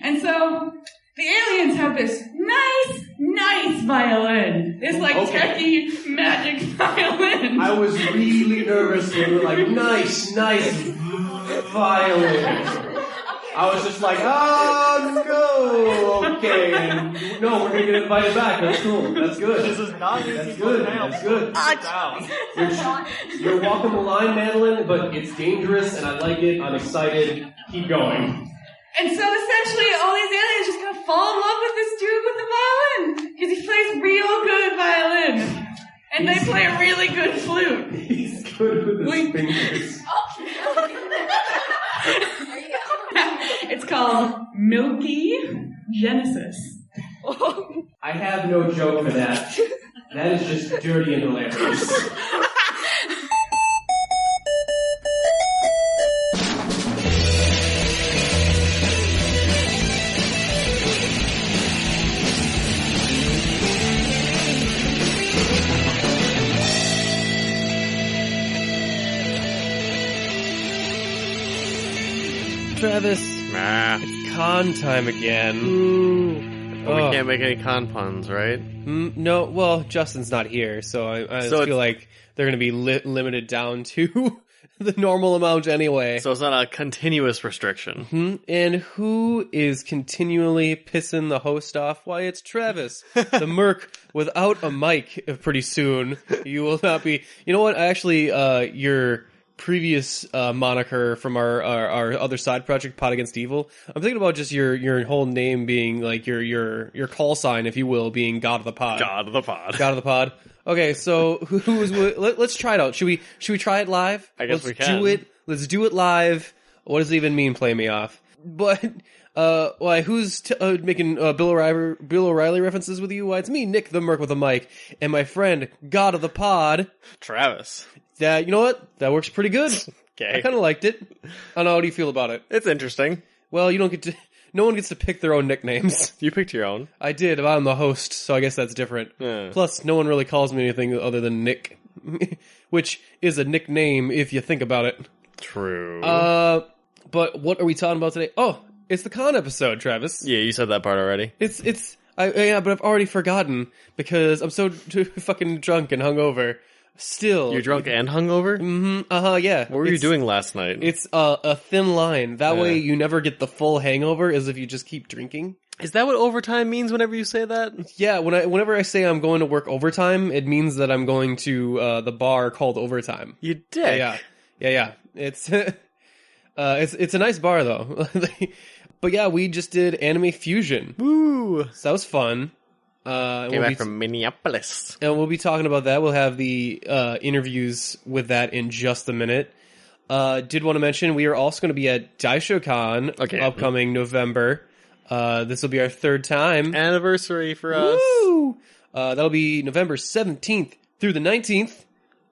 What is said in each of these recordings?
And so the aliens have this nice violin. This techie magic violin. I was really nervous when you were like, nice violin. I was just like, oh, no, okay. No, we're going to get invited back. That's cool. That's good. This is not That's good. That's good. You're walking the line, Madeline, but it's dangerous, and I like it. I'm excited. Keep going. And so essentially, all these aliens just gonna fall in love with this dude with the violin. Because he plays real good violin. And they play a really good flute. He's good with his fingers. It's called Milky Genesis. I have no joke for that. That is just dirty and hilarious. Travis, it's con time again. Ooh. But we can't make any con puns, right? No, well, Justin's not here, so I feel like they're going to be limited down to the normal amount anyway. So it's not a continuous restriction. Mm-hmm. And who is continually pissing the host off? Why, it's Travis, the merc without a mic pretty soon. You will not be... You know what, actually, your previous moniker from our other side project, Pod Against Evil, I'm thinking about just your whole name being like your call sign, if you will, being God of the Pod. God of the Pod. God of the Pod. Okay, so let's try it out. Should we try it live? I guess we can. Let's do it live. What does it even mean, play me off? But why? Who's making Bill O'Reilly references with you? Why, it's me, Nick the Merc with a mic, and my friend God of the Pod, Travis. You know what? That works pretty good. Okay. I kind of liked it. I don't know. How do you feel about it? It's interesting. Well, you don't get to. No one gets to pick their own nicknames. You picked your own. I did, but I'm the host, so I guess that's different. Yeah. Plus, no one really calls me anything other than Nick, which is a nickname if you think about it. True. But what are we talking about today? Oh, it's the con episode, Travis. Yeah, you said that part already. Yeah, but I've already forgotten because I'm so fucking drunk and hungover. Still. You're drunk and hungover? Mm-hmm. Yeah. What were you doing last night? It's a thin line. That way you never get the full hangover as if you just keep drinking. Is that what overtime means whenever you say that? Yeah, whenever I say I'm going to work overtime, it means that I'm going to the bar called Overtime. You dick. Yeah. It's it's a nice bar though. But yeah, we just did Anime Fusion. Woo! So that was fun. Came back from Minneapolis. And we'll be talking about that. We'll have the interviews with that in just a minute. Did want to mention, we are also going to be at DaishoCon upcoming November. This will be our third time. Anniversary for us. Woo! That'll be November 17th through the 19th.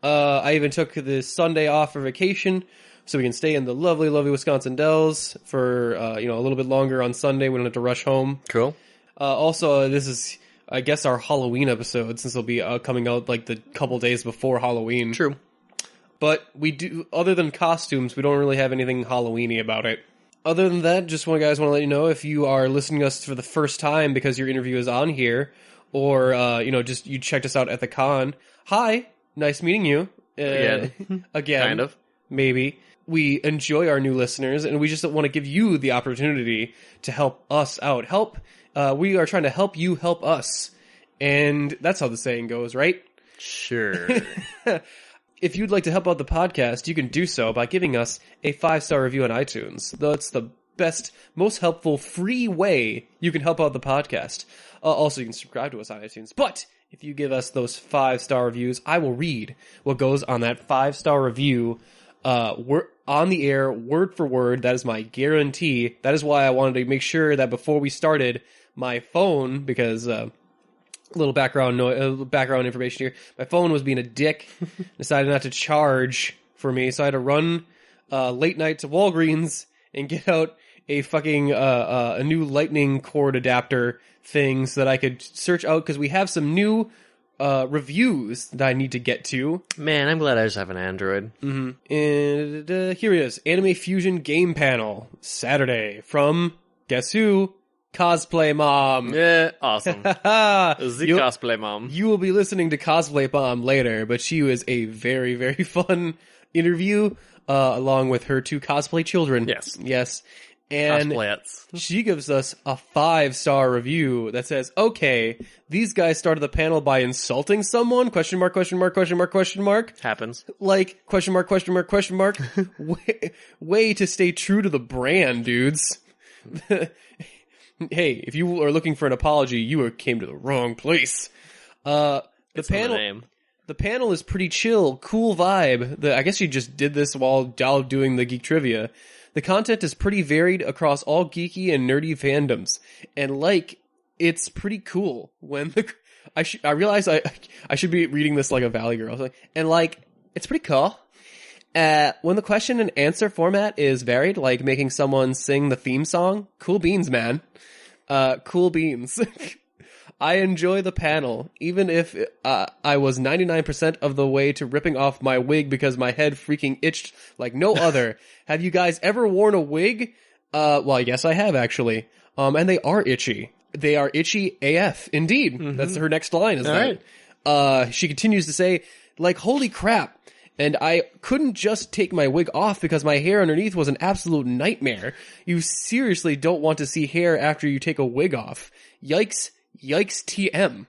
I even took this Sunday off for vacation, so we can stay in the lovely, lovely Wisconsin Dells for a little bit longer on Sunday. We don't have to rush home. Cool. Also, this is, I guess, our Halloween episode, since it'll be coming out like the couple days before Halloween. True. But we do, other than costumes, we don't really have anything Halloween-y about it. Other than that, just want to let you know, if you are listening to us for the first time because your interview is on here, or just you checked us out at the con. Hi, nice meeting you. Again. Kind of. Maybe. We enjoy our new listeners, and we just want to give you the opportunity to help us out. We are trying to help you help us. And that's how the saying goes, right? Sure. If you'd like to help out the podcast, you can do so by giving us a 5-star review on iTunes. That's the best, most helpful, free way you can help out the podcast. Also, you can subscribe to us on iTunes. But if you give us those 5-star reviews, I will read what goes on that 5-star review on the air, word for word. That is my guarantee. That is why I wanted to make sure that before we started, my phone, because little background information here, my phone was being a dick, decided not to charge for me, so I had to run late night to Walgreens and get out a fucking a new lightning cord adapter thing so that I could search out, because we have some new reviews that I need to get to. Man, I'm glad I just have an Android. Mm-hmm. And here it is. Anime Fusion Game Panel. Saturday. From, guess who? Cosplay Mom. Yeah, awesome. The You'll- cosplay mom. You will be listening to Cosplay Mom later, but she was a very, very fun interview, along with her 2 cosplay children. Yes. And Cosplayettes. she gives us a 5-star review that says, okay, these guys started the panel by insulting someone? Question mark, question mark, question mark, question mark. Happens. Like, question mark, question mark, question mark. way to stay true to the brand, dudes. Hey, if you are looking for an apology, you came to the wrong place. The panel is pretty chill, cool vibe. I guess she just did this while doing the Geek Trivia. The content is pretty varied across all geeky and nerdy fandoms, and it's pretty cool. When I realize I should be reading this like a Valley Girl, it's pretty cool. When the question and answer format is varied, like making someone sing the theme song, cool beans, man. Cool beans. I enjoy the panel, even if I was 99% of the way to ripping off my wig because my head freaking itched like no other. Have you guys ever worn a wig? Well, yes, I have, actually. And they are itchy. They are itchy AF, indeed. Mm-hmm. That's her next line, is that? Right. She continues to say, holy crap. And I couldn't just take my wig off because my hair underneath was an absolute nightmare. You seriously don't want to see hair after you take a wig off. Yikes TM.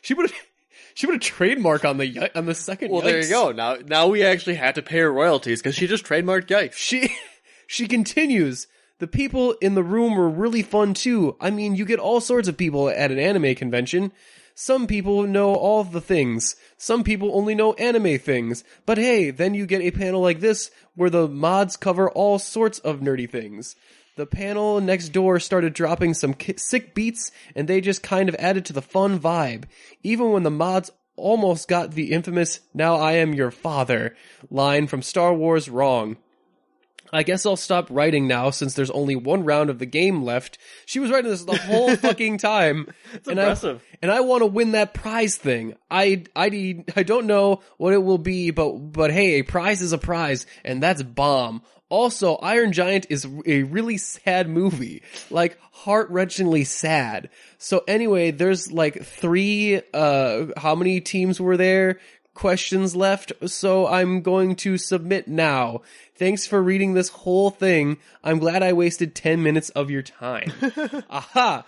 She put a trademark on the second. Well, yikes. There you go. Now we actually had to pay her royalties because she just trademarked yikes. She continues. The people in the room were really fun too. I mean, you get all sorts of people at an anime convention. Some people know all the things. Some people only know anime things. But hey, then you get a panel like this where the mods cover all sorts of nerdy things. The panel next door started dropping some sick beats, and they just kind of added to the fun vibe. Even when the mods almost got the infamous "Now I am your father" line from Star Wars wrong. I guess I'll stop writing now since there's only one round of the game left. She was writing this the whole fucking time. It's impressive. I want to win that prize thing. I don't know what it will be, but hey, a prize is a prize, and that's bomb. Also, Iron Giant is a really sad movie. Heart-wrenchingly sad. So anyway, there's 3, how many teams were there? Questions left, so I'm going to submit now. Thanks for reading this whole thing. I'm glad I wasted 10 minutes of your time. Aha!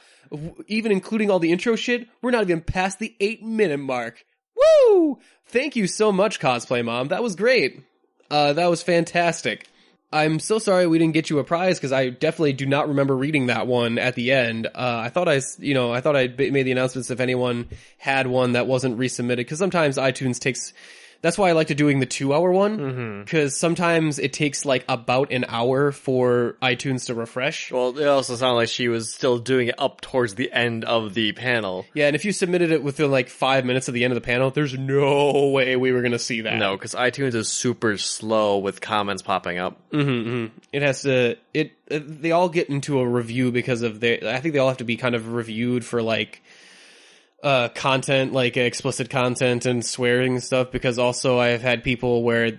Even including all the intro shit, we're not even past the 8-minute mark. Woo! Thank you so much, Cosplay Mom. That was great. That was fantastic. I'm so sorry we didn't get you a prize because I definitely do not remember reading that one at the end. I thought I made the announcements if anyone had one that wasn't resubmitted, because sometimes iTunes takes. That's why I like to doing the 2-hour one, because sometimes it takes about an hour for iTunes to refresh. Well, it also sounded like she was still doing it up towards the end of the panel. Yeah, and if you submitted it within 5 minutes of the end of the panel, there's no way we were going to see that. No, because iTunes is super slow with comments popping up. It has to. They all get into a review because of I think they all have to be kind of reviewed for content, explicit content and swearing and stuff, because also I have had people where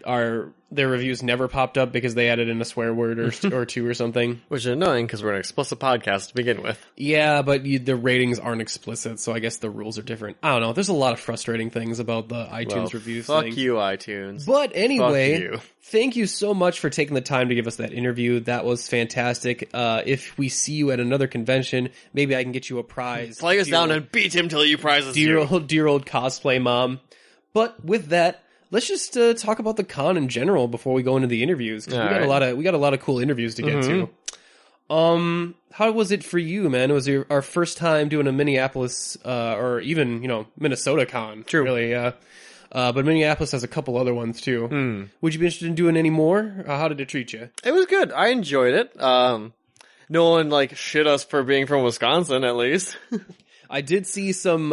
their reviews never popped up because they added in a swear word or two or something. Which is annoying because we're an explicit podcast to begin with. Yeah, but the ratings aren't explicit, so I guess the rules are different. I don't know. There's a lot of frustrating things about the iTunes reviews fuck thing. you, iTunes. But anyway, you. Thank you so much for taking the time to give us that interview. That was fantastic. If we see you at another convention, maybe I can get you a prize. Play us down and beat him till you prize us. Dear old Cosplay Mom. But with that, let's just talk about the con in general before we go into the interviews. 'Cause we got a lot of cool interviews to get to. How was it for you, man? It was our first time doing a Minneapolis, or even, Minnesota con. True. Really, but Minneapolis has a couple other ones too. Would you be interested in doing any more? How did it treat you? It was good. I enjoyed it. No one shit us for being from Wisconsin, at least. I did see some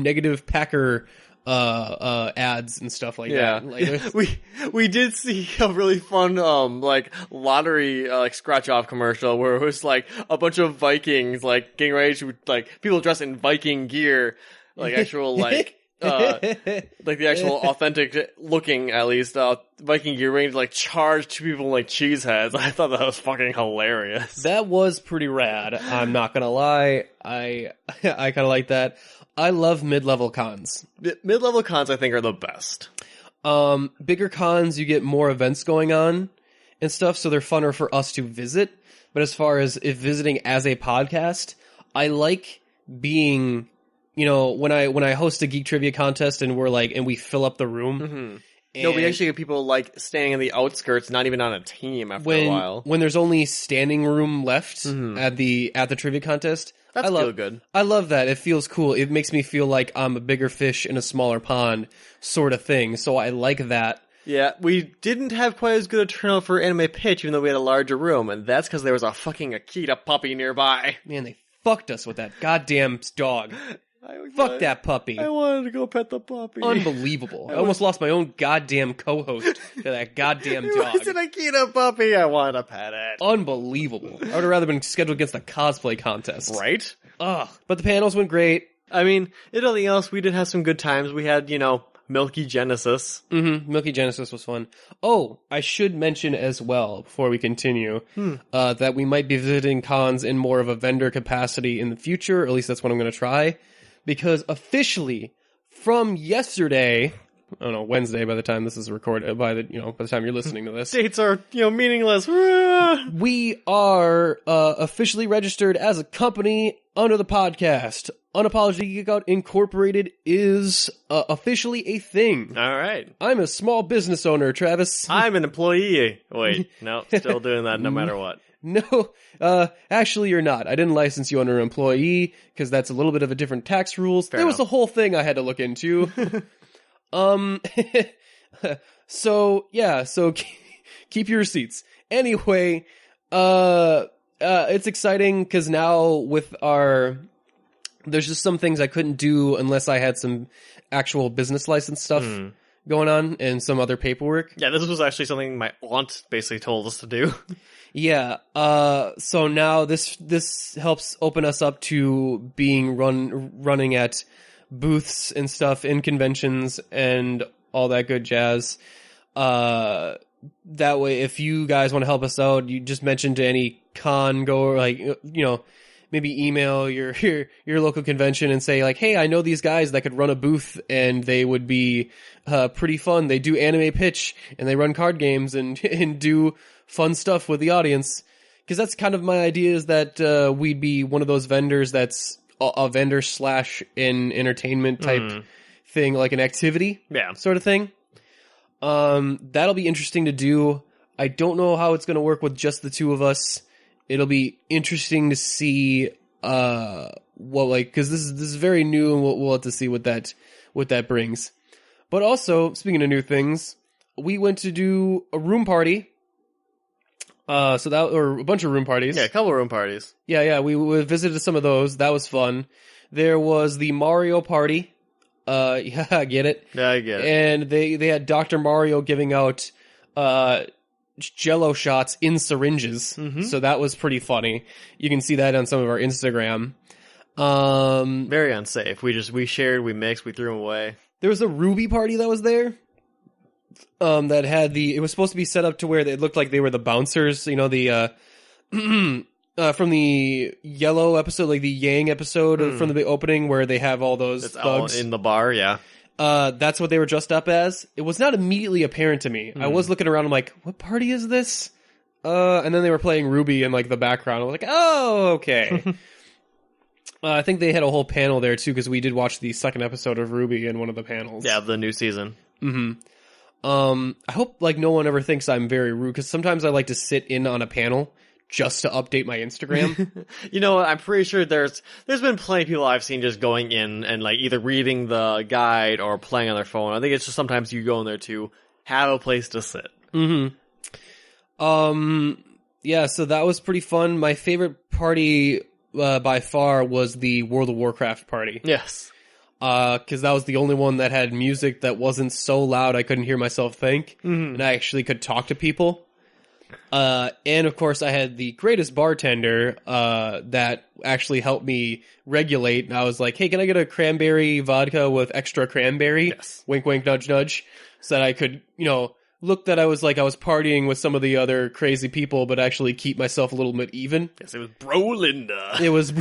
negative Packer ads and stuff like that. We did see a really fun lottery scratch off commercial where it was a bunch of Vikings getting ready to people dressed in Viking gear, actual like the actual authentic looking, at least, Viking gear ring to like charge two people like cheese heads. I thought that was fucking hilarious. That was pretty rad. I'm not gonna lie. I kind of like that. I love mid-level cons. Mid-level cons, I think, are the best. Bigger cons, you get more events going on and stuff, so they're funner for us to visit. But as far as if visiting as a podcast, I like being, you know, when I host a geek trivia contest and we fill up the room. Mm-hmm. No, we actually get people like staying in the outskirts, not even on a team after a while. When there's only standing room left at the trivia contest. That's feel good. I love that. It feels cool. It makes me feel like I'm a bigger fish in a smaller pond sort of thing. So I like that. Yeah, we didn't have quite as good a turnout for Anime Pitch, even though we had a larger room, and that's because there was a fucking Akita puppy nearby. Man, they fucked us with that goddamn dog. Fuck that puppy. I wanted to go pet the puppy. Unbelievable. I almost lost my own goddamn co-host to that goddamn dog. It's an Akita puppy. I wanted to pet it. Unbelievable. I would have rather been scheduled against the cosplay contest. Right? Ugh. But the panels went great. I mean, if nothing else, we did have some good times. We had, Milky Genesis. Mm-hmm. Milky Genesis was fun. Oh, I should mention as well, before we continue, that we might be visiting cons in more of a vendor capacity in the future, or at least that's what I'm going to try. Because officially, from yesterday, I don't know, Wednesday by the time this is recorded, by the time you're listening to this. Dates are, meaningless. We are officially registered as a company under the podcast. Unapologetic Geek Out Incorporated is officially a thing. All right. I'm a small business owner, Travis. I'm an employee. Wait, no, still doing that no matter what. No, actually you're not. I didn't license you under an employee, because that's a little bit of a different tax rules. Fair there was enough. a whole thing I had to look into. So keep your receipts. Anyway, it's exciting, because now with there's just some things I couldn't do unless I had some actual business license stuff going on and some other paperwork. Yeah, this was actually something my aunt basically told us to do. Yeah, so now this helps open us up to being running at booths and stuff in conventions and all that good jazz. That way, if you guys want to help us out, you just mention to any con goer, maybe email your local convention and say, like, hey, I know these guys that could run a booth and they would be pretty fun. They do anime pitch and they run card games and do fun stuff with the audience. Because that's kind of my idea, is that we'd be one of those vendors that's a vendor / in entertainment type thing, like an activity sort of thing. That'll be interesting to do. I don't know how it's going to work with just the two of us. It'll be interesting to see because this is very new, and we'll have to see what that brings. But also, speaking of new things, we went to do a room party. Or a bunch of room parties. Yeah, a couple of room parties. Yeah, we visited some of those. That was fun. There was the Mario party. Yeah, I get it. Yeah, I get it. And they had Dr. Mario giving out Jello shots in syringes. Mm-hmm. So that was pretty funny. You can see that on some of our Instagram. Very unsafe. We shared, we mixed, we threw them away. There was a Ruby party that was there. That had it was supposed to be set up to where it looked like they were the bouncers, from the Yellow episode, like the Yang episode from the opening, where they have all those thugs in the bar, yeah. That's what they were dressed up as. It was not immediately apparent to me. I was looking around, I'm like, what party is this? And then they were playing Ruby in like the background. I was like, oh, okay. I think they had a whole panel there too, because we did watch the second episode of Ruby in one of the panels. Yeah, the new season. Mm-hmm. I hope no one ever thinks I'm very rude, because sometimes I like to sit in on a panel just to update my Instagram. I'm pretty sure there's been plenty of people I've seen just going in and like either reading the guide or playing on their phone. I think it's just sometimes you go in there to have a place to sit. Mm-hmm. Yeah, so that was pretty fun. My favorite party by far was the World of Warcraft party. Yes. Because that was the only one that had music that wasn't so loud I couldn't hear myself think, and I actually could talk to people. And of course, I had the greatest bartender that actually helped me regulate. And I was like, "Hey, can I get a cranberry vodka with extra cranberry?" Yes. Wink, wink, nudge, nudge, so that I could, look that I was like I was partying with some of the other crazy people, but actually keep myself a little bit even. Yes, it was Bro Linda. It was.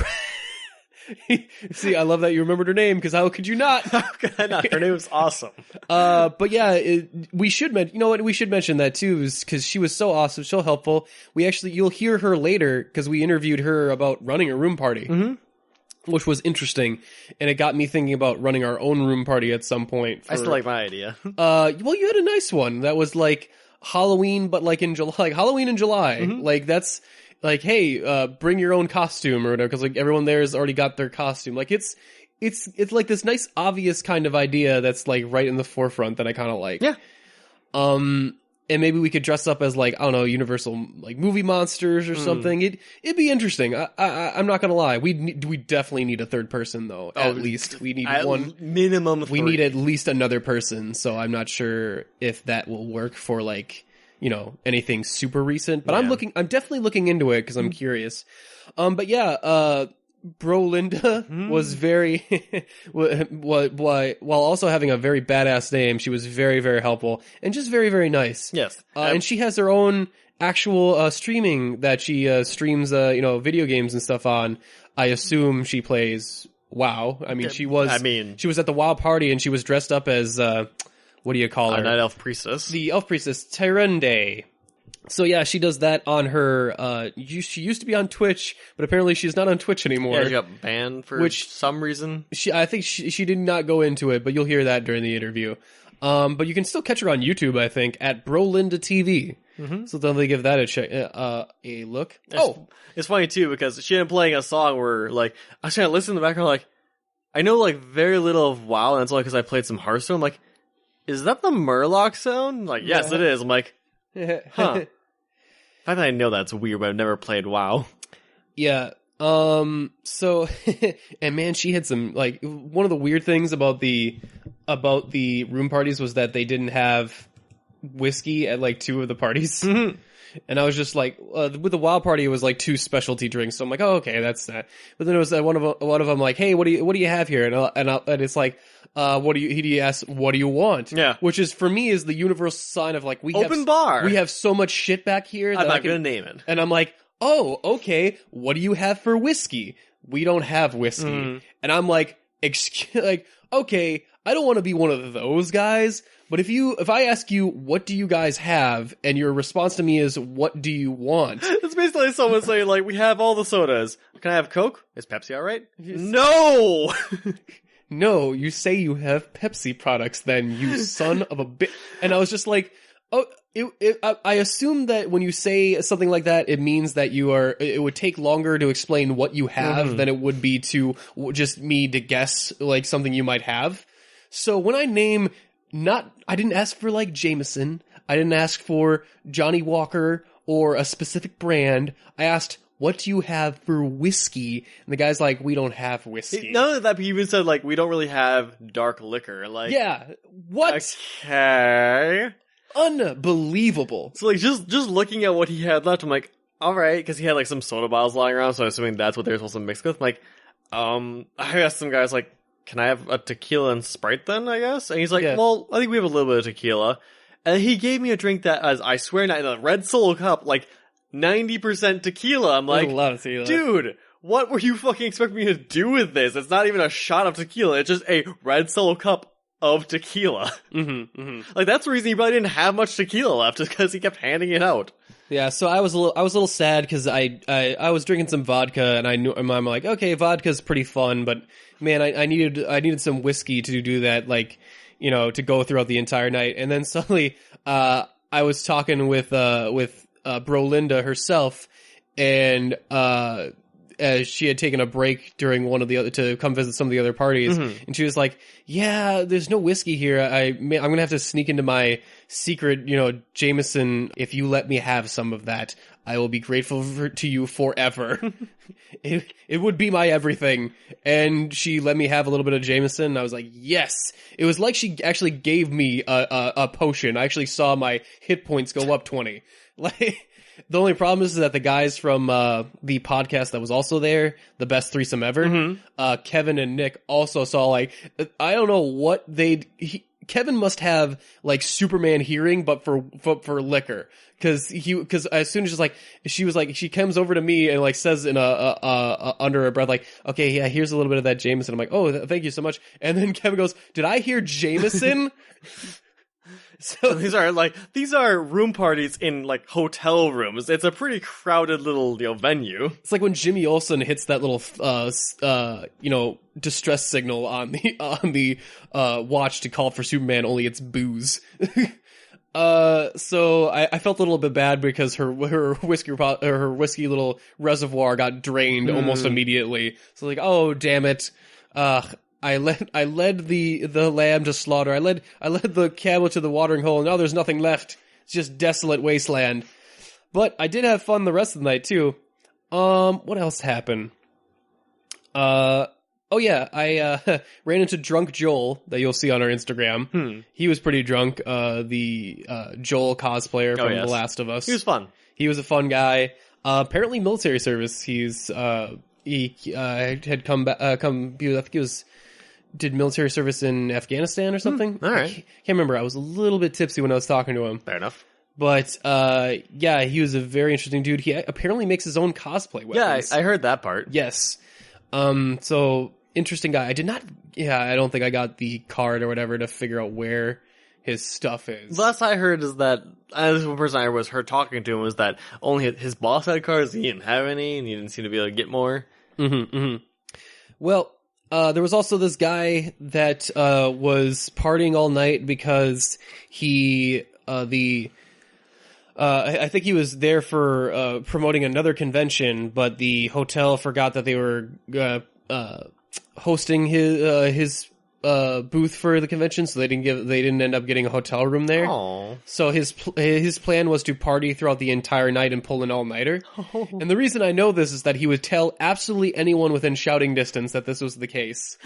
See, I love that you remembered her name, because how could you not? How could I not? Her name was awesome. But yeah, we should mention. You know what? We should mention that too, because she was so awesome, so helpful. You'll hear her later because we interviewed her about running a room party, which was interesting, and it got me thinking about running our own room party at some point. I still like my idea. Well, you had a nice one that was like Halloween, but like in July, like Halloween in July. Like that's. Like, hey, bring your own costume or whatever, because like everyone there has already got their costume. Like it's like this nice, obvious kind of idea that's like right in the forefront that I kind of like. Yeah. And maybe we could dress up as like, I don't know, Universal like movie monsters or something. It'd be interesting. I'm not gonna lie. We definitely need a third person though. At least we need one minimum. 3. We need at least another person. So I'm not sure if that will work for like. Anything super recent, but I'm definitely looking into it because I'm curious. But yeah, Bro Linda was very, while also having a very badass name, she was very, very helpful and just very, very nice. Yes. And she has her own actual, streaming that she, streams, video games and stuff on. I assume she plays WoW. I mean, she was at the WoW party and she was dressed up as, what do you call her? A night elf priestess. The elf priestess, Tyrande. So yeah, she does that on her, she used to be on Twitch, but apparently she's not on Twitch anymore. Yeah, she got banned for some reason. I think she did not go into it, but you'll hear that during the interview. But you can still catch her on YouTube, I think, at Brolinda TV. So definitely give that a look. It's funny too, because she ended up playing a song where, like, I was trying to listen in the background, like, I know, like, very little of WoW, and it's only because I played some Hearthstone. I'm like, is that the Murloc sound? Like, yes, it is. I'm like, huh. The fact that I know that's weird, but I've never played WoW. Yeah. So, and man, she had some, like, one of the weird things about the room parties was that they didn't have whiskey at, like, 2 of the parties. And I was just like, with the WoW party, it was like 2 specialty drinks. So I'm like, oh, okay, that's that. But then it was one of them like, hey, what do you have here? And it's like, he asks, what do you want? Yeah. Which is, for me, is the universal sign of like, open bar. We have so much shit back here that I'm not going to name it. And I'm like, oh, okay, what do you have for whiskey? We don't have whiskey. And I'm like, okay, I don't want to be one of those guys. But if I ask you, what do you guys have? And your response to me is, what do you want? It's basically someone saying, like, we have all the sodas. Can I have Coke? Is Pepsi alright? No! No, you say you have Pepsi products then, you son of a bitch. And I was just like, oh, I assume that when you say something like that, it means that it would take longer to explain what you have than it would be to just me to guess, like, something you might have. So when I name... I didn't ask for like Jameson. I didn't ask for Johnny Walker or a specific brand. I asked, what do you have for whiskey? And the guy's like, we don't have whiskey. None of that, he even said, like, we don't really have dark liquor. Like, yeah. What? Okay. Unbelievable. So, like, just looking at what he had left, I'm like, alright, because he had, like, some soda bottles lying around, so I'm assuming that's what they're supposed to mix with. I'm like, I asked some guys, like, can I have a tequila and Sprite then, I guess? And he's like, well, I think we have a little bit of tequila. And he gave me a drink that, as I swear, in a red Solo cup, like, 90% tequila. I'm like, a lot of tequila. Dude, what were you fucking expecting me to do with this? It's not even a shot of tequila. It's just a red Solo cup of tequila. Like, that's the reason he probably didn't have much tequila left, is because he kept handing it out. Yeah, so I was a little sad because I was drinking some vodka and I'm like, okay, vodka's pretty fun, but man, I needed some whiskey to do that, like, to go throughout the entire night. And then suddenly, I was talking with Bro Linda herself, and as she had taken a break during one of the other to come visit some of the other parties, and she was like, "Yeah, there's no whiskey here. I'm gonna have to sneak into my secret, Jameson. If you let me have some of that, I will be grateful to you forever. It would be my everything." And she let me have a little bit of Jameson, and I was like, "Yes." It was like she actually gave me a potion. I actually saw my hit points go up 20. The only problem is that the guys from the podcast that was also there, the best threesome ever, Kevin and Nick also saw like, I don't know what Kevin must have like Superman hearing, but for liquor. Cause as soon as she comes over to me and like says in under her breath, like, okay, yeah, here's a little bit of that Jameson. I'm like, oh, thank you so much. And then Kevin goes, did I hear Jameson? So these are room parties in like hotel rooms. It's a pretty crowded little venue. It's like when Jimmy Olsen hits that little distress signal on the watch to call for Superman, only it's booze. So I felt a little bit bad because her whiskey little reservoir got drained almost immediately. So like, oh damn it. I led the lamb to slaughter. I led the camel to the watering hole, and now there's nothing left. It's just desolate wasteland. But I did have fun the rest of the night too. What else happened? Oh yeah, I ran into Drunk Joel that you'll see on our Instagram. He was pretty drunk. The Joel cosplayer from The Last of Us. He was fun. He was a fun guy. Apparently military service. He had come back. I think he did military service in Afghanistan or something. All right. I can't remember. I was a little bit tipsy when I was talking to him. Fair enough. But yeah, he was a very interesting dude. He apparently makes his own cosplay weapons. Yeah, I heard that part. Yes. So interesting guy. I don't think I got the card or whatever to figure out where his stuff is. The last I heard is that, this one person I was heard talking to him was that only his boss had cards, he didn't have any, and he didn't seem to be able to get more. Well, there was also this guy that was partying all night because I think he was there for promoting another convention, but the hotel forgot that they were hosting his booth for the convention, so they didn't end up getting a hotel room there. Aww. So his plan was to party throughout the entire night and pull an all-nighter. Oh. And the reason I know this is that he would tell absolutely anyone within shouting distance that this was the case.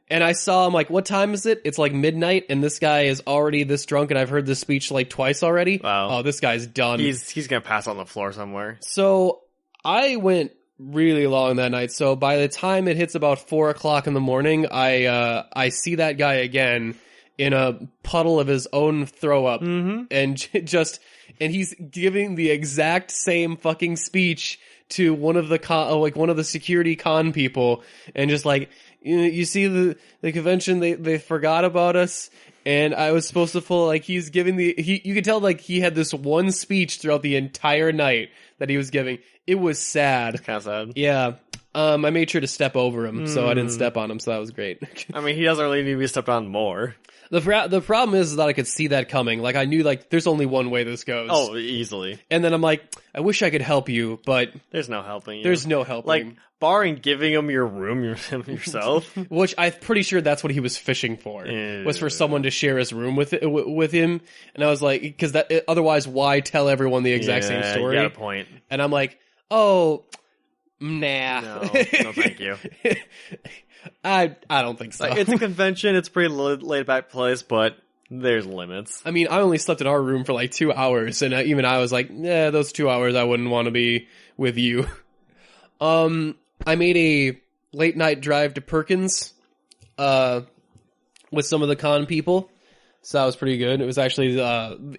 And I saw him like, what time is it? It's like midnight, and this guy is already this drunk, and I've heard this speech like twice already. Wow. Oh, this guy's done. He's gonna pass on the floor somewhere. So I went really long that night. So by the time it hits about 4 o'clock in the morning, I see that guy again in a puddle of his own throw up, and and he's giving the exact same fucking speech to one of the security con people, and just like, you see the convention, they forgot about us. And I was supposed to pull, like, he's giving you could tell, like, he had this one speech throughout the entire night that he was giving. It was sad. It's kind of sad. Yeah. I made sure to step over him, so I didn't step on him, so that was great. I mean, he doesn't really need to be stepped on more. The problem is that I could see that coming. Like, I knew, like, there's only one way this goes. Oh, easily. And then I'm like, I wish I could help you, but there's no helping you. There's no helping. Like, barring giving him your room yourself. Which I'm pretty sure that's what he was fishing for. Was for someone to share his room with him. And I was like, because otherwise, why tell everyone the exact same story? You got a point. And I'm like, oh, nah. No, thank you. I don't think so. Like, it's a convention. It's a pretty laid back place, but there's limits. I mean, I only slept in our room for like 2 hours, and even I was like, yeah, those 2 hours I wouldn't want to be with you. I made a late night drive to Perkins, with some of the con people. So that was pretty good. It was actually,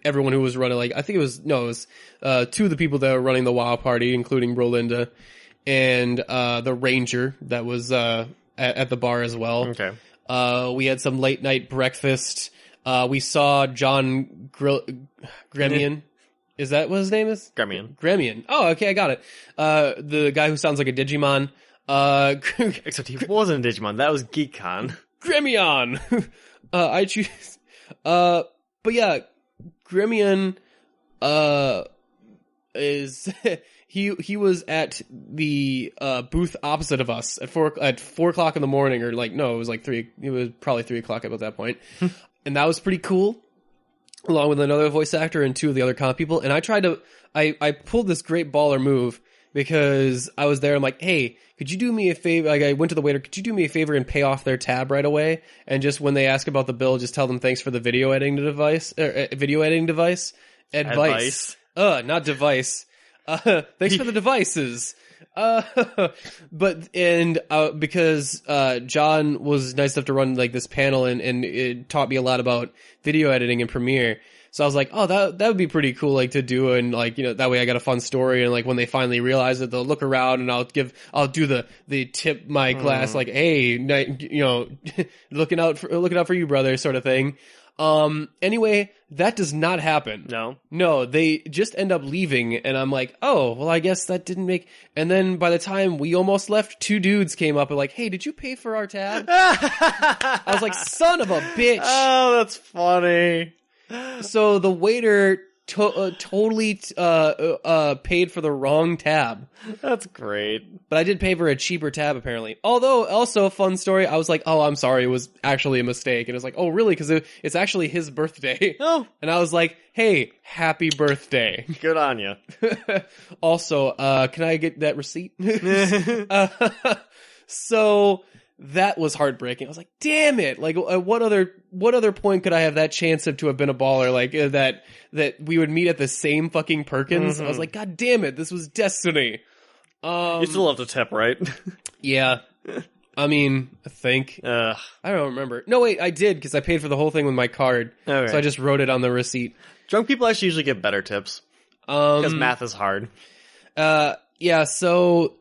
everyone who was running, like, I think it was two of the people that were running the WoW party, including Brolinda, and, the Ranger that was, at the bar as well. Okay. We had some late night breakfast. We saw John Gremian. Is that what his name is? Gremian. Oh, okay, I got it. The guy who sounds like a Digimon. Except he wasn't a Digimon. That was GeekCon. Gremion! I choose... but yeah, Gremian, is... He was at the, booth opposite of us at 4 o'clock in the morning, or like, no, it was like 3, it was probably 3 o'clock at that point. And that was pretty cool, along with another voice actor and two of the other con people. And I pulled this great baller move because I was there. I'm like, hey, could you do me a favor? Like, I went to the waiter, could you do me a favor and pay off their tab right away? And just when they ask about the bill, just tell them thanks for the video editing device. Advice. Not device. Thanks for the devices. Because John was nice enough to run like this panel and it taught me a lot about video editing in Premiere. So I was like, oh, that would be pretty cool, like to do, and like, you know, that way I got a fun story, and like when they finally realize it, they'll look around and I'll do the tip my glass, like, hey, you know, looking out for you, brother, sort of thing. Anyway, that does not happen. No, they just end up leaving, and I'm like, oh, well, I guess that didn't make, and then by the time we almost left, 2 dudes came up and like, hey, did you pay for our tab? I was like, son of a bitch. Oh, that's funny. So the waiter totally paid for the wrong tab. That's great. But I did pay for a cheaper tab, apparently. Although, also a fun story, I was like, oh, I'm sorry, it was actually a mistake. And it was like, oh, really? Because it's actually his birthday. Oh. And I was like, hey, happy birthday. Good on you. Also, can I get that receipt? So that was heartbreaking. I was like, damn it. Like, what other point could I have that chance to have been a baller? Like, that we would meet at the same fucking Perkins. Mm-hmm. I was like, God damn it. This was destiny. You still have to tip, right? Yeah. I mean, I think. I don't remember. No, wait, I did, because I paid for the whole thing with my card. Okay. So I just wrote it on the receipt. Drunk people actually usually get better tips. Because math is hard. Yeah, so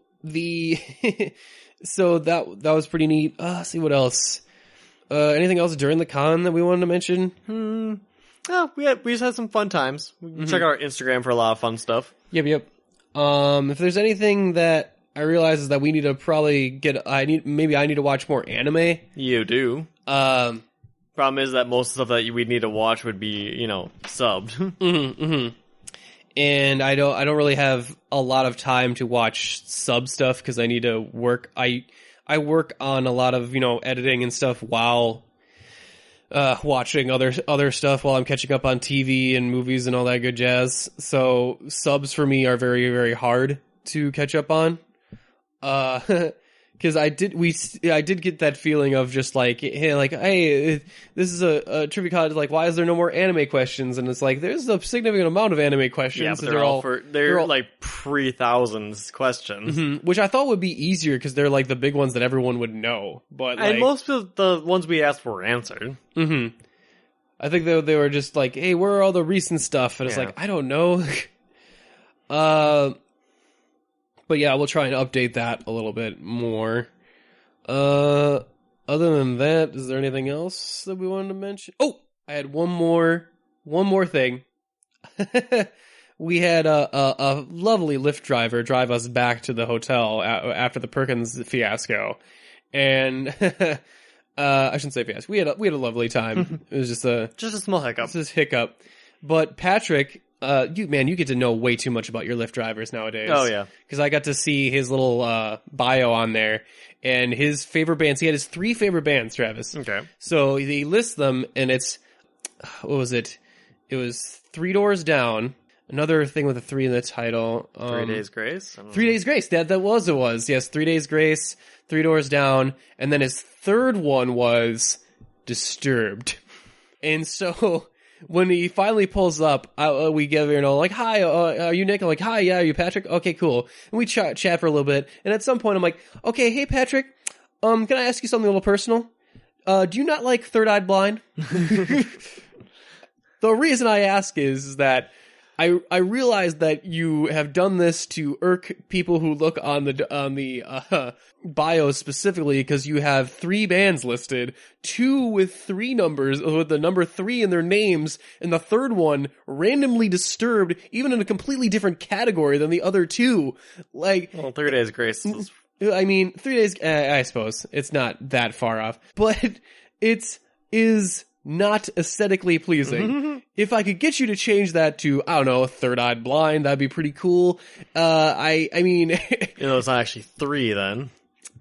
so that was pretty neat. See what else. Anything else during the con that we wanted to mention? Oh, we just had some fun times. Check out our Instagram for a lot of fun stuff. Yep. If there's anything that I realize is that we need to probably I need to watch more anime. You do. Problem is that most stuff that we need to watch would be, you know, subbed. And I don't really have a lot of time to watch sub stuff because I need to work. I work on a lot of, you know, editing and stuff while watching other stuff while I'm catching up on TV and movies and all that good jazz. So subs for me are very, very hard to catch up on. Because I did get that feeling of just like, hey, this is a trivia college. Like, why is there no more anime questions? And it's like, there's a significant amount of anime questions. Yeah, but they're like pre-thousands questions, which I thought would be easier because they're like the big ones that everyone would know. But and most of the ones we asked were answered. I think they were just like, hey, where are all the recent stuff? And it's like, I don't know. But yeah, we'll try and update that a little bit more. Other than that, is there anything else that we wanted to mention? Oh, I had one more thing. We had a lovely Lyft driver drive us back to the hotel after the Perkins fiasco, and I shouldn't say fiasco. We had a lovely time. It was just a small hiccup. Just hiccup. But Patrick. You get to know way too much about your Lyft drivers nowadays. Oh, yeah. Because I got to see his little bio on there, and his favorite bands. He had his 3 favorite bands, Travis. Okay. So he lists them, and it's, what was it? It was 3 Doors Down, another thing with a 3 in the title. 3 Days Grace? 3 Days Grace, that was it was. Yes, 3 Days Grace, 3 Doors Down, and then his third one was Disturbed. And so when he finally pulls up, we give her, like, hi, are you Nick? I'm like, hi, yeah, are you Patrick? Okay, cool. And we chat for a little bit, and at some point I'm like, okay, hey Patrick, can I ask you something a little personal? Do you not like Third Eyed Blind? The reason I ask is that I realize that you have done this to irk people who look on the bio specifically because you have 3 bands listed, 2 with 3 numbers, with the number 3 in their names, and the third one randomly Disturbed, even in a completely different category than the other 2. Like, well, 3 Days Grace. I mean, 3 days. I suppose it's not that far off, but it is not aesthetically pleasing. If I could get you to change that to, I don't know, Third Eyed Blind, that'd be pretty cool. I mean, it's not actually 3 then.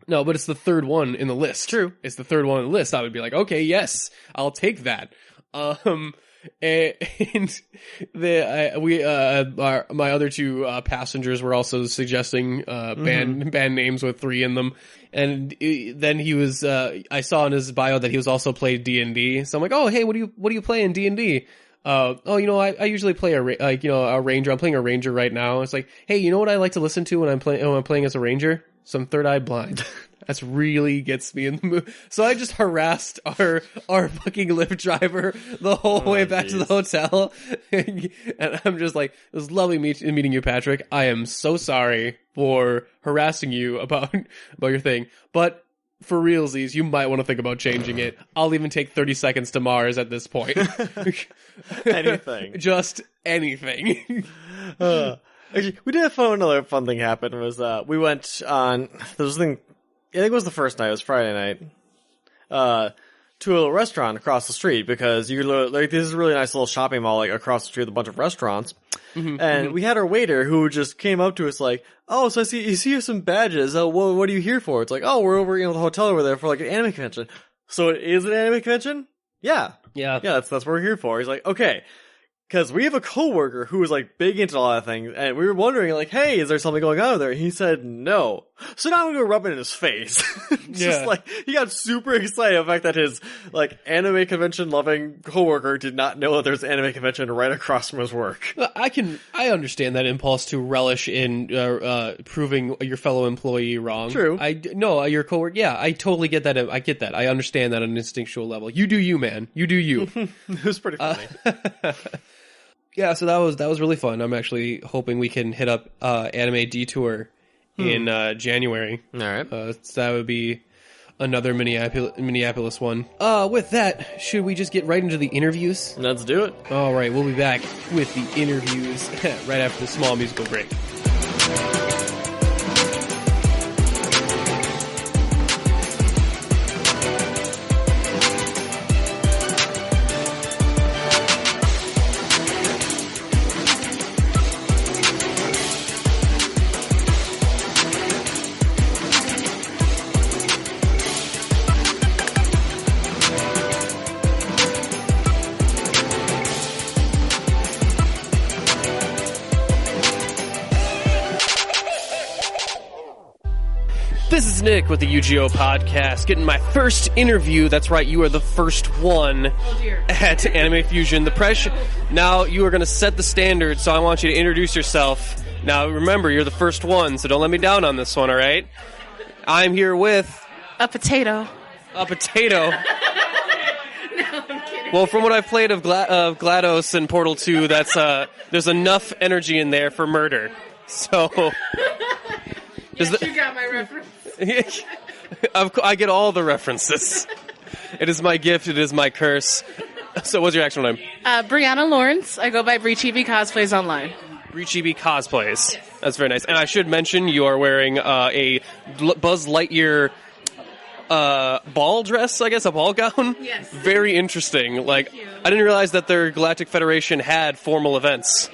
No, but it's the third one in the list. True. It's the third one in the list. I would be like, okay, yes, I'll take that. And my other 2 passengers were also suggesting band names with 3 in them, and then he was I saw in his bio that he was also played D&D. So I'm like, oh hey, what do you play in D&D? I usually play a ranger. I'm playing a ranger right now. It's like, hey, you know what I like to listen to when I'm playing as a ranger? Some Third Eye Blind. That's really gets me in the mood. So I just harassed our fucking Lyft driver the whole way back to the hotel. And I'm just like, it was lovely meeting you, Patrick. I am so sorry for harassing you about your thing. But for realsies, you might want to think about changing it. I'll even take 30 seconds to Mars at this point. Anything. Just anything. Actually, we did have another fun thing happen. Was we went on, there was a thing, I think it was the first night, it was Friday night, to a little restaurant across the street, because you're like, this is a really nice little shopping mall, like across the street with a bunch of restaurants. And we had our waiter who just came up to us like, oh, so you see some badges. Oh, what are you here for? It's like, oh, we're over, the hotel over there for like an anime convention. So it is an anime convention? Yeah. That's what we're here for. He's like, okay. Because we have a coworker who was like big into a lot of things, and we were wondering like, hey, is there something going on there? And he said no. So now I'm gonna rub it in his face. Just like, he got super excited about the fact that his like anime convention loving coworker did not know that there's an anime convention right across from his work. I understand that impulse to relish in proving your fellow employee wrong. True. Your coworker. Yeah, I totally get that. I get that. I understand that on an instinctual level. You do you, man. You do you. It was pretty funny. Yeah, so that was really fun. I'm actually hoping we can hit up Anime Detour in January. All right. So that would be another Minneapolis one. With that, should we just get right into the interviews? Let's do it. All right, we'll be back with the interviews right after the small musical break. This is Nick with the UGO podcast, getting my first interview. That's right, you are the first one at Anime Fusion. The pressure. Now you are going to set the standard, so I want you to introduce yourself. Now remember, you're the first one, so don't let me down on this one, all right? I'm here with A potato. A potato. No, I'm kidding. Well, from what I've played of GLaDOS and Portal 2, that's there's enough energy in there for murder. So. Yes, you got my reference. I get all the references. It is my gift. It is my curse. So what's your actual name? Brianna Lawrence. I go by Breachibi Cosplays online. Breachibi Cosplays. That's very nice. And I should mention you are wearing a Buzz Lightyear ball dress, I guess, a ball gown? Yes. Very interesting. Like, you. I didn't realize that their Galactic Federation had formal events.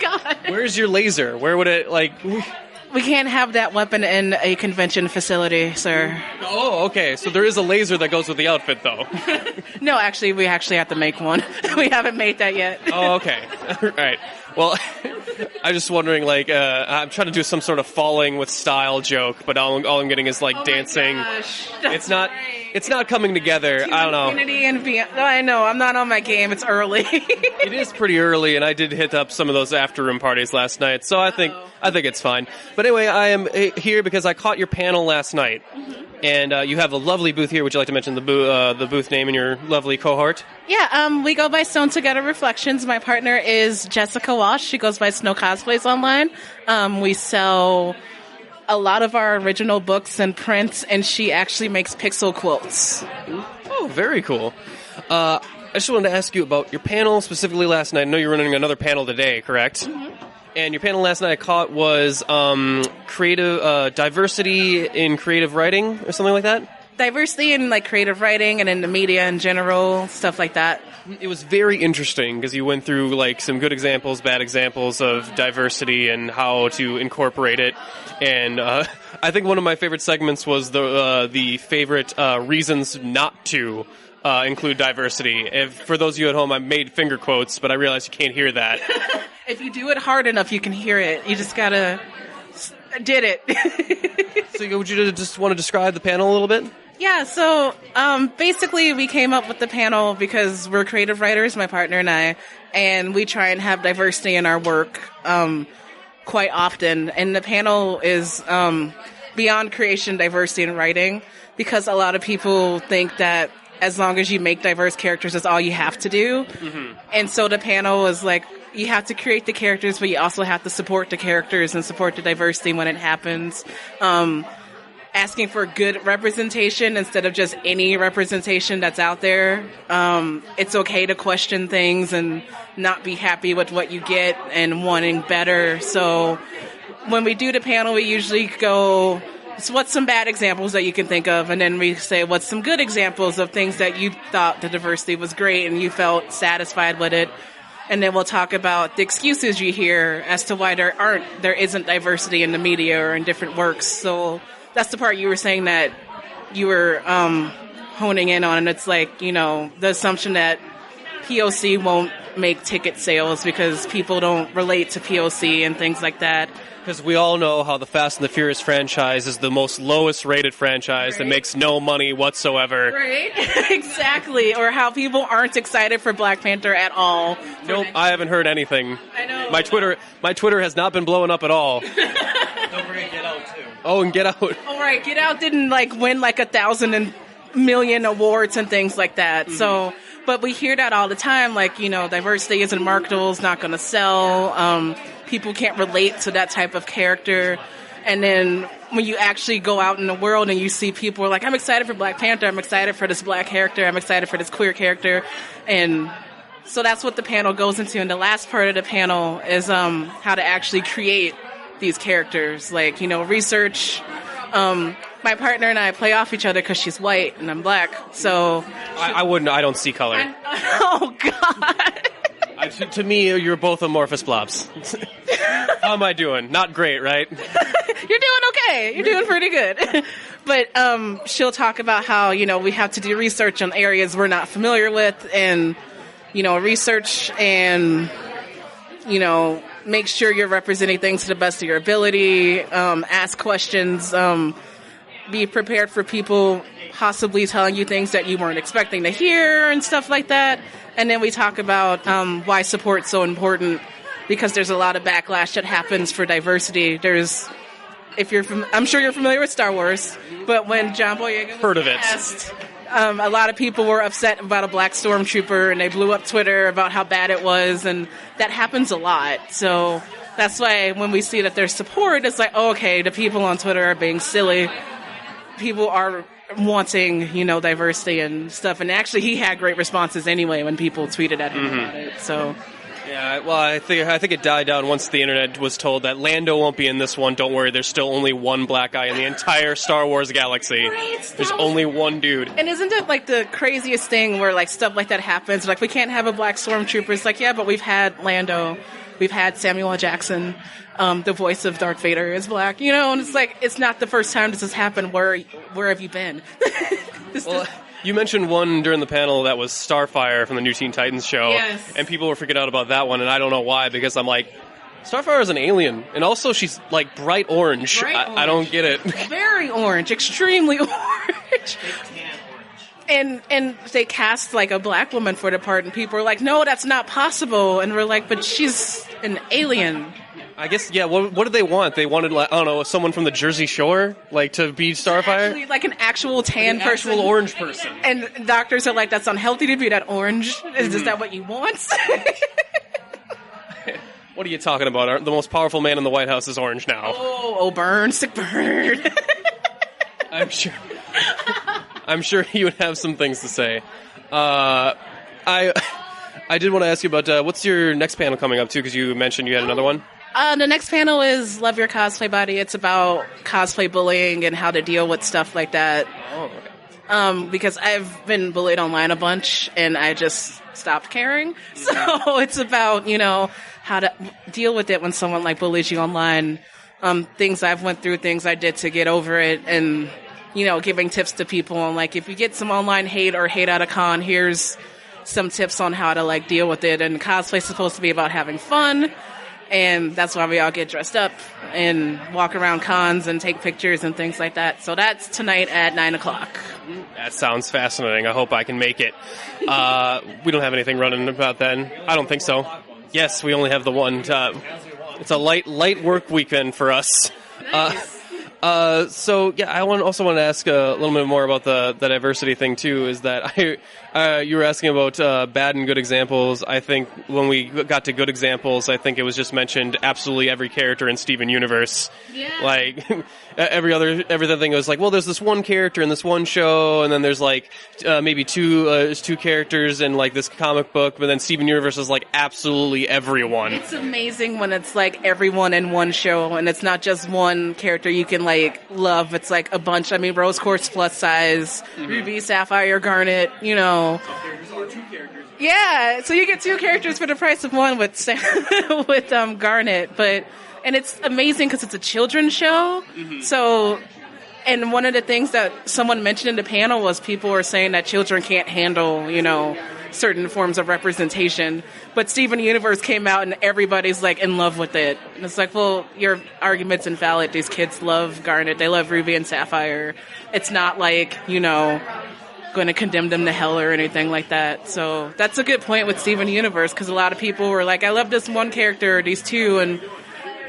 God. Where's your laser? Where would it, like... We can't have that weapon in a convention facility, sir. Oh, okay. So there is a laser that goes with the outfit, though. No, actually, we actually have to make one. We haven't made that yet. Oh, okay. All right. Well, I'm just wondering, like, I'm trying to do some sort of falling with style joke, but all I'm getting is, like, dancing. My gosh, that's It's not coming together. I don't know. Infinity and beyond. No, I know. I'm not on my game. It's early. It is pretty early, and I did hit up some of those after room parties last night, so I think it's fine. But anyway, I am here because I caught your panel last night, and you have a lovely booth here. Would you like to mention the booth name and your lovely cohort? Yeah, we go by Stone Together Reflections. My partner is Jessica Walsh. She goes by Snow Cosplays online. We sell a lot of our original books and prints, and she actually makes pixel quilts. Oh, very cool. I just wanted to ask you about your panel specifically last night. I know you're running another panel today, correct? Mm-hmm. And your panel last night I caught was creative diversity in creative writing or something like that? Diversity in like creative writing and in the media in general, stuff like that. It was very interesting because you went through like some good examples, bad examples of diversity and how to incorporate it. And I think one of my favorite segments was the favorite reasons not to include diversity. For those of you at home, I made finger quotes, but I realize you can't hear that. If you do it hard enough, you can hear it. You just gotta did it. So would you just want to describe the panel a little bit? Yeah, so basically we came up with the panel because we're creative writers, my partner and I, and we try and have diversity in our work quite often. And the panel is beyond creation, diversity in writing, because a lot of people think that as long as you make diverse characters, that's all you have to do. Mm-hmm. And so the panel is like, you have to create the characters, but you also have to support the characters and support the diversity when it happens. Asking for good representation instead of just any representation that's out there. It's okay to question things and not be happy with what you get and wanting better. So when we do the panel, we usually go, so what's some bad examples that you can think of? And then we say, what's some good examples of things that you thought the diversity was great and you felt satisfied with it? And then we'll talk about the excuses you hear as to why there isn't diversity in the media or in different works. So that's the part you were saying that you were honing in on, and it's like, the assumption that POC won't make ticket sales because people don't relate to POC and things like that. Because we all know how the Fast and the Furious franchise is the most lowest rated franchise that makes no money whatsoever. Right? Exactly. Or how people aren't excited for Black Panther at all. Nope, I haven't heard anything. I know. My Twitter has not been blowing up at all. Don't forget Get Out, too. Oh, and Get Out. All right, Get Out didn't win 1,000 million awards and things like that. Mm-hmm. So, but we hear that all the time, diversity isn't marketable, it's not going to sell. People can't relate to that type of character. And then when you actually go out in the world and you see people like, I'm excited for Black Panther, I'm excited for this black character, I'm excited for this queer character. And so that's what the panel goes into. And the last part of the panel is how to actually create these characters. Research. My partner and I play off each other because she's white and I'm black. So I don't see color. Oh, God. To me, you're both amorphous blobs. How am I doing? Not great, right? You're doing okay. You're doing pretty good. But she'll talk about how, we have to do research on areas we're not familiar with and, research and, make sure you're representing things to the best of your ability, ask questions, be prepared for people possibly telling you things that you weren't expecting to hear and stuff like that. And then we talk about why support's so important, because there's a lot of backlash that happens for diversity. I'm sure you're familiar with Star Wars, but when John Boyega was cast, a lot of people were upset about a black stormtrooper, and they blew up Twitter about how bad it was, and that happens a lot. So that's why when we see that there's support, it's like, oh, okay, the people on Twitter are being silly. People are wanting, diversity and stuff. And actually, he had great responses anyway when people tweeted at him about it. So, yeah, well, I think it died down once the internet was told that Lando won't be in this one. Don't worry, there's still only one black guy in the entire Star Wars galaxy. Right, there's only one dude. And isn't it the craziest thing where stuff like that happens? We can't have a black stormtrooper. It's yeah, but we've had Lando. We've had Samuel L. Jackson. The voice of Darth Vader is black, and it's it's not the first time this has happened. Where have you been? You mentioned one during the panel that was Starfire from the New Teen Titans show. Yes. And people were freaking out about that one, and I don't know why, because I'm like, Starfire is an alien, and also she's bright orange. I don't get it. Very orange, extremely orange. And they cast a black woman for the part, and people were like, no, that's not possible. And we're like, but she's an alien. I guess, yeah, what did they want? They wanted, I don't know, someone from the Jersey Shore, to be Starfire? Actually, an actual tan person. Actual orange person. And doctors are like, that's unhealthy to be that orange. Is that what you want? What are you talking about? The most powerful man in the White House is orange now. Oh, burn, sick burn. I'm sure he would have some things to say. I did want to ask you about, what's your next panel coming up, too, because you mentioned you had another one? The next panel is Love Your Cosplay Body. It's about cosplay bullying and how to deal with stuff like that. Oh, okay. Because I've been bullied online a bunch, and I just stopped caring. So it's about, how to deal with it when someone bullies you online. Things I've went through, things I did to get over it, and, giving tips to people on, if you get some online hate or hate at a con, here's some tips on how to, deal with it. And cosplay is supposed to be about having fun. And that's why we all get dressed up and walk around cons and take pictures and things like that. So that's tonight at 9:00. That sounds fascinating. I hope I can make it. We don't have anything running about then. I don't think so. Yes, we only have the one. It's a light work weekend for us. So yeah, I also want to ask a little bit more about the diversity thing too. Is that you were asking about bad and good examples. I think when we got to good examples, I think it was just mentioned absolutely every character in Steven Universe. Yeah. Like every other thing was like, well, there's this one character in this one show, and then there's like maybe two characters in like this comic book, but then Steven Universe is like absolutely everyone. It's amazing when it's like everyone in one show, and it's not just one character you can like love. It's like a bunch. I mean, Rose Quartz plus size, Ruby, Sapphire, Garnet. You know. Yeah, so you get two characters for the price of one with Garnet, and it's amazing because it's a children's show. So, and one of the things that someone mentioned in the panel was people were saying that children can't handle, certain forms of representation. But Steven Universe came out and everybody's like in love with it. And it's like, well, your argument's invalid. These kids love Garnet. They love Ruby and Sapphire. It's not like, going to condemn them to hell or anything like that. So that's a good point with Steven Universe, because a lot of people were like, I love this one character or these two, and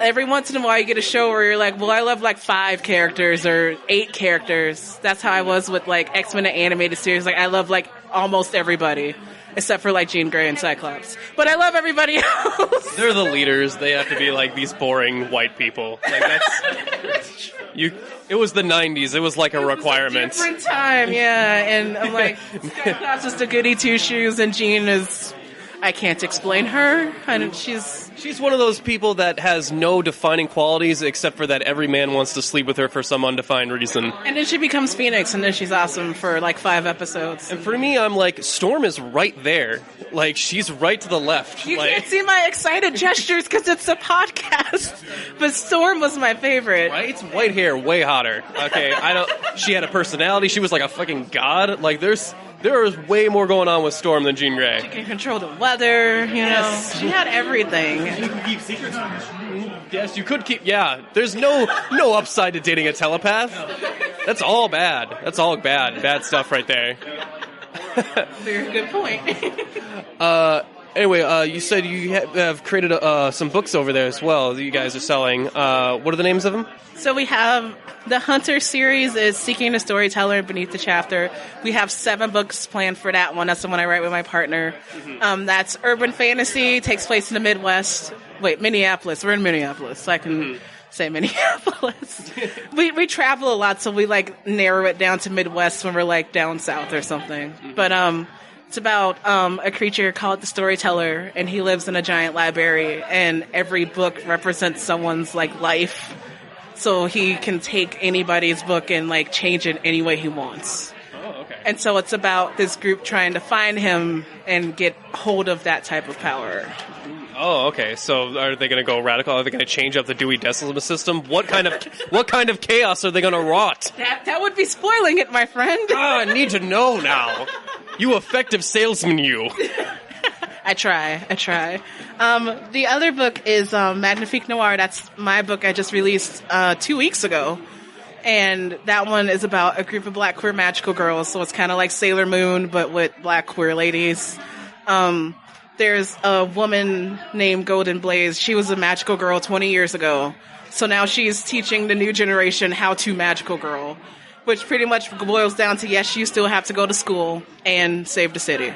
every once in a while you get a show where you're like, well, I love like 5 characters or 8 characters. That's how I was with like X-Men animated series. Like I love like almost everybody except for like Jean Grey and Cyclops, but I love everybody else. They're the leaders. They have to be like these boring white people. Like that's It was the 90s. It was like a requirement. Different time, yeah. And I'm like, Cyclops is the goody two shoes, and Jean is, I can't explain her. And she's one of those people that has no defining qualities except for that every man wants to sleep with her for some undefined reason. And then she becomes Phoenix, and then she's awesome for like 5 episodes. And for me, I'm like, Storm is right there. Like, she's right to the left. You can't see my excited gestures because it's a podcast. But Storm was my favorite. Right? White hair, way hotter. Okay, she had a personality. She was like a fucking god. Like, there is way more going on with Storm than Jean Grey. She can control the weather, Yes. She had everything. You can keep secrets from her. Yes, you could keep... Yeah, there's no upside to dating a telepath. That's all bad. That's all bad. Bad stuff right there. Very good point. Anyway, you said you have created some books over there as well that you guys are selling. What are the names of them? So we have the Hunter series is Seeking a Storyteller Beneath the Chapter. We have 7 books planned for that one. That's the one I write with my partner. That's urban fantasy, takes place in the Midwest. Wait, Minneapolis. We're in Minneapolis, so I can say Minneapolis. we travel a lot, so we like narrow it down to Midwest when we're like down south or something. But it's about a creature called the Storyteller, and he lives in a giant library, and every book represents someone's like life. So he can take anybody's book and like change it any way he wants. Oh, okay. And so it's about this group trying to find him and get hold of that type of power. Oh, okay. So are they going to go radical? Are they going to change up the Dewey Decimal System? What kind of chaos are they going to wrought? That would be spoiling it, my friend. I need to know now. You effective salesman, you. I try. The other book is Magnifique Noir. That's my book I just released 2 weeks ago. And that one is about a group of black queer magical girls. So it's kind of like Sailor Moon, but with black queer ladies. There's a woman named Golden Blaze. She was a magical girl 20 years ago. So now she's teaching the new generation how to magical girl, which pretty much boils down to, yes, you still have to go to school and save the city.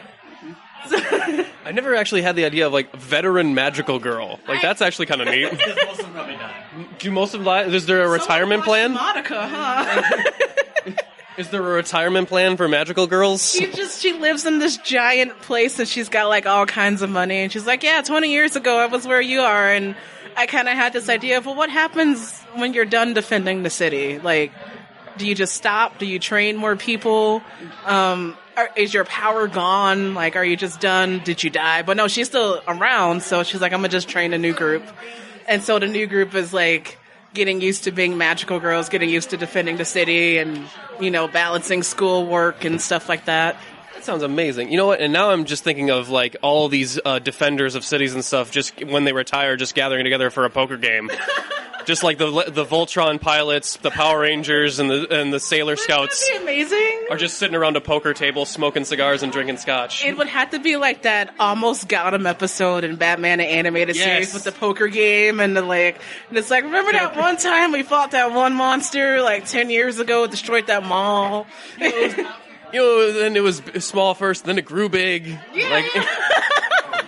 I never actually had the idea of like veteran magical girl. Like that's actually kind of neat. Most of them probably not. Do most of them? Is there a retirement plan? Monica, huh? Is there a retirement plan for magical girls? She lives in this giant place and she's got like all kinds of money. And she's like, yeah, 20 years ago I was where you are. And I kind of had this idea of, well, what happens when you're done defending the city? Like, do you just stop? Do you train more people? Is your power gone? Like, are you just done? Did you die? But no, she's still around. So she's like, I'm going to just train a new group. And so the new group is like getting used to being magical girls, getting used to defending the city and, balancing schoolwork and stuff like that. That sounds amazing. You know what? And now I'm just thinking of like all these defenders of cities and stuff. Just when they retire, just gathering together for a poker game. Just like the Voltron pilots, the Power Rangers, and the Sailor Scouts. That'd be amazing. Are just sitting around a poker table, smoking cigars and drinking scotch. It would have to be like that almost Gotham episode in Batman the Animated Series with the poker game and and it's like, remember that one time we fought that one monster like 10 years ago, it destroyed that mall? Then it was small first, then it grew big. Yeah.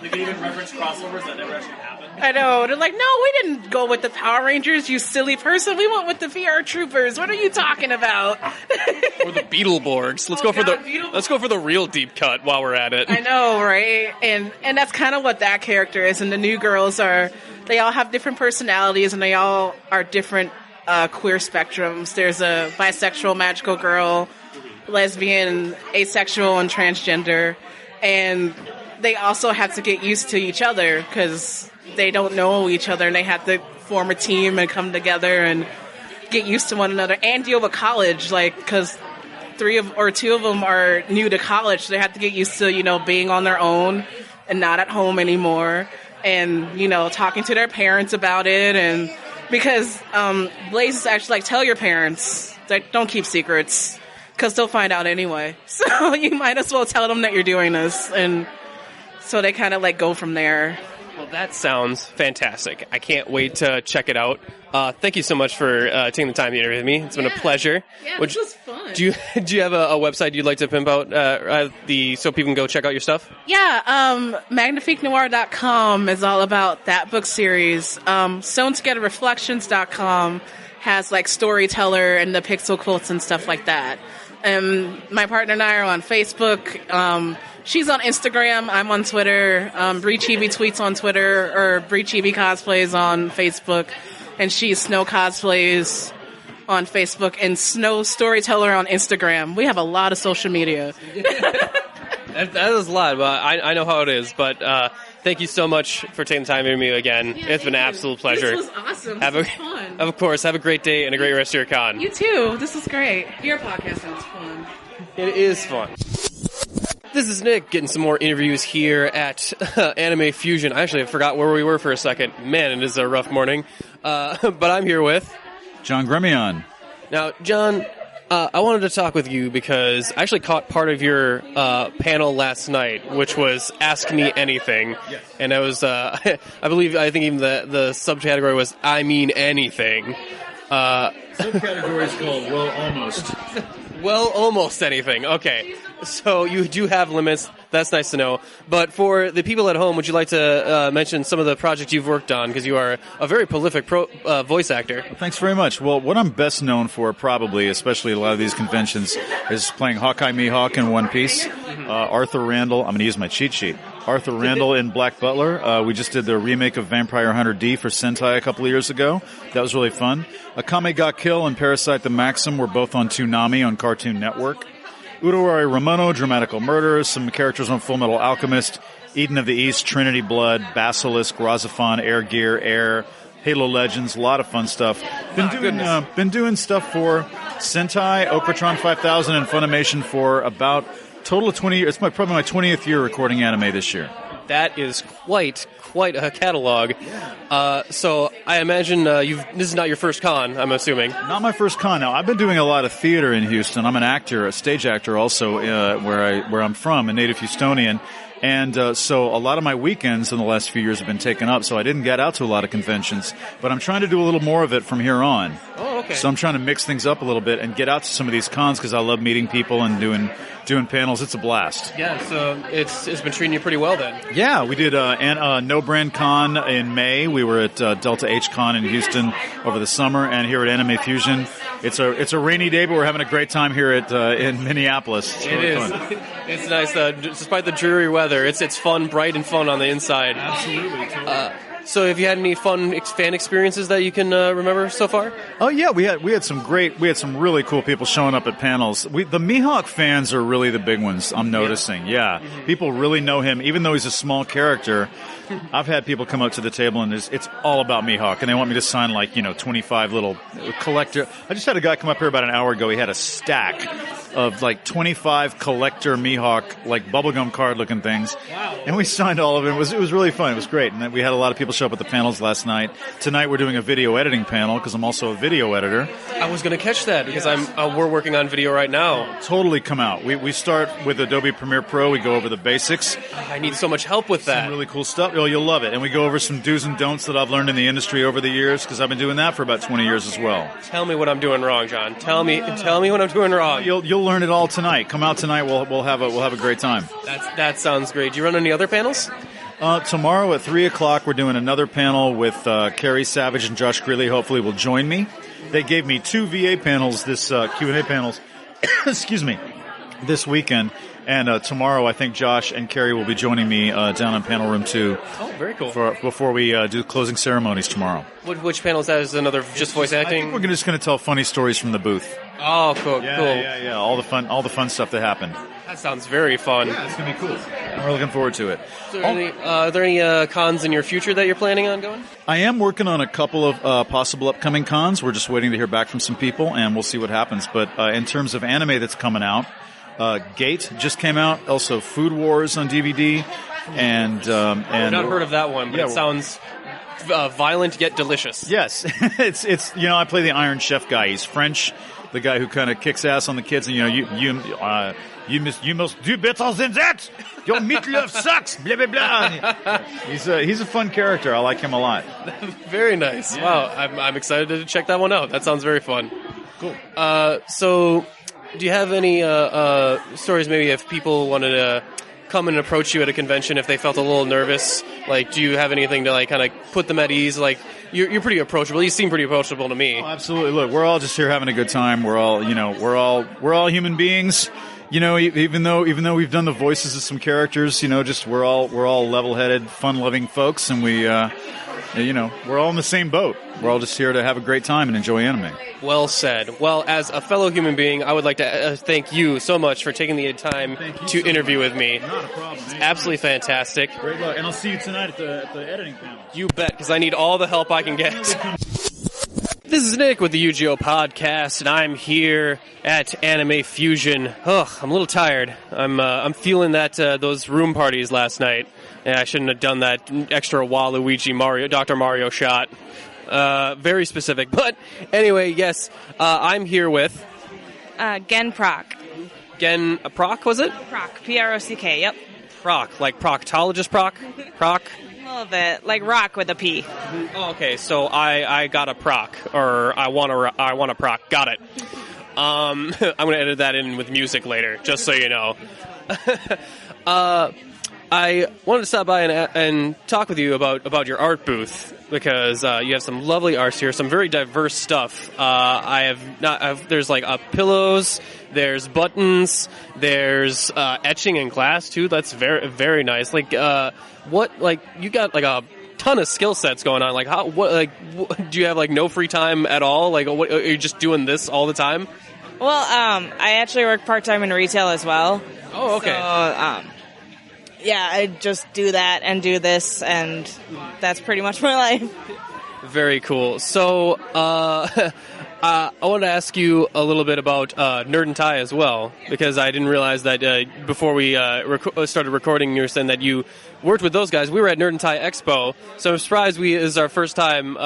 They can even reference crossovers that never actually happened. I know. They're like, no, we didn't go with the Power Rangers, you silly person. We went with the VR Troopers. What are you talking about? Or the Beetleborgs. Let's go for the real deep cut while we're at it. I know, right? And that's kind of what that character is. And the new girls they all have different personalities, and they all are different queer spectrums. There's a bisexual magical girl, lesbian, asexual, and transgender. And they also have to get used to each other because they don't know each other, and they have to form a team and come together and get used to one another and deal with college, because 2 of them are new to college. So they have to get used to, being on their own and not at home anymore, and, talking to their parents about it. And because Blaze is actually like, tell your parents, like, don't keep secrets because they'll find out anyway. So you might as well tell them that you're doing this. And so they kind of go from there. Well, that sounds fantastic. I can't wait to check it out. Thank you so much for taking the time to interview me. It's been a pleasure. Yeah, this was fun. Do you have a website you'd like to pimp out so people can go check out your stuff? Yeah, magnifiquenoir.com is all about that book series. SewnTogetherReflections.com has Storyteller and the pixel quilts and stuff like that. My partner and I are on Facebook. She's on Instagram. I'm on Twitter. Bree Chibi tweets on Twitter, or Bree Chibi cosplays on Facebook, and she's Snow Cosplays on Facebook and Snow Storyteller on Instagram. We have a lot of social media. That is a lot, but I know how it is. But thank you so much for taking the time to interview me again. Yeah, it's been an absolute pleasure. This was awesome. This was fun. Of course. Have a great day and a great rest of your con. You too. This was great. Your podcast sounds fun. It is fun. This is Nick, getting some more interviews here at Anime Fusion. I actually forgot where we were for a second. Man, it is a rough morning. But I'm here with John Gremion. Now, John, I wanted to talk with you because I actually caught part of your panel last night, which was Ask Me Anything. Yes. And I was, I think even the subcategory was I Mean Anything. Subcategory is called Well Almost. Well, almost anything. Okay. So you do have limits. That's nice to know. But for the people at home, would you like to mention some of the projects you've worked on? Because you are a very prolific voice actor. Thanks very much. Well, what I'm best known for, probably, especially at a lot of these conventions, is playing Hawkeye Mihawk in One Piece. Arthur Randall. I'm going to use my cheat sheet. Arthur Randall in Black Butler. We just did the remake of Vampire Hunter D for Sentai a couple of years ago. That was really fun. Akame ga Kill and Parasite the Maxim were both on Toonami on Cartoon Network. Urarari Ramono, Dramatical Murder, some characters on Full Metal Alchemist, Eden of the East, Trinity Blood, Basilisk, Razafon, Air Gear, Air, Halo Legends, a lot of fun stuff. Been doing stuff for Sentai, Okratron 5000, and Funimation for about total of 20 years. It's probably my 20th year recording anime this year. That is quite a catalog. So I imagine this is not your first con, I'm assuming. Not my first con. Now, I've been doing a lot of theater in Houston. I'm an actor, a stage actor also, where I'm from, a native Houstonian. And so a lot of my weekends in the last few years have been taken up, so I didn't get out to a lot of conventions. But I'm trying to do a little more of it from here on. Oh, okay. So I'm trying to mix things up a little bit and get out to some of these cons because I love meeting people and doing panels. It's a blast. Yeah, so it's been treating you pretty well then. Yeah, we did No Brand Con in May. We were at Delta H Con in Houston over the summer, and here at Anime Fusion. It's a rainy day, but we're having a great time here in Minneapolis. It's really fun. It's nice, despite the dreary weather. It's fun, bright and fun on the inside. Absolutely. Totally. So have you had any fun fan experiences that you can remember so far? Oh yeah, we had some really cool people showing up at panels. The Mihawk fans are really the big ones, I'm noticing. Yeah. People really know him, even though he's a small character. I've had people come up to the table and it's all about Mihawk, and they want me to sign 25 little collector. I just had a guy come up here about an hour ago. He had a stack of like 25 collector Mihawk, like bubblegum card looking things. Wow. And we signed all of it. It was really fun. It was great. And then we had a lot of people show up at the panels last night. Tonight we're doing a video editing panel because I'm also a video editor. I was going to catch that because we're working on video right now. Totally come out. We start with Adobe Premiere Pro. We go over the basics. I need so much help with that. Some really cool stuff. Oh, you'll love it. And we go over some do's and don'ts that I've learned in the industry over the years because I've been doing that for about 20 years as well. Tell me what I'm doing wrong, John. Tell me what I'm doing wrong. You'll learn it all tonight. Come out tonight. We'll have a great time. That sounds great. Do you run any other panels? Tomorrow at 3:00 we're doing another panel with Carrie Savage and Josh Greeley. Hopefully will join me. They gave me 2 VA panels, this Q&A panels, excuse me, this weekend. And tomorrow I think Josh and Carrie will be joining me down in panel room 2. Oh, very cool. Before we do closing ceremonies tomorrow. Which panel is that? Is another just voice acting? I think we're just going to tell funny stories from the booth. Oh, cool. Yeah. All the fun stuff that happened. That sounds very fun. Yeah, it's going to be cool. We're looking forward to it. Are there any cons in your future that you're planning on going? I am working on a couple of possible upcoming cons. We're just waiting to hear back from some people, and we'll see what happens. But in terms of anime that's coming out, Gate just came out. Also, Food Wars on DVD, and I've not heard of that one, but it sounds violent yet delicious. Yes, it's I play the Iron Chef guy. He's French, the guy who kind of kicks ass on the kids, and you must do better than that. Your meatloaf sucks. Blah blah blah. He's a fun character. I like him a lot. Very nice. Yeah. Wow, I'm excited to check that one out. That sounds very fun. Cool. So, do you have any stories? Maybe if people wanted to come and approach you at a convention, if they felt a little nervous, like, do you have anything to like kind of put them at ease? Like, you're pretty approachable. You seem pretty approachable to me. Oh, absolutely. Look, we're all just here having a good time. We're all human beings. Even though we've done the voices of some characters, just we're all level-headed, fun-loving folks, and we're all in the same boat. We're all just here to have a great time and enjoy anime. Well said. Well, as a fellow human being, I would like to thank you so much for taking the time to interview with me. Not a problem. It's absolutely fantastic. Great luck, and I'll see you tonight at the editing panel. You bet, because I need all the help I can get. This is Nick with the UGO podcast, and I'm here at Anime Fusion. I'm a little tired. I'm feeling that those room parties last night. Yeah, I shouldn't have done that extra Waluigi Dr. Mario shot. Very specific. But anyway, yes, I'm here with Gen Proc. Gen Proc, was it? Proc. P-R-O-C-K, yep. Proc, like proctologist Proc? Proc? A little bit, like rock with a P. Oh, okay, so I got a proc, or I want a proc. Got it. I'm going to edit that in with music later, just so you know. I wanted to stop by and talk with you about your art booth, because you have some lovely arts here, some very diverse stuff. There's like pillows, there's buttons, there's etching in class too. That's very, very nice. Like you got like a ton of skill sets going on. Like do you have like no free time at all? Like, what, are you just doing this all the time? Well, I actually work part-time in retail as well. Oh, okay. So, yeah, I just do that and do this, and that's pretty much my life. Very cool. So, I want to ask you a little bit about Nerd and Tie as well, because I didn't realize that before we started recording, you were saying that you worked with those guys. We were at Nerd and Tie Expo, so I'm surprised this is our first time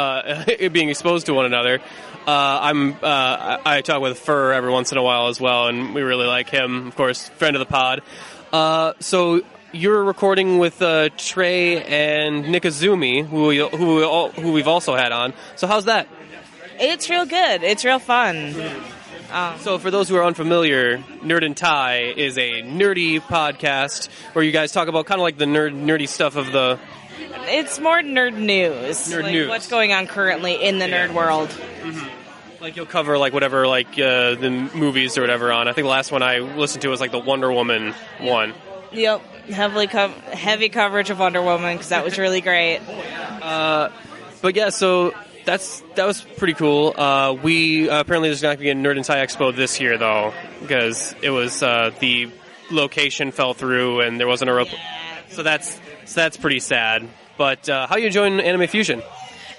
being exposed to one another. I talk with Fur every once in a while as well, and we really like him, of course, friend of the pod. So you're recording with Trey and Nick Azumi, who we've also had on. So how's that? It's real good. It's real fun. So for those who are unfamiliar, Nerd and Tie is a nerdy podcast where you guys talk about kind of like the nerdy stuff of the... It's more nerd news. News. What's going on currently in the nerd world. Mm-hmm. Like you'll cover like whatever, like the movies or whatever on. I think the last one I listened to was like the Wonder Woman one. Yep. Heavy coverage of Wonder Woman, because that was really great. But yeah, so... That was pretty cool. We apparently there's not going to be a Nerd and Tie Expo this year though, because it was the location fell through and there wasn't a so that's pretty sad. But how are you enjoying Anime Fusion?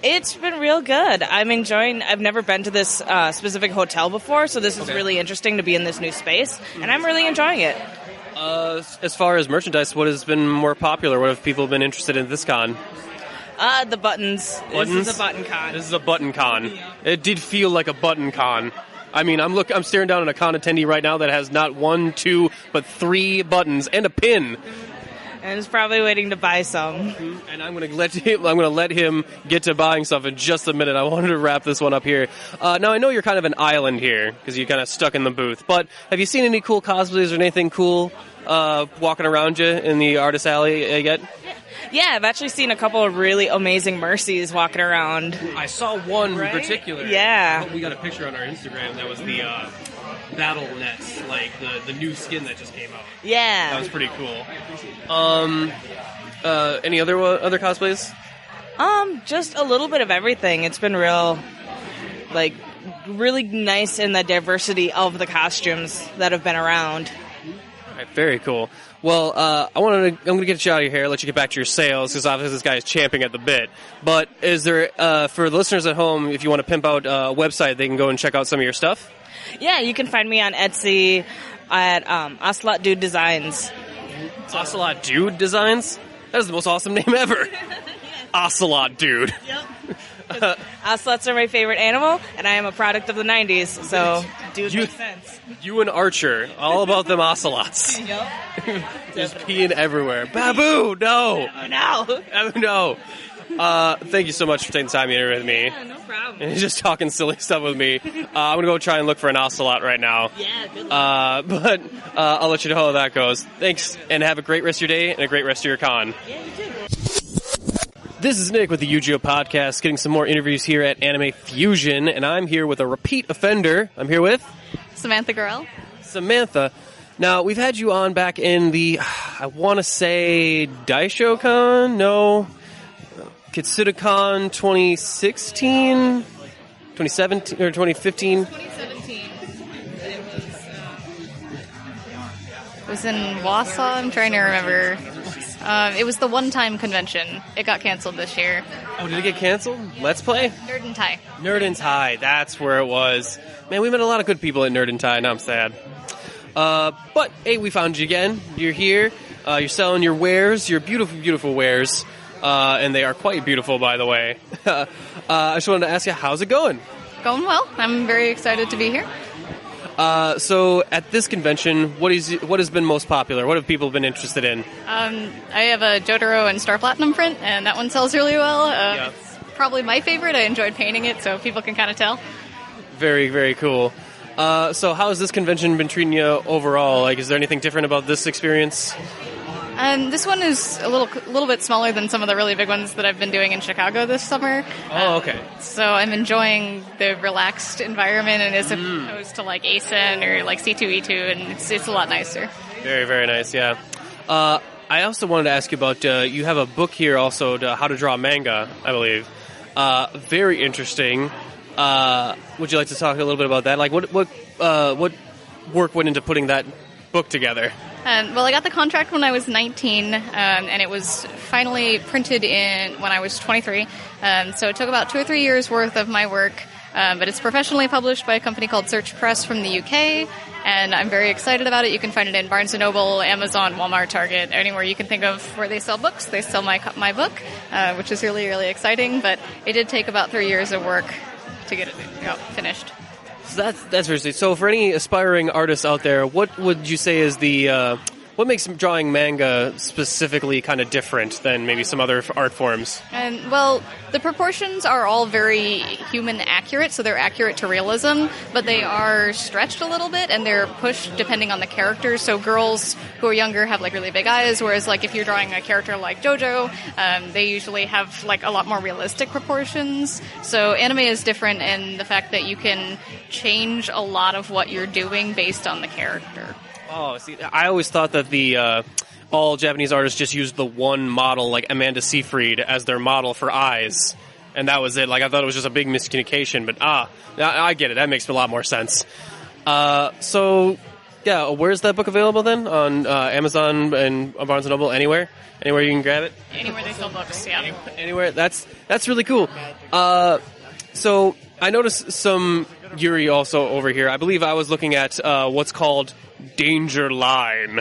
It's been real good. I'm enjoying. I've never been to this specific hotel before, so this is really interesting to be in this new space, and I'm really enjoying it. As far as merchandise, what has been more popular? What have people been interested in this con? The buttons. This is a button con. This is a button con. It did feel like a button con. I mean, I'm staring down at a con attendee right now that has not 1, 2, but 3 buttons and a pin. And is probably waiting to buy some. And I'm going to let him get to buying stuff in just a minute. I wanted to wrap this one up here. Now I know you're kind of an island here because you're kind of stuck in the booth. But have you seen any cool cosplays or anything cool walking around you in the artist alley yet? Yeah, I've actually seen a couple of really amazing Mercies walking around. I saw one in particular. Yeah. We got a picture on our Instagram. That was the Battle Nets, like the new skin that just came out. Yeah. That was pretty cool. Any other cosplays? Just a little bit of everything. It's been really nice in the diversity of the costumes that have been around. All right, very cool. Well, I'm going to get you out of here, let you get back to your sales, because obviously this guy is champing at the bit. But is there, for the listeners at home, if you want to pimp out a website, they can go and check out some of your stuff? Yeah, you can find me on Etsy at Ocelot Dude Designs. Ocelot Dude Designs? That is the most awesome name ever. Ocelot Dude. Yep. Ocelots are my favorite animal, and I am a product of the 90s, so dude makes sense. You and Archer, all about them ocelots. Yep. Just peeing everywhere. Babu, no! Oh, no! Oh, no! Thank you so much for taking the time to interview with me. Yeah, no problem. And just talking silly stuff with me. I'm going to go try and look for an ocelot right now. Yeah, good luck. But I'll let you know how that goes. Thanks, and have a great rest of your day and a great rest of your con. Yeah, you too. This is Nick with the UGO podcast, getting some more interviews here at Anime Fusion, and I'm here with a repeat offender. I'm here with Samantha Girl. Samantha. Now, we've had you on back in the, I want to say, DaishoCon? No. KitsudaCon 2016? 2017 or 2015? 2017. It was in Wausau. I'm trying to remember. It was the one-time convention. It got canceled this year. Oh, did it get canceled? Let's Play? Nerd and Tie. Nerd and Tie, that's where it was. Man, we met a lot of good people at Nerd and Tie, and I'm sad. But, hey, we found you again. You're here. You're selling your wares, your beautiful, beautiful wares. And they are quite beautiful, by the way. I just wanted to ask you, how's it going? Going well. I'm very excited to be here. So at this convention, what has been most popular? What have people been interested in? I have a Jotaro and Star Platinum print, and that one sells really well. Yeah. It's probably my favorite. I enjoyed painting it, so people can kind of tell. Very, very cool. So how has this convention been treating you overall? Like, is there anything different about this experience? This one is a little bit smaller than some of the really big ones that I've been doing in Chicago this summer. Oh, okay. So I'm enjoying the relaxed environment, and as opposed to like ASIN or like C2E2, and it's a lot nicer. Very, very nice. Yeah. I also wanted to ask you about you have a book here also, How to Draw Manga, I believe. Very interesting. Would you like to talk a little bit about that? Like, what work went into putting that book together? Well, I got the contract when I was 19, and it was finally printed when I was 23. So it took about 2 or 3 years worth of my work, but it's professionally published by a company called Search Press from the UK, and I'm very excited about it. You can find it in Barnes & Noble, Amazon, Walmart, Target, anywhere you can think of where they sell books. They sell my book, which is really, really exciting, but it did take about 3 years of work to get it finished. So that's very interesting. So for any aspiring artists out there, what would you say is what makes drawing manga specifically kind of different than maybe some other art forms? Well, the proportions are all very human accurate, so they're accurate to realism, but they are stretched a little bit, and they're pushed depending on the character. So girls who are younger have like really big eyes, whereas like if you're drawing a character like JoJo, they usually have like a lot more realistic proportions. So anime is different in the fact that you can change a lot of what you're doing based on the character. Oh, see, I always thought that all Japanese artists just used the one model, like Amanda Seyfried, as their model for eyes, and that was it. Like, I thought it was just a big miscommunication, but I get it. That makes a lot more sense. So, Yeah, where's that book available then? On Amazon and Barnes & Noble? Anywhere you can grab it? Anywhere they sell books, yeah. Anywhere. That's really cool. So I noticed some Yuri also over here. I believe I was looking at what's called Danger Line.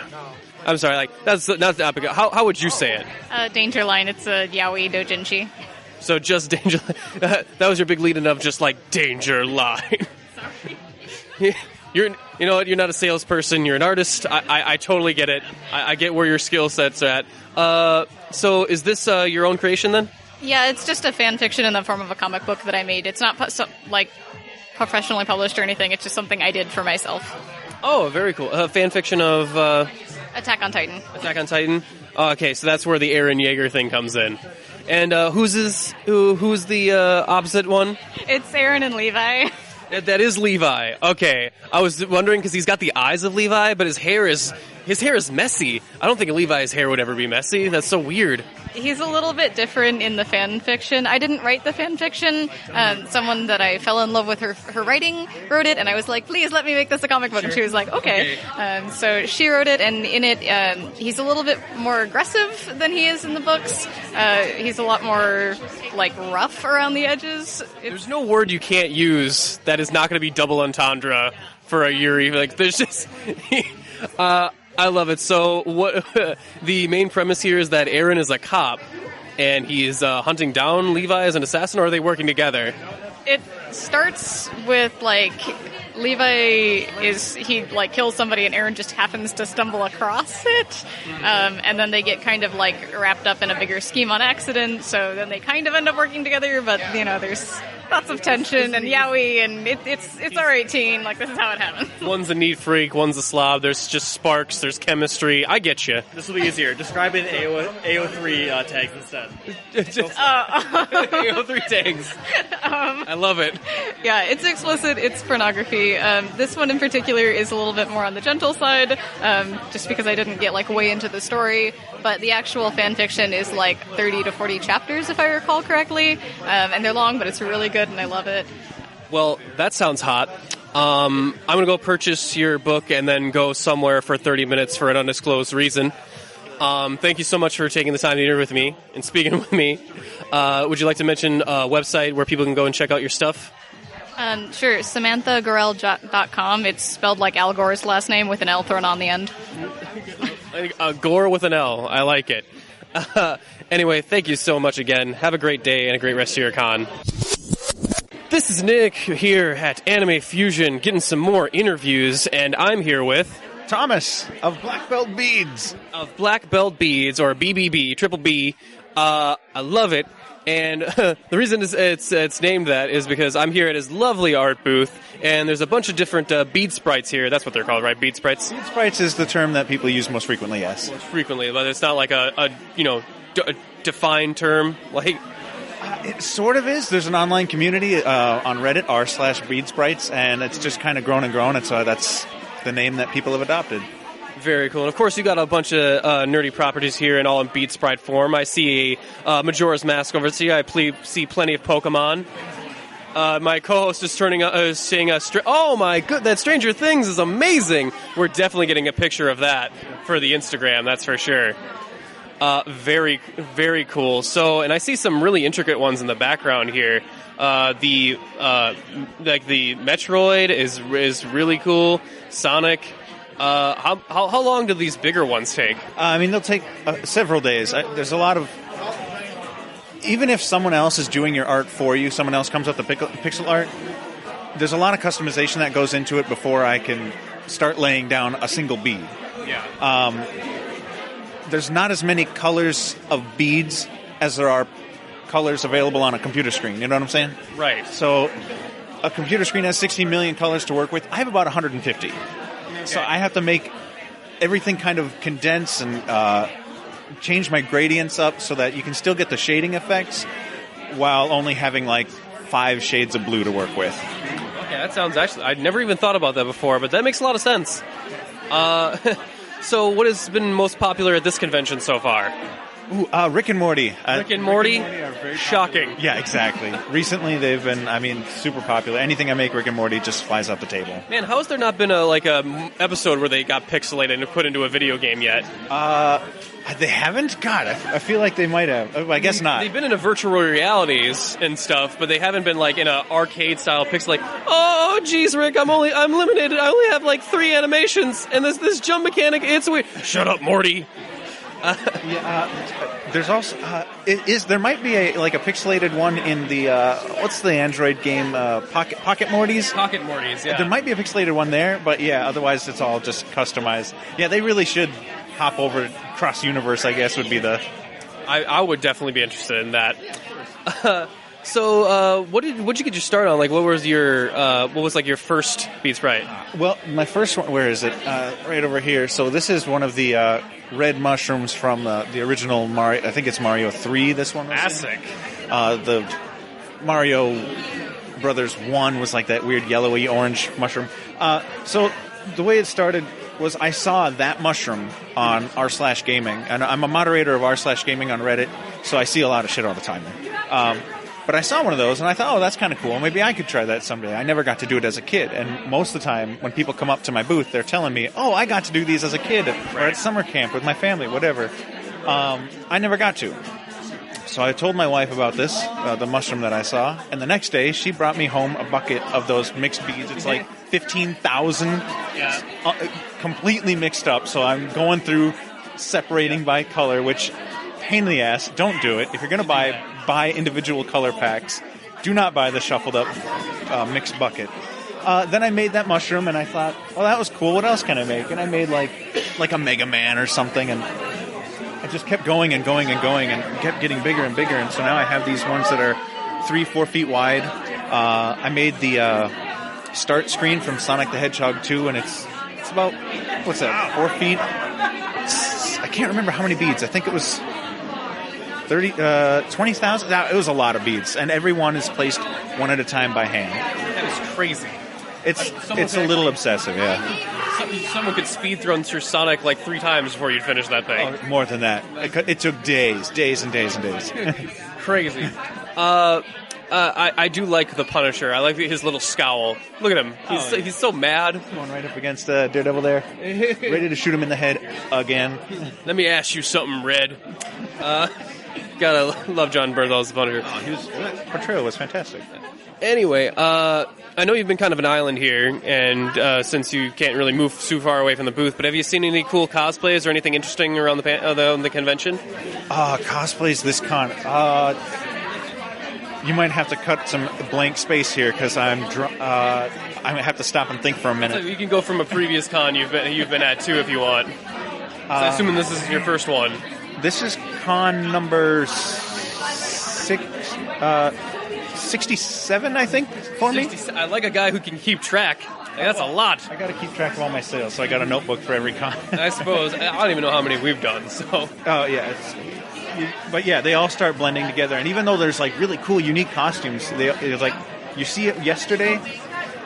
I'm sorry, like that's not the epic. How would you say it? Danger Line, it's a yaoi doujinshi. So just Danger Line. That was your big lead enough, just like Danger Line. Sorry. You know what? You're not a salesperson. You're an artist. I totally get it. I get where your skill set's at. So is this your own creation then? Yeah, it's just a fan fiction in the form of a comic book that I made. It's not like professionally published or anything. It's just something I did for myself. Oh, very cool. Fan fiction of Attack on Titan. Attack on Titan. Okay, so that's where the Eren Yeager thing comes in. And who's the opposite one? It's Eren and Levi. That is Levi. Okay, I was wondering because he's got the eyes of Levi, but his hair is messy. I don't think Levi's hair would ever be messy. That's so weird. He's a little bit different in the fan fiction. I didn't write the fan fiction. Someone that I fell in love with her writing wrote it, and I was like, please let me make this a comic book. Sure. And she was like, okay. So she wrote it, and in it, he's a little bit more aggressive than he is in the books. He's a lot more, like, rough around the edges. There's no word you can't use that is not going to be double entendre for a Yuri. Like, there's just... I love it. So what the main premise here is that Eren is a cop, and he's hunting down Levi as an assassin, or are they working together? It starts with, like, Levi kills somebody, and Eren just happens to stumble across it, and then they get kind of, like, wrapped up in a bigger scheme on accident, so then they kind of end up working together, but, you know, there's lots of tension and yaoi, and it's R18, like, this is how it happens. One's a neat freak, one's a slob, there's just sparks, there's chemistry, I get you. This will be easier. Describe it in AO3 tags instead. AO3 tags. I love it. Yeah, it's explicit, it's pornography. This one in particular is a little bit more on the gentle side, just because I didn't get, like, way into the story, but the actual fan fiction is, like, 30 to 40 chapters, if I recall correctly, and they're long, but it's really good, and I love it. Well, that sounds hot. I'm going to go purchase your book and then go somewhere for 30 minutes for an undisclosed reason. Thank you so much for taking the time to interview with me and speaking with me. Would you like to mention a website where people can go and check out your stuff? Sure, SamanthaGirl.com. It's spelled like Al Gore's last name with an L thrown on the end. Gore with an L. I like it. Anyway, thank you so much again. Have a great day and a great rest of your con. This is Nick here at Anime Fusion getting some more interviews, and I'm here with... Thomas of Black Belt Beads. Of Black Belt Beads, or BBB, Triple B. I love it. And the reason it's named that is because I'm here at his lovely art booth, and there's a bunch of different bead sprites here. That's what they're called, right? Bead sprites? Bead sprites is the term that people use most frequently, yes. Most frequently, but it's not like a defined term. Like, it sort of is. There's an online community on Reddit, r/bead sprites, and it's just kind of grown and grown, and so that's the name that people have adopted. Very cool. And of course, you got a bunch of nerdy properties here and all in bead sprite form. I see a Majora's Mask over here. I see plenty of Pokemon. My co-host is saying oh my good, that Stranger Things is amazing. We're definitely getting a picture of that for the Instagram, that's for sure. Very, very cool. So, and I see some really intricate ones in the background here. The Metroid is really cool. Sonic. How long do these bigger ones take? I mean, they'll take several days. There's a lot of... Even if someone else is doing your art for you, someone else comes up with the pixel art, there's a lot of customization that goes into it before I can start laying down a single bead. Yeah. There's not as many colors of beads as there are colors available on a computer screen. You know what I'm saying? Right. So a computer screen has 16 million colors to work with. I have about 150. Okay. So I have to make everything kind of condense and change my gradients up so that you can still get the shading effects while only having like 5 shades of blue to work with. Okay, that sounds actually... I'd never even thought about that before, but that makes a lot of sense. So what has been most popular at this convention so far? Ooh, Rick and Morty. Rick and Morty? are very Shocking. popular. Yeah, exactly. Recently, they've been, super popular. Anything I make Rick and Morty just flies off the table. Man, how has there not been a episode where they got pixelated and put into a video game yet? They haven't? God, I feel like they might have. I guess not. They've been in a virtual realities and stuff, but they haven't been in an arcade style pixel. Oh, geez, Rick, I'm limited. I only have 3 animations, and this jump mechanic. It's weird. Shut up, Morty. There's also there might be a pixelated one in the what's the Android game Pocket Mortys? Pocket Mortys, yeah. There might be a pixelated one there, but yeah, otherwise it's all just customized. Yeah, they really should hop over cross universe. I guess would be the. I would definitely be interested in that. So, what did you get your start on? What was your your first Beat Sprite? Well, my first one. Where is it? Right over here. So this is one of the red mushrooms from the original Mario. I think it's Mario 3. This one. Classic. The Mario Brothers 1 was that weird yellowy orange mushroom. So the way it started was I saw that mushroom on r/gaming, and I'm a moderator of r/gaming on Reddit, so I see a lot of shit all the time. But I saw one of those, and I thought, oh, that's kind of cool. Maybe I could try that someday. I never got to do it as a kid, and most of the time, when people come up to my booth, they're telling me, oh, I got to do these as a kid, or at summer camp with my family, whatever. I never got to. So I told my wife about this, the mushroom that I saw, and the next day, she brought me home a bucket of those mixed beads. It's 15,000, completely mixed up, so I'm going through separating by color, which, pain in the ass, don't do it. If you're going to buy individual color packs, do not buy the shuffled up mixed bucket. Then I made that mushroom, and I thought, oh, that was cool. What else can I make? And I made like a Mega Man or something, and I just kept going and going and going, and kept getting bigger and bigger. And so now I have these ones that are 3-4 feet wide. I made the start screen from Sonic the Hedgehog 2, and it's about 4 feet. I can't remember how many beads. I think it was 20,000. It was a lot of beads, and every one is placed one at a time by hand. That is crazy. It's a little obsessive, yeah. Someone could speed run through Sonic 3 times before you'd finish that thing. Oh, more than that. It took days and days and days. Crazy. I do like the Punisher. I like his little scowl. Look at him. He's so mad. Going right up against Daredevil there. Ready to shoot him in the head again. Let me ask you something, Red. Gotta love John Bernthal's Punisher. His portrayal was fantastic. Anyway, I know you've been kind of an island here, and since you can't really move too far away from the booth, but have you seen any cool cosplays or anything interesting around the convention? Cosplays this con. You might have to cut some blank space here because I'm going to have to stop and think for a minute. So you can go from a previous con you've been at too if you want. Assuming this is your first one. This is con number 67, I think, for me. I like a guy who can keep track. That's a lot. I got to keep track of all my sales, so I got a notebook for every con. I suppose. I don't even know how many we've done. So. Oh yeah. But yeah, they all start blending together, and even though there's really cool, unique costumes, it's you see it yesterday,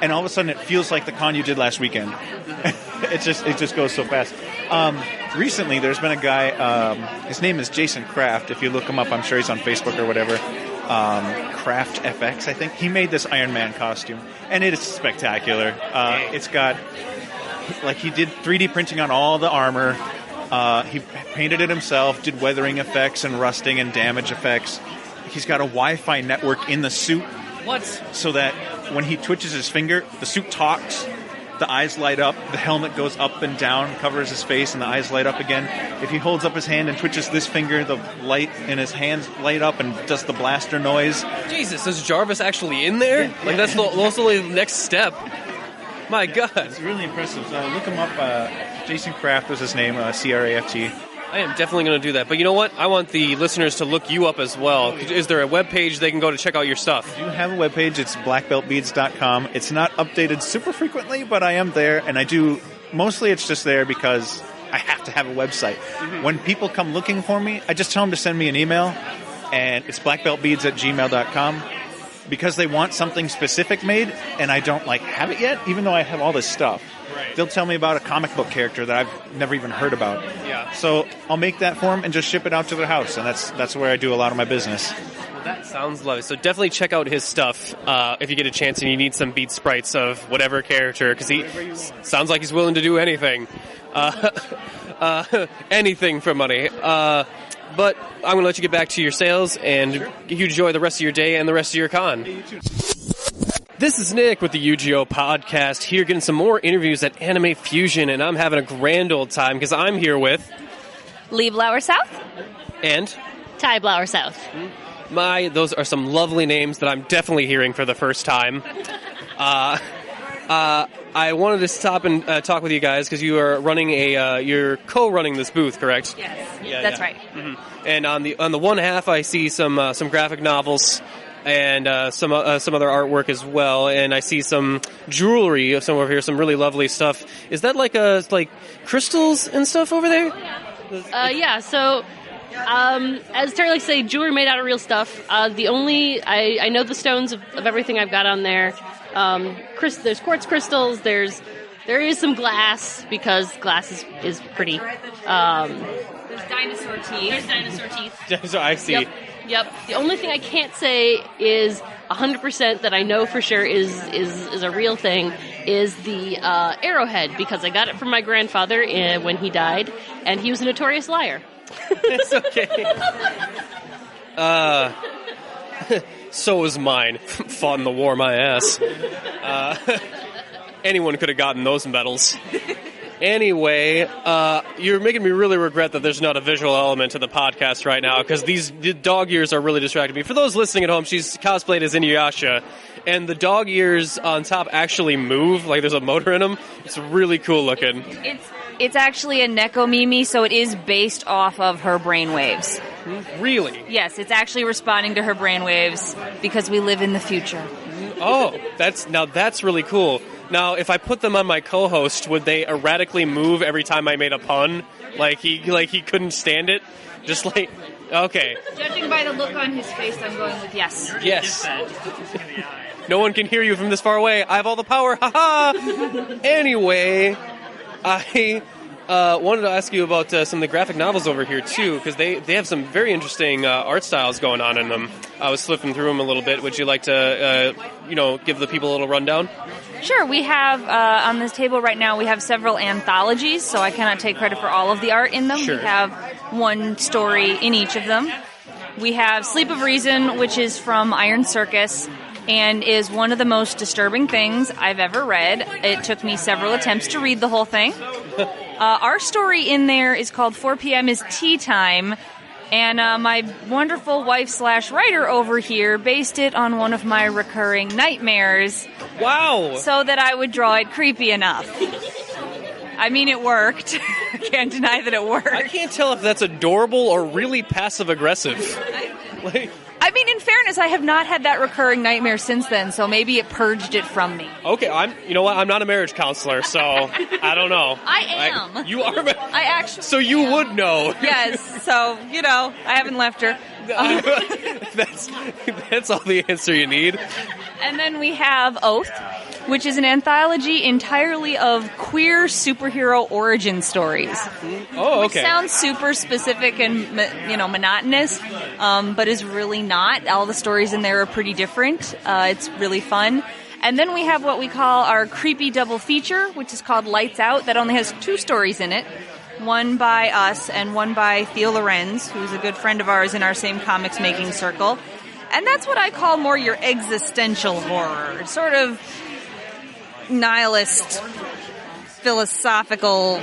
and all of a sudden it feels like the con you did last weekend. it just goes so fast. Recently, there's been a guy. His name is Jason Kraft. If you look him up, I'm sure he's on Facebook or whatever. Kraft FX, I think. He made this Iron Man costume, and it is spectacular. It's got he did 3D printing on all the armor. He painted it himself, did weathering effects and rusting and damage effects. He's got a Wi-Fi network in the suit. What? So that when he twitches his finger, the suit talks, the eyes light up, the helmet goes up and down, covers his face, and the eyes light up again. If he holds up his hand and twitches this finger, the light in his hands light up and does the blaster noise. Jesus, is Jarvis actually in there? Yeah. That's the next step. My God. It's really impressive. So look him up. Jason Kraft was his name, Craft. I am definitely going to do that. But you know what? I want the listeners to look you up as well. Is there a web page they can go to check out your stuff? I do have a web page. It's blackbeltbeads.com. It's not updated super frequently, but I am there, and I do. Mostly it's just there because I have to have a website. Mm-hmm. When people come looking for me, I just tell them to send me an email, and it's blackbeltbeads@gmail.com. because they want something specific made, and I don't have it yet, even though I have all this stuff. Right. They'll tell me about a comic book character that I've never even heard about. Yeah. So I'll make that for them and just ship it out to their house, and that's where I do a lot of my business. Well, that sounds lovely. So definitely check out his stuff if you get a chance and you need some beat sprites of whatever character, because he sounds like he's willing to do anything. Anything for money. But I'm going to let you get back to your sales, and you enjoy the rest of your day and the rest of your con. This is Nick with the UGO podcast, here getting some more interviews at Anime Fusion, and I'm having a grand old time because I'm here with... Lee Blower South. And? Ty Blower South. Those are some lovely names that I'm definitely hearing for the first time. I wanted to stop and talk with you guys because you are running you're co-running this booth, correct? Yes, yeah, that's yeah. right. Mm-hmm. And on the one half, I see some graphic novels and some other artwork as well, and I see some jewelry of some over here, some really lovely stuff. Is that like crystals and stuff over there? Yeah. So. As Terry likes to say, jewelry made out of real stuff. I know the stones of everything I've got on there. There's quartz crystals. There is some glass because glass is pretty. There's dinosaur teeth. So I see. Yep. The only thing I can't say is 100% that I know for sure is a real thing is the arrowhead, because I got it from my grandfather when he died, and he was a notorious liar. It's okay. So was mine. Fought in the war, my ass. Anyone could have gotten those medals. Anyway, you're making me really regret that there's not a visual element to the podcast right now, because these dog ears are really distracting me. For those listening at home, she's cosplayed as Inuyasha, and the dog ears on top actually move, like there's a motor in them. It's really cool looking. It's actually a Nekomimi, so it is based off of her brainwaves. Really? Yes, it's actually responding to her brainwaves because we live in the future. Oh, that's really cool. Now, if I put them on my co-host, would they erratically move every time I made a pun? Like he couldn't stand it? Just like, okay. Judging by the look on his face, I'm going with yes. Yes. No one can hear you from this far away. I have all the power. Ha-ha! Anyway, I wanted to ask you about some of the graphic novels over here, too, because they have some very interesting art styles going on in them. I was flipping through them a little bit. Would you like to, give the people a little rundown? Sure. We have, on this table right now, we have several anthologies, so I cannot take credit for all of the art in them. Sure. We have one story in each of them. We have Sleep of Reason, which is from Iron Circus, and is one of the most disturbing things I've ever read. It took me several attempts to read the whole thing. Our story in there is called 4 p.m. is Tea Time, and my wonderful wife/writer over here based it on one of my recurring nightmares. Wow! So that I would draw it creepy enough. I mean, it worked. I can't deny that it worked. I can't tell if that's adorable or really passive-aggressive. I mean, in fairness, I have not had that recurring nightmare since then, so maybe it purged it from me. Okay, you know what? I'm not a marriage counselor, so I don't know. I am. You are? I actually So you would know. Yes, so, I haven't left her. That's all the answer you need. And then we have Oath, which is an anthology entirely of queer superhero origin stories. Oh, okay. Which sounds super specific and, monotonous, but is really not. All the stories in there are pretty different. It's really fun. And then we have what we call our creepy double feature, which is called Lights Out, that only has 2 stories in it. One by us and one by Theo Lorenz, who's a good friend of ours in our same comics making circle. And that's what I call more your existential horror. Sort of nihilist, philosophical,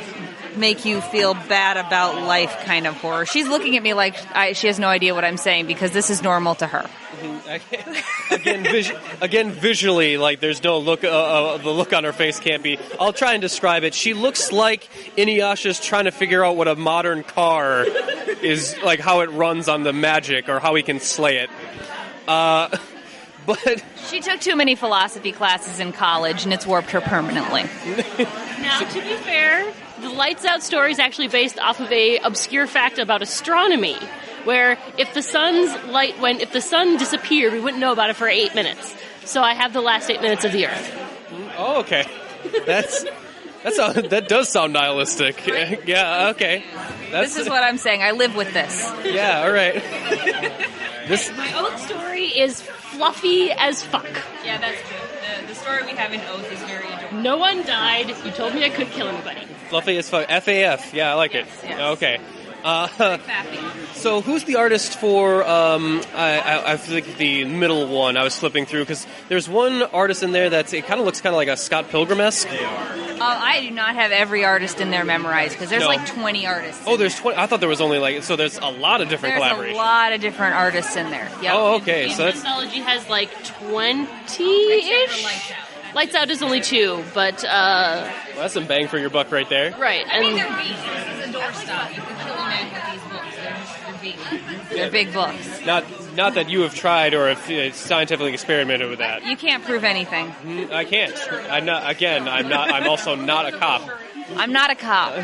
make you feel bad about life kind of horror. She's looking at me like she has no idea what I'm saying because this is normal to her. Again, visually, like there's no look. The look on her face can't be. I'll try and describe it. She looks like Inuyasha's trying to figure out what a modern car is, like how it runs on the magic or how he can slay it. But she took too many philosophy classes in college, and it's warped her permanently. Now, to be fair, the Lights Out story is actually based off of a obscure fact about astronomy, where if the sun disappeared, we wouldn't know about it for 8 minutes. So I have the last 8 minutes of the Earth. Oh, okay. That does sound nihilistic. Yeah, okay. This is what I'm saying. I live with this. Yeah, all right. My Oath story is fluffy as fuck. Yeah, that's true. The story we have in Oath is very adorable. No one died. You told me I couldn't kill anybody. Fluffy as fuck. FAF. Yeah, I like it. Yes. Okay. So who's the artist for, I think the middle one I was flipping through, because there's one artist in there it kind of looks kind of like a Scott Pilgrim-esque. I do not have every artist in there memorized, because there's like 20 artists. Oh, there's 20. I thought there was only so there's a lot of different collaborations. There's a lot of different artists in there. Yep. Oh, okay. So that's... Mythology has like 20-ish. Lights Out is only 2, but... Well, that's some bang for your buck right there. Right. I mean, they're beasts. This is a doorstop. You can kill a man with these books. They're big books. Not that you have tried or have scientifically experimented with that. You can't prove anything. I can't. I'm also not a cop. I'm not a cop.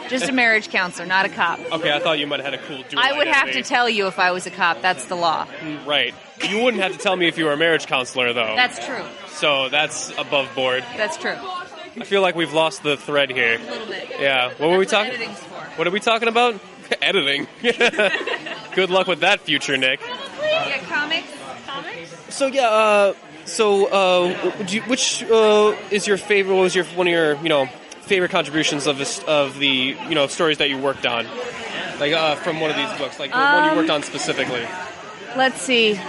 Just a marriage counselor, not a cop. Okay, I thought you might have had a cool dual I would identity. have to tell you if I was a cop. That's the law. Right. You wouldn't have to tell me if you were a marriage counselor, though. That's true. So that's above board. That's true. I feel like we've lost the thread here. A little bit. Yeah. What were we talking? Editing's for. What are we talking about? Editing. Good luck with that, future Nick. Yeah, comics. So yeah. Which is your favorite? What was one of your favorite contributions of the stories that you worked on, like from one of these books, like the one you worked on specifically? Let's see.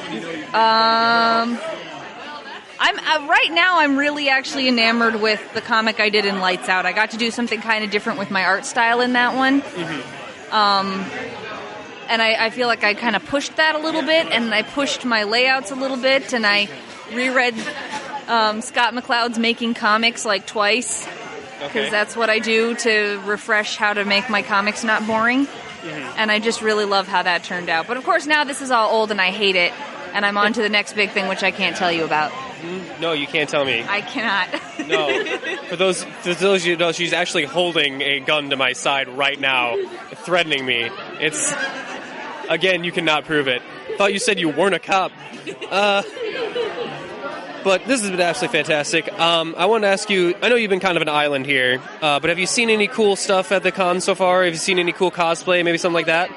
Right now I'm really actually enamored with the comic I did in Lights Out. I got to do something kind of different with my art style in that one. And I feel like I kind of pushed that a little bit, and I pushed my layouts a little bit, and I reread Scott McCloud's Making Comics like twice, because that's what I do to refresh how to make my comics not boring. And I just really love how that turned out. But of course now this is all old and I hate it, and I'm on to the next big thing, which I can't tell you about. No, you can't tell me. I cannot. No. For those you know, she's actually holding a gun to my side right now, threatening me. It's, again, you cannot prove it. Thought you said you weren't a cop. But this has been absolutely fantastic. I wanted to ask you, I know you've been kind of an island here, but have you seen any cool stuff at the con so far? Have you seen any cool cosplay, maybe something like that?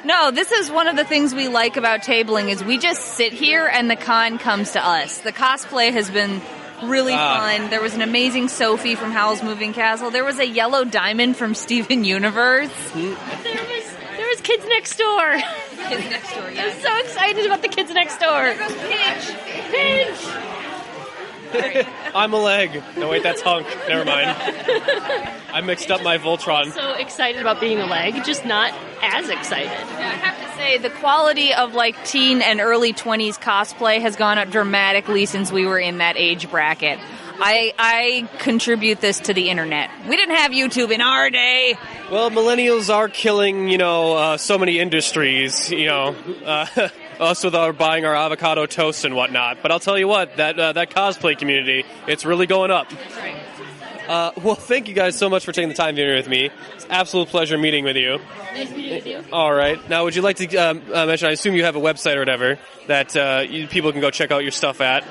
No, this is one of the things we like about tabling is we just sit here and the con comes to us. The cosplay has been really fun. There was an amazing Sophie from Howl's Moving Castle. There was a yellow diamond from Steven Universe. There was Kids Next Door. Kids Next Door, yeah. I'm so excited about the Kids Next Door. There goes Pinch. I'm a leg. No, wait, that's Hunk. Never mind. I mixed up my Voltron. So excited about being a leg, just not as excited. Yeah, I have to say, the quality of like teen and early 20s cosplay has gone up dramatically since we were in that age bracket. I contribute this to the internet. We didn't have YouTube in our day. Well, millennials are killing, so many industries, us with our buying our avocado toast and whatnot. But I'll tell you what, that cosplay community, it's really going up. That's right. Well, thank you guys so much for taking the time to be with me. It's an absolute pleasure meeting with you. Nice meeting with you. All right. Now, would you like to mention, I assume you have a website or whatever, that people can go check out your stuff at?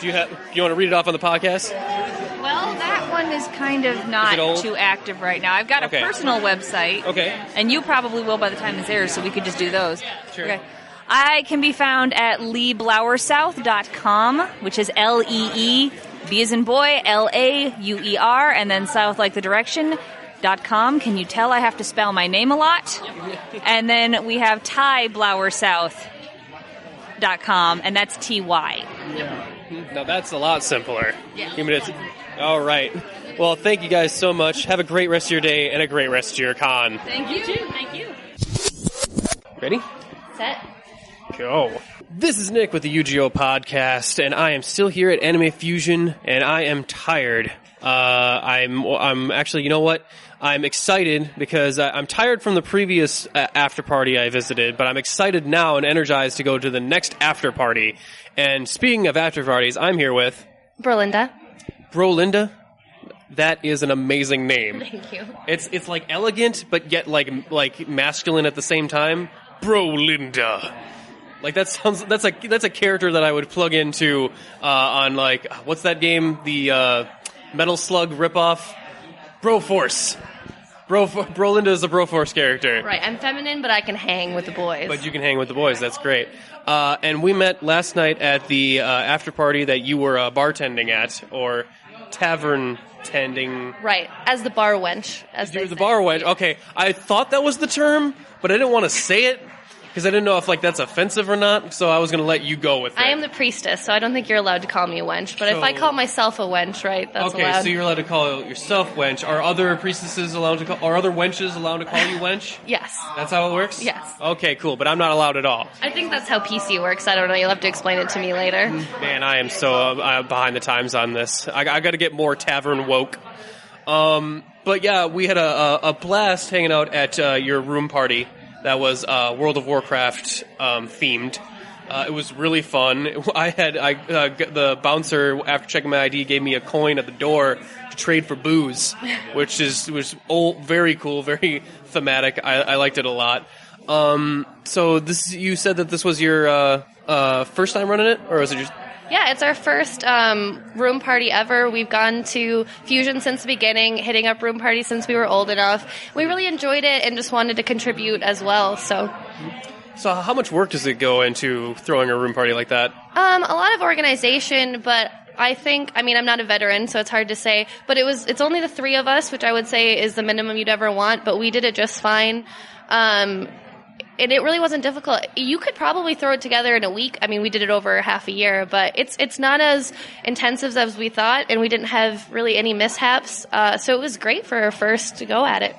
Do you want to read it off on the podcast? Well, that one is kind of not too active right now. I've got a personal website. Okay. And you probably will by the time this airs, so we could just do those. Sure. Okay. I can be found at leeblowersouth.com, which is L-E-E, B as in boy, L-A-U-E-R, and then south like the direction.com. Can you tell I have to spell my name a lot? And then we have tyblowersouth.com, and that's T-Y. Now that's a lot simpler. Yeah. All right. Well, thank you guys so much. Have a great rest of your day and a great rest of your con. Thank you. Thank you. Ready? Set. Go. This is Nick with the UGO podcast, and I am still here at Anime Fusion, and I am tired. I'm actually, you know what? I'm excited because I'm tired from the previous after party I visited, but I'm excited now and energized to go to the next after party. And speaking of after parties, I'm here with Brolinda. Brolinda. That is an amazing name. Thank you. It's like elegant, but yet like masculine at the same time. Bro, Linda. Like that's a character that I would plug into on like what's that game? The Metal Slug ripoff, Broforce. Brolinda is a Broforce character. Right, I'm feminine, but I can hang with the boys. But you can hang with the boys. That's great. And we met last night at the after party that you were bartending at, or tavern tending. Right, as the bar wench. As You're the bar wench. Okay, I thought that was the term, but I didn't want to say it because I didn't know if like that's offensive or not. So I was going to let you go with it. I am the priestess, so I don't think you're allowed to call me a wench. But if I call myself a wench, right, that's okay, allowed. so you're allowed to call yourself wench. Are other priestesses allowed to call? Are other wenches allowed to call you wench? Yes. That's how it works? Yes. Okay, cool, but I'm not allowed at all. I think that's how PC works. I don't know. You'll have to explain it to me later. Man, I am so behind the times on this. I got to get more tavern woke. But yeah, we had a blast hanging out at your room party that was World of Warcraft themed. It was really fun. The bouncer, after checking my ID, gave me a coin at the door to trade for booze, which was very cool, very thematic. I liked it a lot. So you said that this was your first time running it, or was it just? Yeah, it's our first room party ever. We've gone to Fusion since the beginning, hitting up room parties since we were old enough. We really enjoyed it and just wanted to contribute as well. So how much work does it go into throwing a room party like that? A lot of organization, but I'm not a veteran, so it's hard to say. But it's only the three of us, which I would say is the minimum you'd ever want. But we did it just fine. And it really wasn't difficult. You could probably throw it together in a week. I mean, we did it over half a year, but it's not as intensive as we thought, and we didn't have really any mishaps. So it was great for our first go at it.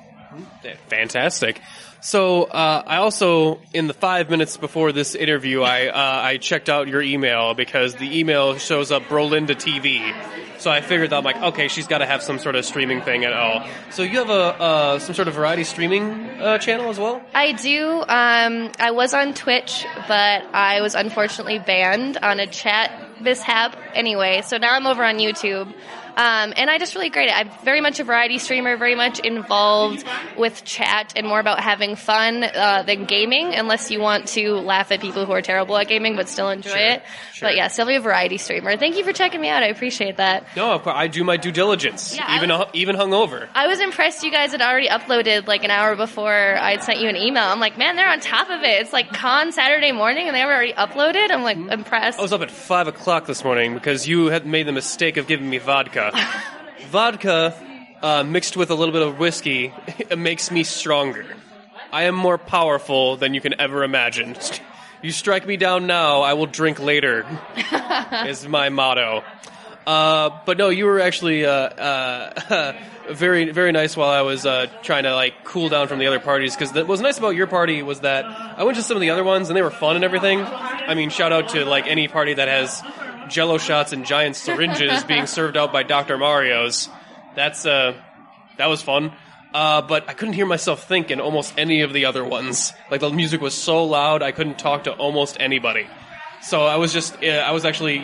Fantastic. So I also, in the 5 minutes before this interview, I checked out your email because the email shows up Brolinda TV. So I figured that, I'm like, okay, she's got to have some sort of streaming thing at all. So you have some sort of variety streaming channel as well? I do. I was on Twitch, but I was unfortunately banned on a chat mishap anyway. So now I'm over on YouTube. And I just really great it. I'm very much a variety streamer, very much involved with chat and more about having fun than gaming, unless you want to laugh at people who are terrible at gaming but still enjoy it. Sure. But yeah, still be a variety streamer. Thank you for checking me out. I appreciate that. No, of course, I do my due diligence, even hungover. I was impressed you guys had already uploaded like an hour before I'd sent you an email. I'm like, man, they're on top of it. It's like con Saturday morning and they were already uploaded. I'm like impressed. I was up at 5 o'clock this morning because you had made the mistake of giving me vodka. Vodka mixed with a little bit of whiskey it makes me stronger. I am more powerful than you can ever imagine. You strike me down now, I will drink later, is my motto. But no, you were actually very, very nice while I was trying to like cool down from the other parties. Because what was nice about your party was that I went to some of the other ones and they were fun and everything. I mean, shout out to like any party that has Jello shots and giant syringes being served out by Dr. Mario's. That was fun. But I couldn't hear myself think in almost any of the other ones. Like the music was so loud, I couldn't talk to almost anybody. So I was actually,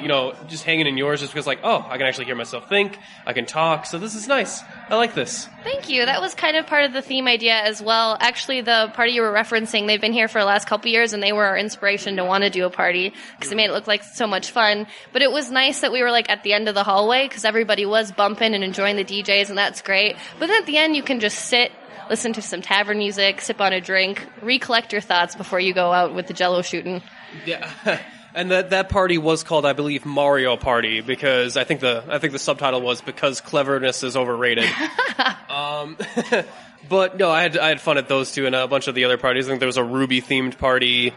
just hanging in yours just because like, oh, I can actually hear myself think, I can talk, so this is nice. I like this. Thank you. That was kind of part of the theme idea as well. Actually, the party you were referencing, they've been here for the last couple years, and they were our inspiration to want to do a party because they made it look like so much fun. But it was nice that we were like at the end of the hallway because everybody was bumping and enjoying the DJs, and that's great. But then at the end, you can just sit, listen to some tavern music, sip on a drink, recollect your thoughts before you go out with the Jello shooting. Yeah. And that party was called, I believe, Mario Party because I think the subtitle was because cleverness is overrated. But no, I had fun at those two and a bunch of the other parties. I think there was a Ruby themed party.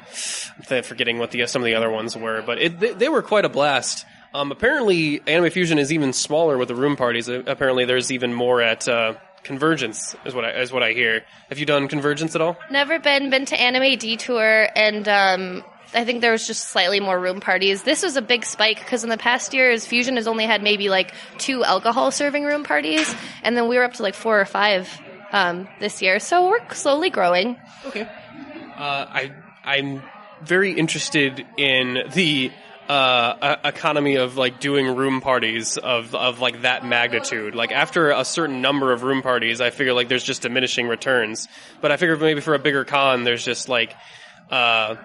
I'm forgetting what some of the other ones were, but they were quite a blast. Apparently, Anime Fusion is even smaller with the room parties. Apparently, there's even more at Convergence is what I hear. Have you done Convergence at all? Never been to Anime Detour, and I think there was just slightly more room parties. This was a big spike because in the past years, Fusion has only had maybe like 2 alcohol serving room parties, and then we were up to like 4 or 5 this year. So we're slowly growing. Okay. I'm very interested in the economy of like doing room parties of like that magnitude. Like after a certain number of room parties, I figure like there's just diminishing returns. But I figure maybe for a bigger con, there's just like, like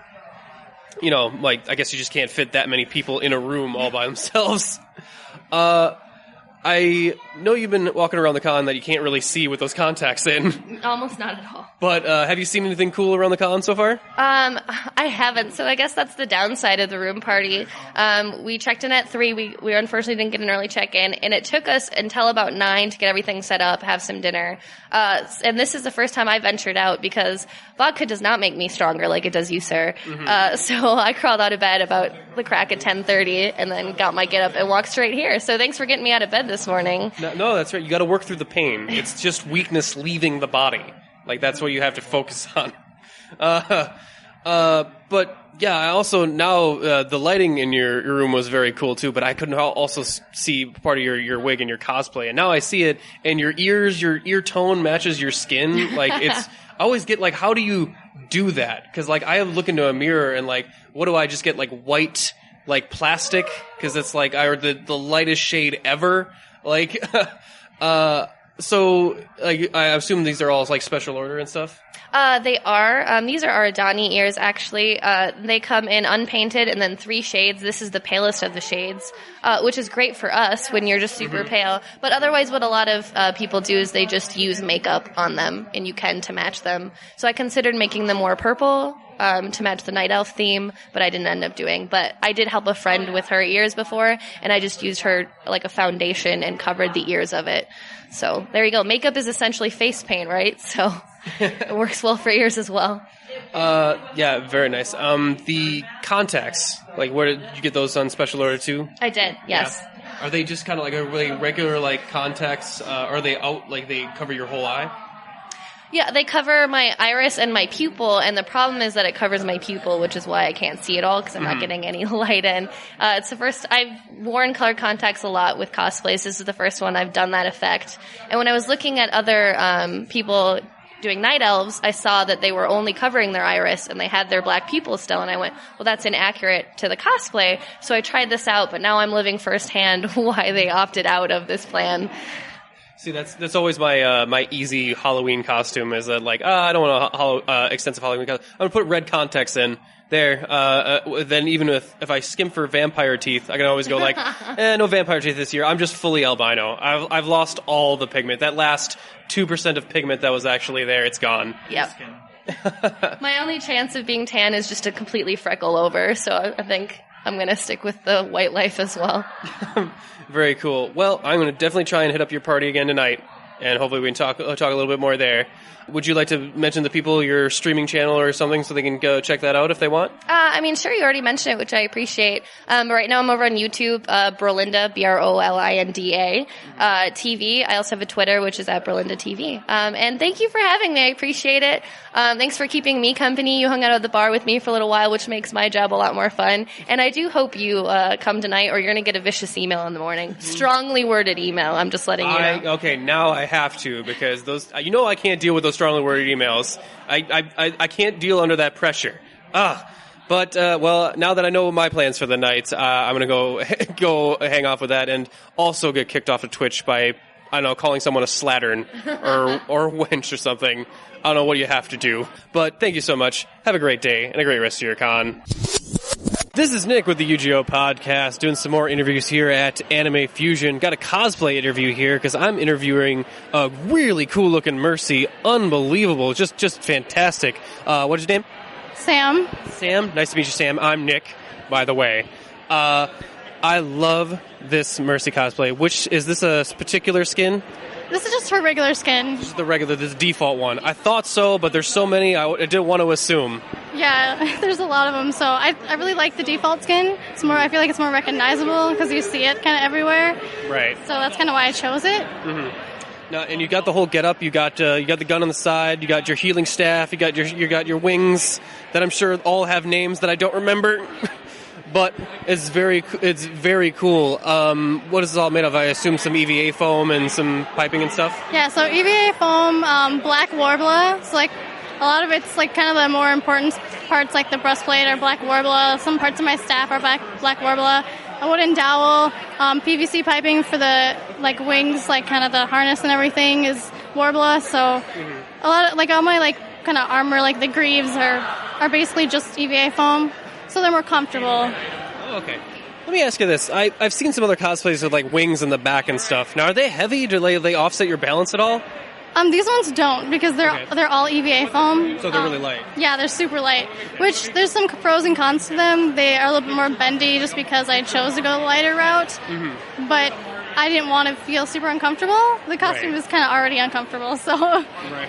I guess you just can't fit that many people in a room all by themselves. I know you've been walking around the con that you can't really see with those contacts in. Almost not at all. But have you seen anything cool around the con so far? I haven't, so I guess that's the downside of the room party. We checked in at 3. We unfortunately didn't get an early check-in, and it took us until about 9 to get everything set up, have some dinner. And this is the first time I ventured out because vodka does not make me stronger like it does you, sir. Mm-hmm. So I crawled out of bed about the crack at 10:30 and then got my get up and walked straight here. So thanks for getting me out of bed this morning. No, that's right. You got to work through the pain. It's just weakness leaving the body. Like, that's what you have to focus on. But, yeah, I also, now, the lighting in your room was very cool, too, but I couldn't also see part of your wig and your cosplay. And now I see it, and your ear tone matches your skin. Like, I always get, like, how do you do that? Because, like, I look into a mirror, and, like, what do I just get, like, white, like, plastic? Because it's, like, the lightest shade ever. Like, so, like, I assume these are all, like, special order and stuff? They are. These are our Adani ears, actually. They come in unpainted and then 3 shades. This is the palest of the shades, which is great for us when you're just super pale. But otherwise, what a lot of people do is they just use makeup on them, and you can to match them. So I considered making them more purple to match the Night Elf theme, but I didn't end up doing. But I did help a friend with her ears before, and I just used her like a foundation and covered the ears of it. So there you go. Makeup is essentially face paint, right? So it works well for ears as well. Yeah, very nice. The contacts, like, where did you get those on special order too? I did, yes. Yeah. Are they just kind of like a really regular, like, contacts? Are they out, like, they cover your whole eye? Yeah, they cover my iris and my pupil, and the problem is that it covers my pupil, which is why I can't see it all, because I'm not getting any light in. It's the first, I've worn colored contacts a lot with cosplays. This is the first one I've done that effect. And when I was looking at other people doing night elves, I saw that they were only covering their iris, and they had their black pupils still, and I went, well, that's inaccurate to the cosplay. So I tried this out, but now I'm living firsthand why they opted out of this plan. See, that's always my my easy Halloween costume is that, like, I don't want a extensive Halloween costume. I'm gonna put red contacts in there. Then even if I skim for vampire teeth, I can always go like, no vampire teeth this year. I'm just fully albino. I've lost all the pigment. That last 2% of pigment that was actually there, it's gone. Yep. My only chance of being tan is just to completely freckle over. So I think I'm gonna stick with the white life as well. Very cool. Well, I'm going to definitely try and hit up your party again tonight, and hopefully we can talk a little bit more there. Would you like to mention the people your streaming channel or something so they can go check that out if they want? I mean, sure, you already mentioned it, which I appreciate. But right now I'm over on YouTube, Brolinda, Brolinda, TV. I also have a Twitter, which is at Brolinda TV. And thank you for having me. I appreciate it. Thanks for keeping me company. You hung out at the bar with me for a little while, which makes my job a lot more fun. And I do hope you come tonight, or you're going to get a vicious email in the morning. Strongly worded email. I'm just letting you know. Okay, now I have to, because those, I can't deal with those strongly worded emails. I can't deal under that pressure. But well, now that I know my plans for the night, I'm gonna go hang off with that, and also get kicked off of Twitch by, I don't know, calling someone a slattern or wench or something. I don't know what you have to do. But thank you so much. Have a great day and a great rest of your con. This is Nick with the UGO podcast, doing some more interviews here at Anime Fusion. Got a cosplay interview here because I'm interviewing a really cool-looking Mercy. Unbelievable. Just fantastic. What's your name? Sam. Sam? Nice to meet you, Sam. I'm Nick, by the way. I love this Mercy cosplay. Which, is this a particular skin? This is just her regular skin. This is the regular, this default one. I thought so, but there's so many, I didn't want to assume. Yeah, there's a lot of them, so I really like the default skin. It's more, I feel like it's more recognizable because you see it kind of everywhere. Right. So that's kind of why I chose it. Mm-hmm. Now, and you got the whole getup. You got the gun on the side. You got your healing staff. You got your wings that I'm sure all have names that I don't remember. But it's very cool. What is this all made of? I assume some EVA foam and some piping and stuff? Yeah, so EVA foam, black warbler. It's like a lot of it's like kind of the more important parts, like the breastplate or black warbler. Some parts of my staff are black warbler. A wooden dowel, PVC piping for the like wings, like kind of the harness and everything is warbler. So a lot of like all my like kind of armor, like the greaves are basically just EVA foam, so they're more comfortable. Oh, okay. Let me ask you this. I've seen some other cosplays with like wings in the back and stuff. Now, are they heavy? Do they offset your balance at all? These ones don't, because they're all EVA foam. So they're really light. Yeah, they're super light, which there's some pros and cons to them. They are a little bit more bendy just because I chose to go the lighter route. But I didn't want to feel super uncomfortable. The costume is kind of already uncomfortable, so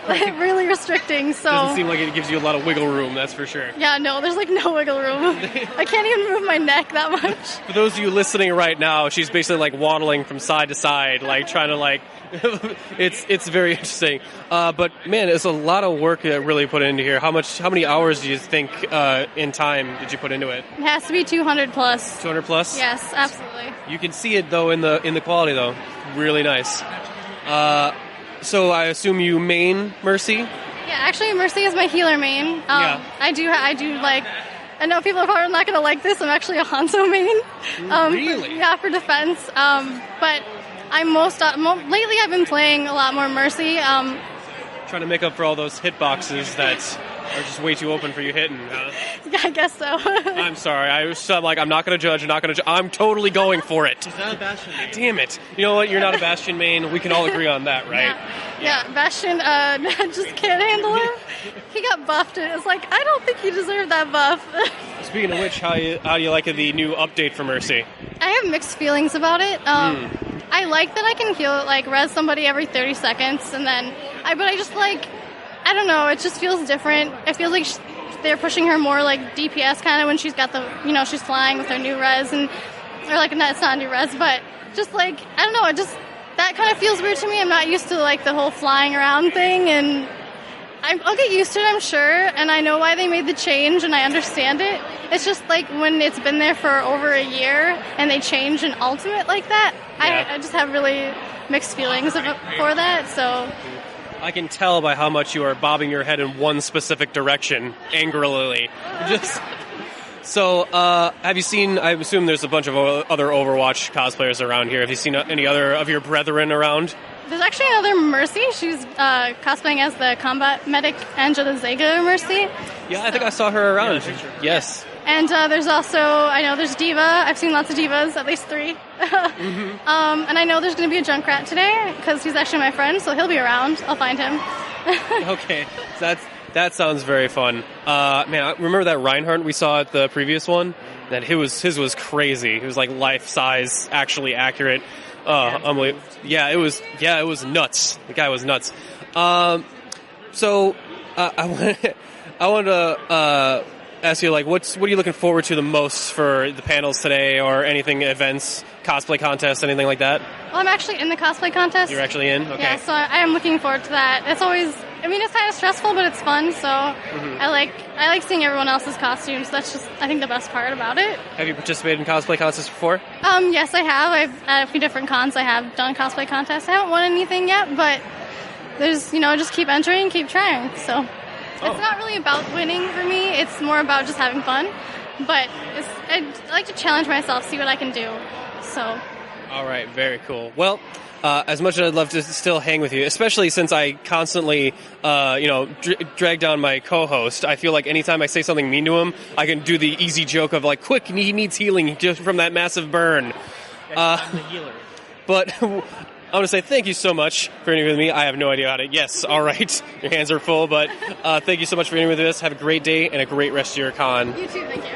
really restricting. So doesn't seem like it gives you a lot of wiggle room, that's for sure. Yeah, no, there's like no wiggle room. I can't even move my neck that much. For those of you listening right now, she's basically like waddling from side to side, like trying to like. It's very interesting. But man, it's a lot of work that really put into here. How many hours do you think in time did you put into it? It has to be 200 plus. 200 plus? Yes, absolutely. You can see it though in the quality though. Really nice. So I assume you main Mercy? Yeah, actually Mercy is my healer main. Yeah. I do like. I know people are probably not going to like this. I'm actually a Hanzo main. Really? Yeah, for defense. But I'm lately I've been playing a lot more Mercy. Trying to make up for all those hitboxes that are just way too open for you hitting. Yeah, I guess so. I'm sorry. I'm not going to judge. I'm totally going for it. He's not a Bastion main. Damn it. You know what? You're not a Bastion main. We can all agree on that, right? Yeah, Bastion just can't handle him. He got buffed, and it's like, I don't think he deserved that buff. Speaking of which, how do you like the new update for Mercy? I have mixed feelings about it. I like that I can heal, like, res somebody every 30 seconds, and then, but I just, like, I don't know, it just feels different. It feels like they're pushing her more, like, DPS kind of when she's got she's flying with her new res, or, like, no, it's not a new res, but just, like, I don't know, that kind of feels weird to me. I'm not used to, like, the whole flying around thing, and I'll get used to it, I'm sure, and I know why they made the change, and I understand it. It's just, like, when it's been there for over a year, and they change an ultimate like that, I just have really mixed feelings for that, so. I can tell by how much you are bobbing your head in one specific direction, angrily. So, have you seen, I assume there's a bunch of other Overwatch cosplayers around here. Have you seen any other of your brethren around? There's actually another Mercy. She's cosplaying as the combat medic Angela Zega Mercy. Yeah, I think I saw her around. Yes. And there's also, I know there's Diva. I've seen lots of Divas, at least 3. And I know there's going to be a Junkrat today, because he's actually my friend, so he'll be around. I'll find him. Okay, that sounds very fun. Man, remember that Reinhardt we saw at the previous one? That his was crazy. It was like life size, actually accurate. Unbelievable. Yeah, it was nuts. The guy was nuts. So I want to ask you, like, what are you looking forward to the most for the panels today, or anything, events, cosplay contests, anything like that? Well, I'm actually in the cosplay contest. You're actually in? Okay. Yeah, so I am looking forward to that. It's always, it's kind of stressful, but it's fun, so I like seeing everyone else's costumes. That's just, I think, the best part about it. Have you participated in cosplay contests before? Yes, I have. I've at a few different cons I have done cosplay contests. I haven't won anything yet, but there's, just keep entering, keep trying, so. It's not really about winning for me. It's more about just having fun. But I like to challenge myself, see what I can do. So. All right, very cool. Well, as much as I'd love to still hang with you, especially since I constantly, drag down my co-host, I feel like anytime I say something mean to him, I can do the easy joke of, like, quick, he needs healing just from that massive burn. I'm the healer. But I want to say thank you so much for interviewing with me. I have no idea how to. Yes, all right. Your hands are full, but thank you so much for interviewing with us. Have a great day and a great rest of your con. You too, thank you.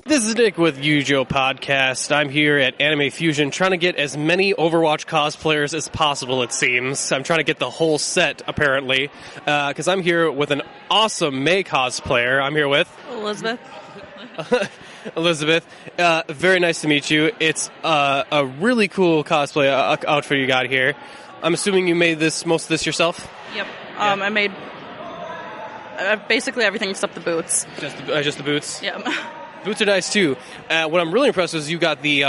This is Nick with UGO Podcast. I'm here at Anime Fusion trying to get as many Overwatch cosplayers as possible, it seems. I'm trying to get the whole set, apparently, because I'm here with an awesome May cosplayer. I'm here with Elizabeth. Elizabeth, very nice to meet you. It's a really cool cosplay outfit you got here. I'm assuming you made most of this yourself? Yep. I made basically everything except the boots. Just the boots? Yep. Boots are nice, too. What I'm really impressed with is you got the,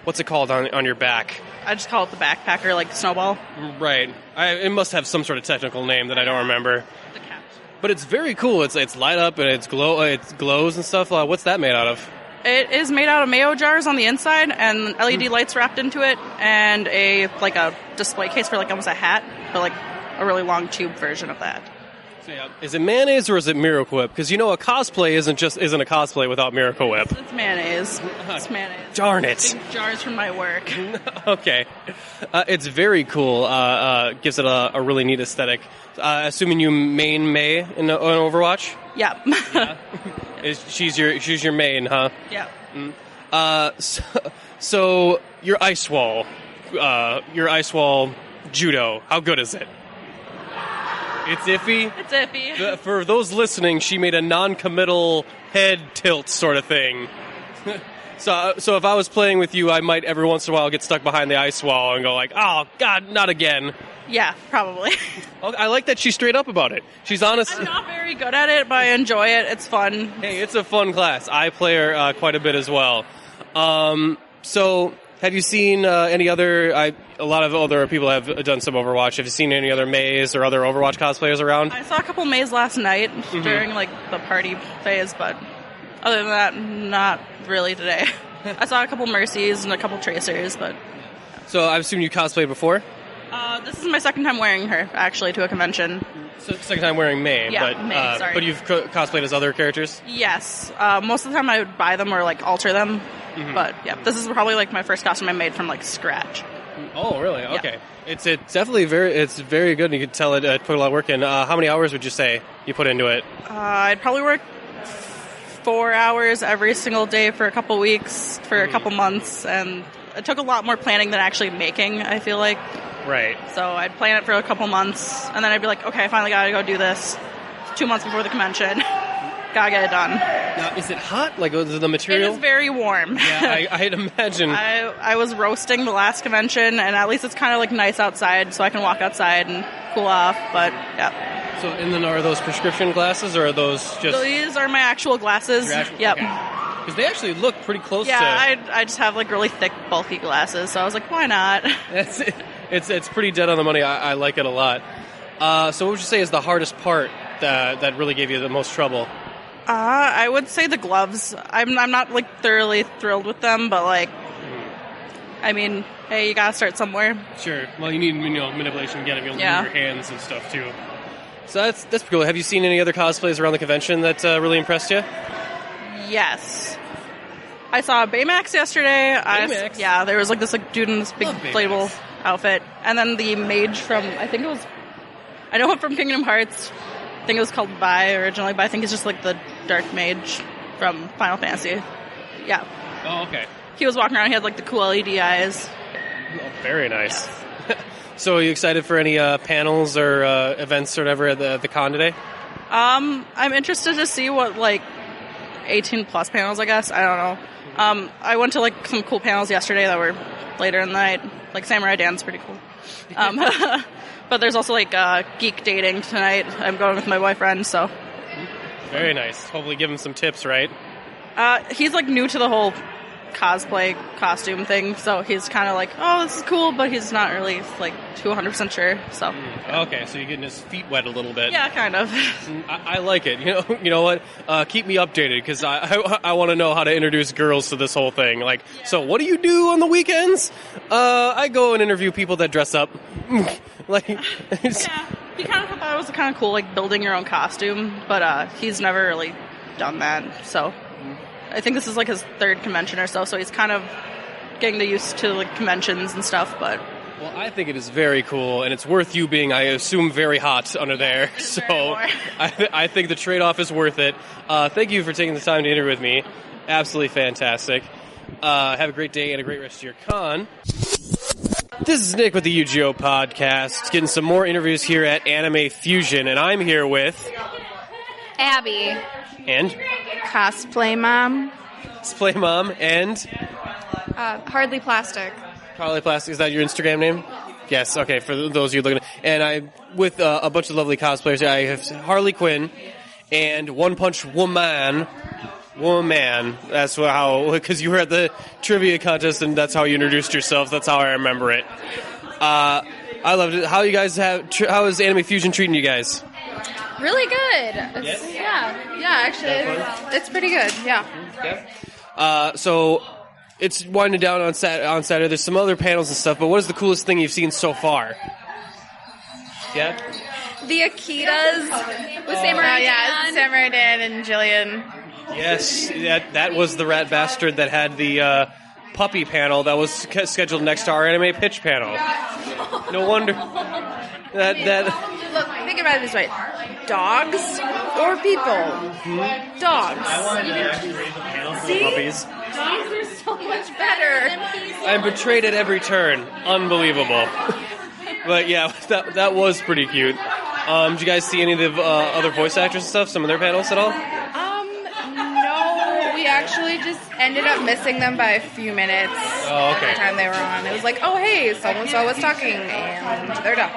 what's it called on your back? I just call it the backpacker, like Snowball. Right. It must have some sort of technical name that I don't remember. The caps. But it's very cool. It's light up and it glows and stuff. What's that made out of? It is made out of mayo jars on the inside and LED lights wrapped into it, and a display case for almost a hat, but a really long tube version of that. So, yeah. Is it mayonnaise or is it Miracle Whip? Because a cosplay isn't a cosplay without Miracle Whip. It's mayonnaise. It's mayonnaise. Darn it! Big jars from my work. Okay, it's very cool. Gives it a really neat aesthetic. Assuming you main May in Overwatch. Yeah. Yeah. She's your main, huh? Yeah. So your ice wall judo. How good is it? It's iffy. It's iffy. For those listening, she made a non-committal head tilt sort of thing. So if I was playing with you, I might every once in a while get stuck behind the ice wall and go oh God, not again. Yeah, probably. I like that she's straight up about it. She's honest. I'm not very good at it, but I enjoy it. It's fun. Hey, it's a fun class. I play her quite a bit as well. So have you seen any other... a lot of other people have done some Overwatch. Have you seen any other Mays or other Overwatch cosplayers around? I saw a couple Mays last night during the party phase, but other than that, not really today. I saw a couple Mercies and a couple Tracers, but... So I assume you cosplayed before? This is my second time wearing her, actually, to a convention. So second time wearing May, yeah, May, sorry. But you've cosplayed as other characters? Yes. Most of the time I would buy them or alter them. But yeah, this is probably my first costume I made from scratch. Oh, really? Yeah. Okay. It's definitely very good, and you can tell it put a lot of work in. How many hours would you say you put into it? I'd probably work 4 hours every single day for a couple weeks, for a couple months, and it took a lot more planning than actually making, I feel like. Right. So I'd plan it for a couple months, and then I'd be like, okay, I finally gotta go do this 2 months before the convention. Gotta get it done. Now, is it hot? Is the material? It is very warm. Yeah, I'd imagine. I was roasting the last convention, and at least it's kind of nice outside, so I can walk outside and cool off, but yeah. So, and then are those prescription glasses, or are those just... These are my actual glasses. Yep. Because they actually look pretty close to... Yeah, I just have really thick, bulky glasses, so I was like, why not? That's it. It's pretty dead on the money. I like it a lot. So what would you say is the hardest part that really gave you the most trouble? I would say the gloves. I'm not thoroughly thrilled with them, but I mean, hey, you gotta start somewhere. Sure. Well, you need manipulation to get it. You'll need your hands and stuff too. So that's pretty cool. Have you seen any other cosplays around the convention that really impressed you? Yes. I saw Baymax yesterday. Baymax? Yeah, there was this dude in this big inflatable outfit, and then the mage from I know him from Kingdom Hearts. I think it was called Vi originally, but I think it's just the Dark Mage from Final Fantasy. Yeah. Oh, okay. He was walking around. He had the cool LED eyes. Oh, very nice. Yes. So, are you excited for any panels or events or whatever at the con today? I'm interested to see what 18 plus panels. I guess I don't know. I went to some cool panels yesterday that were later in the night. Samurai Dan's pretty cool. But there's also geek dating tonight. I'm going with my boyfriend, so. Very nice. Hopefully give him some tips, right? He's new to the whole cosplay costume thing, so he's kind of oh, this is cool, but he's not really 200% sure. So. Okay, so you're getting his feet wet a little bit. Yeah, kind of. I like it. You know what? Keep me updated because I want to know how to introduce girls to this whole thing. So what do you do on the weekends? I go and interview people that dress up. Yeah, he kind of thought it was kind of cool, building your own costume, but he's never really done that. So I think this is his third convention or so he's kind of getting used to conventions and stuff. But well, I think it is very cool, and it's worth you being, I assume, very hot under there. So I think the trade-off is worth it. Thank you for taking the time to interview with me. Absolutely fantastic. Have a great day and a great rest of your con. This is Nick with the UGO podcast, getting some more interviews here at Anime Fusion, and I'm here with... Abby. And? Cosplay Mom. Cosplay Mom, and? Hardly Plastic. Hardly Plastic, is that your Instagram name? Yes, okay, for those of you looking. And I'm with a bunch of lovely cosplayers. I have Harley Quinn and One Punch Woman. That's how, because you were at the trivia contest and that's how you introduced yourself. That's how I remember it. I loved it. How is Anime Fusion treating you guys? Really good. Yeah, actually, it's pretty good. Yeah. So it's winding down on Saturday. There's some other panels and stuff, but what is the coolest thing you've seen so far? Yeah? The Akitas with Samurai Dan. Samurai Dan and Jillian. Yes, that was the rat bastard that had the puppy panel that was scheduled next to our anime pitch panel. No wonder. Look, think about it this way. Dogs or people? Dogs. See? Puppies. Dogs are so much better. I'm betrayed at every turn. Unbelievable. But yeah, that was pretty cute. Did you guys see any of the other voice actors and stuff? Some of their panels at all? No, we actually just ended up missing them by a few minutes. Oh, okay. Every time they were on. It was like, oh, hey, so-and-so was talking, and they're done.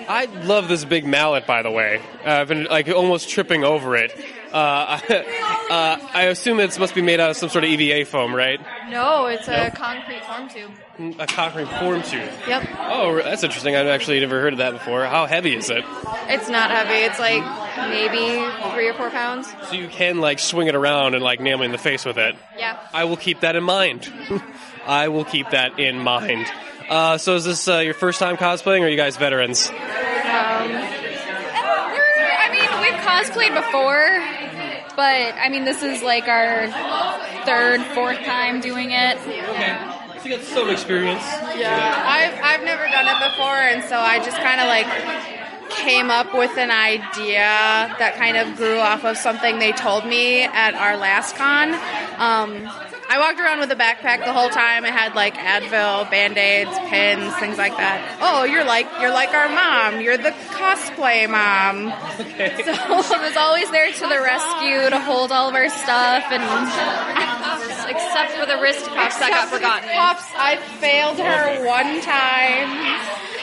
I love this big mallet, by the way. I've been almost tripping over it. I assume it must be made out of some sort of EVA foam, right? No, it's a concrete form tube. A concrete form tube. Yep. Oh, that's interesting. I've actually never heard of that before. How heavy is it? It's not heavy. It's like maybe 3 or 4 pounds. So you can swing it around and nail me in the face with it. Yeah. I will keep that in mind. I will keep that in mind. So is this your first time cosplaying, or are you guys veterans? We've cosplayed before, but this is our 3rd, 4th time doing it. Okay. So you got some experience. Yeah, I've never done it before, and so I just kind of came up with an idea that kind of grew off of something they told me at our last con. I walked around with a backpack the whole time. It had Advil, Band-Aids, pins, things like that. Oh, you're like our mom. You're the cosplay mom. Okay. So I was always there to the rescue to hold all of our stuff, and except for the wrist cuffs that got forgotten. Cuffs, I failed her one time.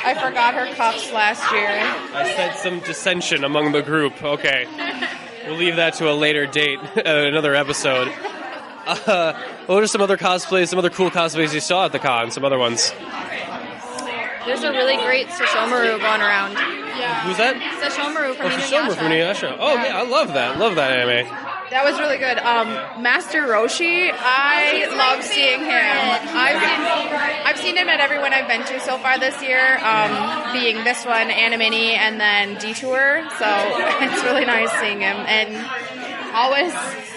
I forgot her cuffs last year. I said some dissension among the group. Okay. We'll leave that to a later date, another episode. What are some other cosplays, some other cool cosplays you saw at the con? Some other ones? There's a really great Sesshomaru going around. Yeah. Who's that? Sesshomaru from Sesshomaru from Inuyasha. Oh, yeah, I love that. Love that anime. That was really good. Master Roshi, I love seeing him. I've seen him at every one I've been to so far this year, being this one, Animini, and then Detour. So it's really nice seeing him. And always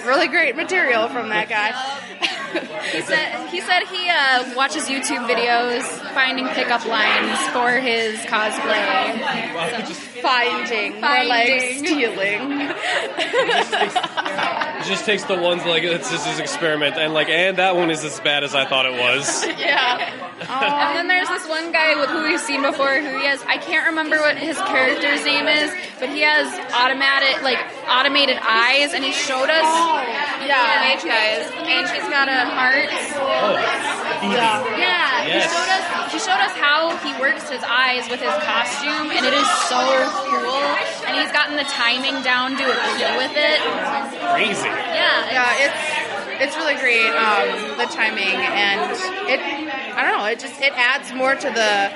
really great material from that guy. He said he watches YouTube videos finding pickup lines for his cosplay. Finding. More like stealing. It just takes the ones it's just his experiment, and and that one is as bad as I thought it was. Yeah. And then there's this one guy who we've seen before who he has, I can't remember what his character's name is, but he has automated eyes, and he showed us yeah. guys, and he's got a heart. Yeah. Yes. He showed us how he works his eyes with his costume, and it is so cool. And he's gotten the timing down to a key with it. Crazy. Yeah. It's really great, the timing, and I don't know, it adds more to the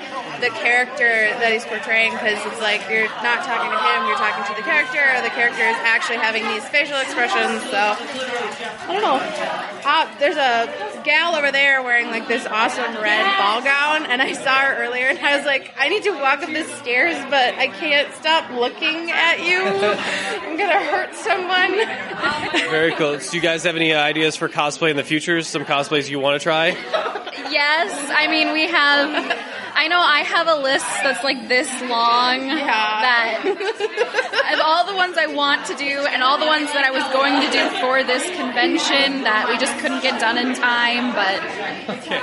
character that he's portraying, because it's you're not talking to him, you're talking to the character is actually having these facial expressions, so, I don't know. There's a gal over there wearing this awesome red ball gown, and I saw her earlier, and I was I need to walk up the stairs, but I can't stop looking at you. I'm gonna hurt someone. Very cool. So you guys have any ideas for cosplay in the future? Some cosplays you want to try? Yes, we have. I know I have a list that's this long that of all the ones I want to do and all the ones that I was going to do for this convention that we just couldn't get done in time, but okay.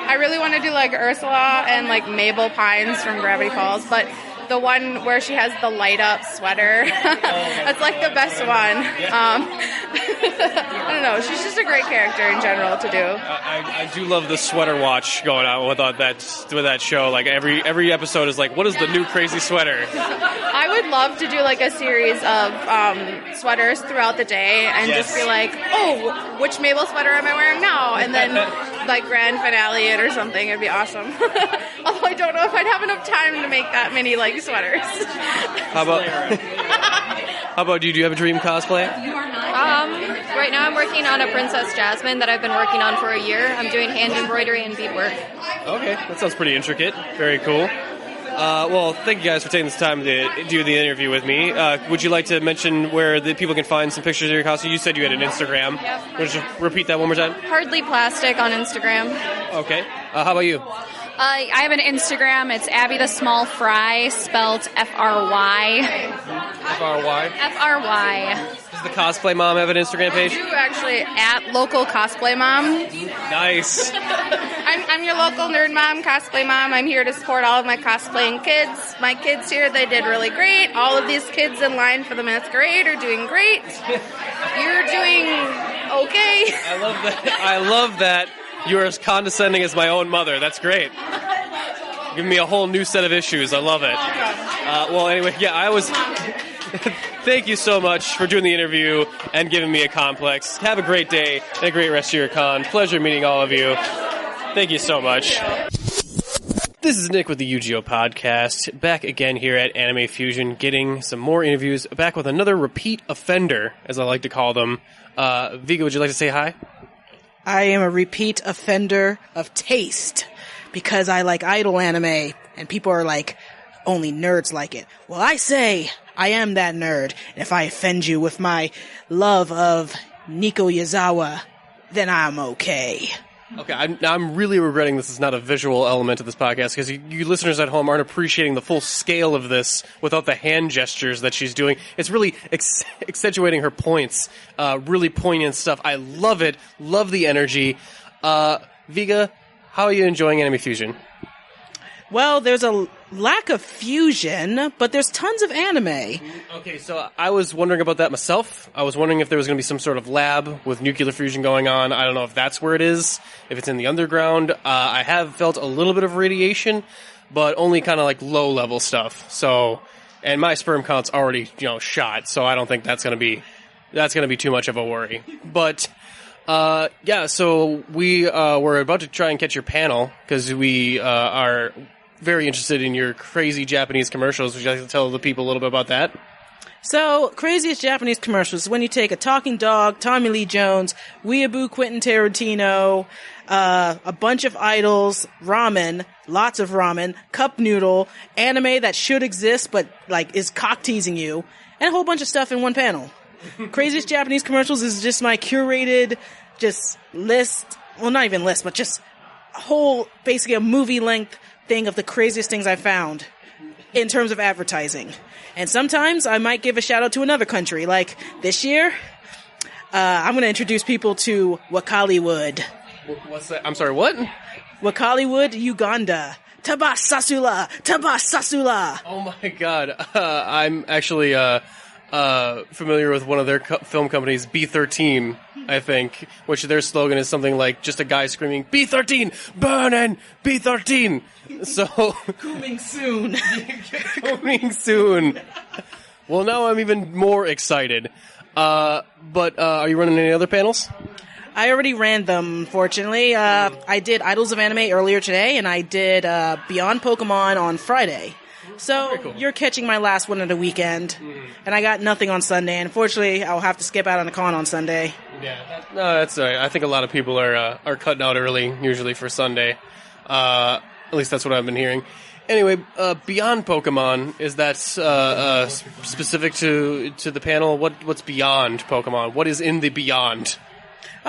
I really want to do Ursula and Mabel Pines from Gravity Falls, but the one where she has the light up sweater. That's the best one. I don't know. She's just a great character in general to do. I do love the sweater watch going on with that show. Every episode is what is the new crazy sweater? I would love to do a series of sweaters throughout the day and just be oh, which Mabel sweater am I wearing now? And then like grand finale it or something. It'd be awesome. Although I don't know if I'd have enough time to make that many like sweaters. How about you? Do you have a dream cosplay? Right now I'm working on a Princess Jasmine that I've been working on for a year. I'm doing hand embroidery and beadwork. Okay, that sounds pretty intricate. Very cool. Well, thank you guys for taking this time to do the interview with me. Would you like to mention where the people can find some pictures of your costume? You said you had an Instagram. Yep. Would you repeat that one more time? Hardly Plastic on Instagram. Okay. How about you? I have an Instagram. It's Abby the Small Fry, spelled F-R-Y. F-R-Y? F-R-Y. Does the Cosplay Mom have an Instagram page? I do actually, at local cosplay mom. Nice. I'm your local nerd mom, cosplay mom. I'm here to support all of my cosplaying kids. My kids here, they did really great. All of these kids in line for the masquerade are doing great. You're doing okay. I love that. You're as condescending as my own mother. That's great. Giving me a whole new set of issues. I love it. Well, anyway, yeah, I was... Thank you so much for doing the interview and giving me a complex. Have a great day and a great rest of your con. Pleasure meeting all of you. Thank you so much. This is Nick with the UGO podcast, back again here at Anime Fusion, getting some more interviews, back with another repeat offender, as I like to call them. Viga, would you like to say hi? I am a repeat offender of taste because I like idol anime and people are like, only nerds like it. Well, I say I am that nerd. And if I offend you with my love of Nico Yazawa, then I'm okay. Okay, I'm really regretting this is not a visual element of this podcast because you listeners at home aren't appreciating the full scale of this without the hand gestures that she's doing. It's really accentuating her points. Really poignant stuff. I love it. Love the energy. Viga, how are you enjoying Anime Fusion? Well, there's a lack of fusion, but there's tons of anime. Okay, so I was wondering about that myself. I was wondering if there was going to be some sort of lab with nuclear fusion going on. I don't know if that's where it is, if it's in the underground. I have felt a little bit of radiation, but only kind of like low-level stuff. So, and my sperm count's already, shot, so I don't think that's going to be too much of a worry. But yeah, so we were about to try and catch your panel because we are very interested in your crazy Japanese commercials. Would you like to tell the people a little bit about that? So, craziest Japanese commercials is when you take a talking dog, Tommy Lee Jones, Weeaboo Quentin Tarantino, a bunch of idols, ramen, lots of ramen, cup noodle, anime that should exist but is cock teasing you, and a whole bunch of stuff in one panel. Craziest Japanese commercials is just my curated list, well, not even list, but just a whole, basically a movie length thing of the craziest things I found in terms of advertising. And sometimes I might give a shout out to another country. Like this year, I'm going to introduce people to Wakaliwood. What's that? I'm sorry, what? Wakaliwood, Uganda. Tabasasula! Tabasasula! Oh my god. I'm actually familiar with one of their film companies, B13, I think, which their slogan is something like just a guy screaming, B13! Burnin'! B13! So... Coming soon. Coming soon. Well, now I'm even more excited. But are you running any other panels? I already ran them, fortunately. I did Idols of Anime earlier today, and I did Beyond Pokemon on Friday. So cool. You're catching my last one of the weekend, and I got nothing on Sunday. Unfortunately, I'll have to skip out on the con on Sunday. Yeah, no, that's all right. I think a lot of people are cutting out early, usually for Sunday. At least that's what I've been hearing. Anyway, Beyond Pokemon, is that specific to the panel? What's Beyond Pokemon? What is in the Beyond?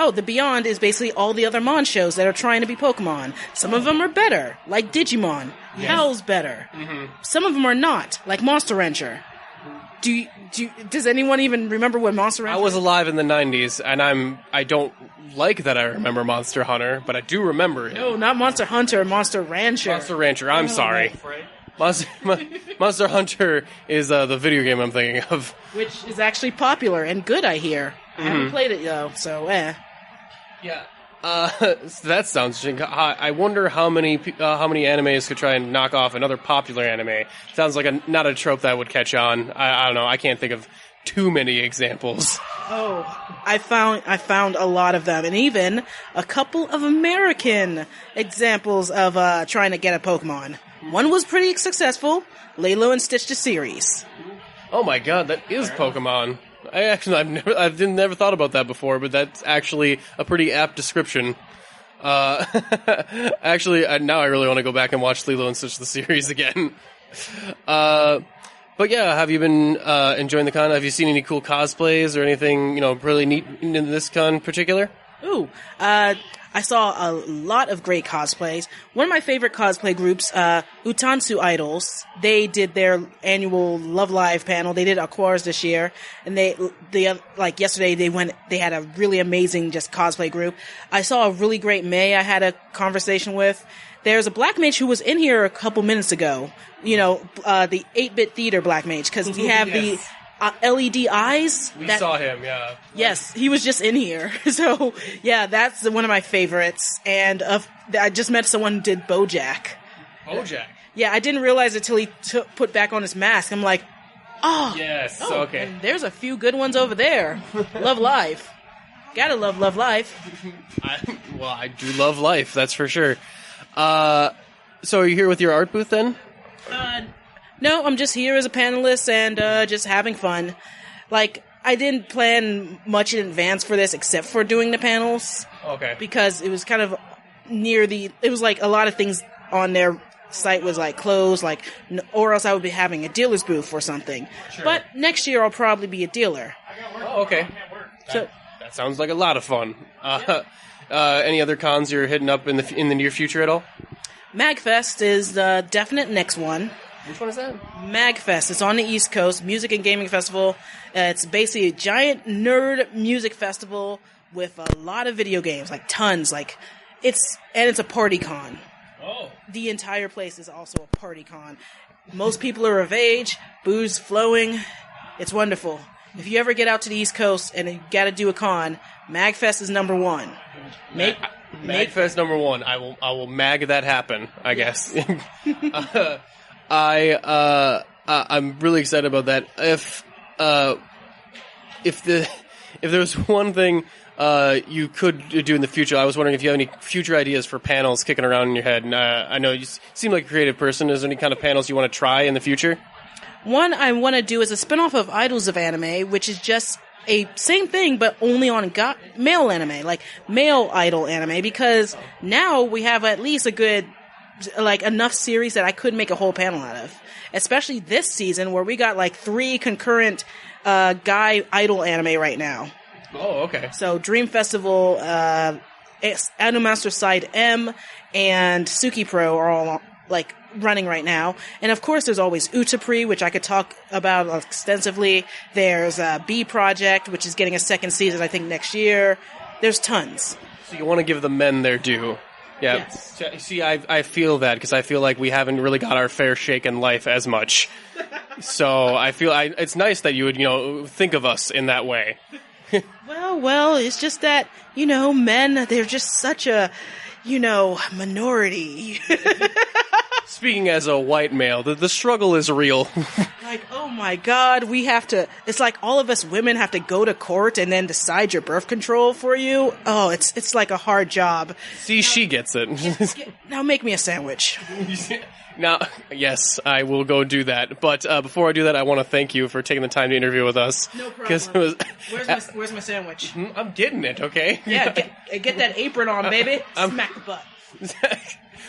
Oh, the Beyond is basically all the other Mon shows that are trying to be Pokemon. Some of them are better, like Digimon. Yes. Howl's better. Mm-hmm. Some of them are not, like Monster Rancher. Does anyone even remember what Monster Rancher? I was alive in the 90s, and I don't like that I remember Monster Hunter, but I do remember it. No, not Monster Hunter, Monster Rancher. Monster Rancher, I'm sorry. Monster Hunter is the video game I'm thinking of. Which is actually popular and good, I hear. I haven't played it, though, so Yeah. So that sounds interesting. I wonder how many animes could try and knock off another popular anime. Sounds like not a trope that would catch on. I don't know. I can't think of too many examples. Oh, I found a lot of them, and even a couple of American examples of trying to get a Pokemon. One was pretty successful, Lilo and Stitch the series. Oh my god, that is Pokemon. I've never thought about that before, but that's actually a pretty apt description. Actually, now I really want to go back and watch Lilo and Stitch the series again. But yeah, have you been enjoying the con? Have you seen any cool cosplays or anything, really neat in this con in particular? Ooh, I saw a lot of great cosplays. One of my favorite cosplay groups, Utansu Idols, they did their annual Love Live panel. They did Aquars this year, and they yesterday they had a really amazing just cosplay group. I saw a really great May I had a conversation with. There's a Black Mage who was in here a couple minutes ago. The 8-bit theater Black Mage, because we have Yes. the LED eyes. We saw him, yeah. Yes, he was just in here. So, yeah, that's one of my favorites. And I just met someone who did Bojack. Bojack? Yeah, I didn't realize it till he put back on his mask. I'm like, oh. Yes, okay. And there's a few good ones over there. Love Life. Gotta love Life. I do love life, that's for sure. So are you here with your art booth then? No, I'm just here as a panelist and just having fun. Like, I didn't plan much in advance for this except for doing the panels. Okay. Because it was kind of it was like a lot of things on their site was like closed, or else I would be having a dealer's booth or something. Sure. But next year I'll probably be a dealer. Oh, okay. So that sounds like a lot of fun. Any other cons you're hitting up in the near future at all? MagFest is the definite next one. Which one is that? MagFest. It's on the East Coast, music and gaming festival. It's basically a giant nerd music festival with a lot of video games, like tons. It's a party con. Oh. The entire place is also a party con. Most people are of age, booze flowing. It's wonderful. If you ever get out to the East Coast and you got to do a con, MagFest is number one. MagFest number one. I will mag that happen, I guess. I'm really excited about that. If there's one thing you could do in the future, I was wondering if you have any future ideas for panels kicking around in your head. And I know you seem like a creative person. Is there any kind of panels you want to try in the future? One I want to do is a spinoff of Idols of Anime, which is just a same thing, but only on male anime, like male idol anime, because now we have at least a good, enough series that I could make a whole panel out of. Especially this season where we got 3 concurrent guy idol anime right now. Oh, okay. So Dream Festival, Animaster Side M, and Suki Pro are all running right now. And of course there's always Utapri, which I could talk about extensively. There's B Project, which is getting a second season I think next year. There's tons. So you want to give the men their due. Yeah. Yes. See, I feel that because I feel like we haven't really got our fair shake in life as much. So I feel it's nice that you would, think of us in that way. Well, it's just that, men, they're just such a, minority. Speaking as a white male, the struggle is real. Oh my God, it's like all of us women have to go to court and then decide your birth control for you. Oh, it's like a hard job. See, she gets it. Now make me a sandwich. Now, yes, I will go do that. But before I do that, I want to thank you for taking the time to interview with us. No problem. Where's my sandwich? I'm getting it, okay? Yeah, get that apron on, baby. Smack the butt.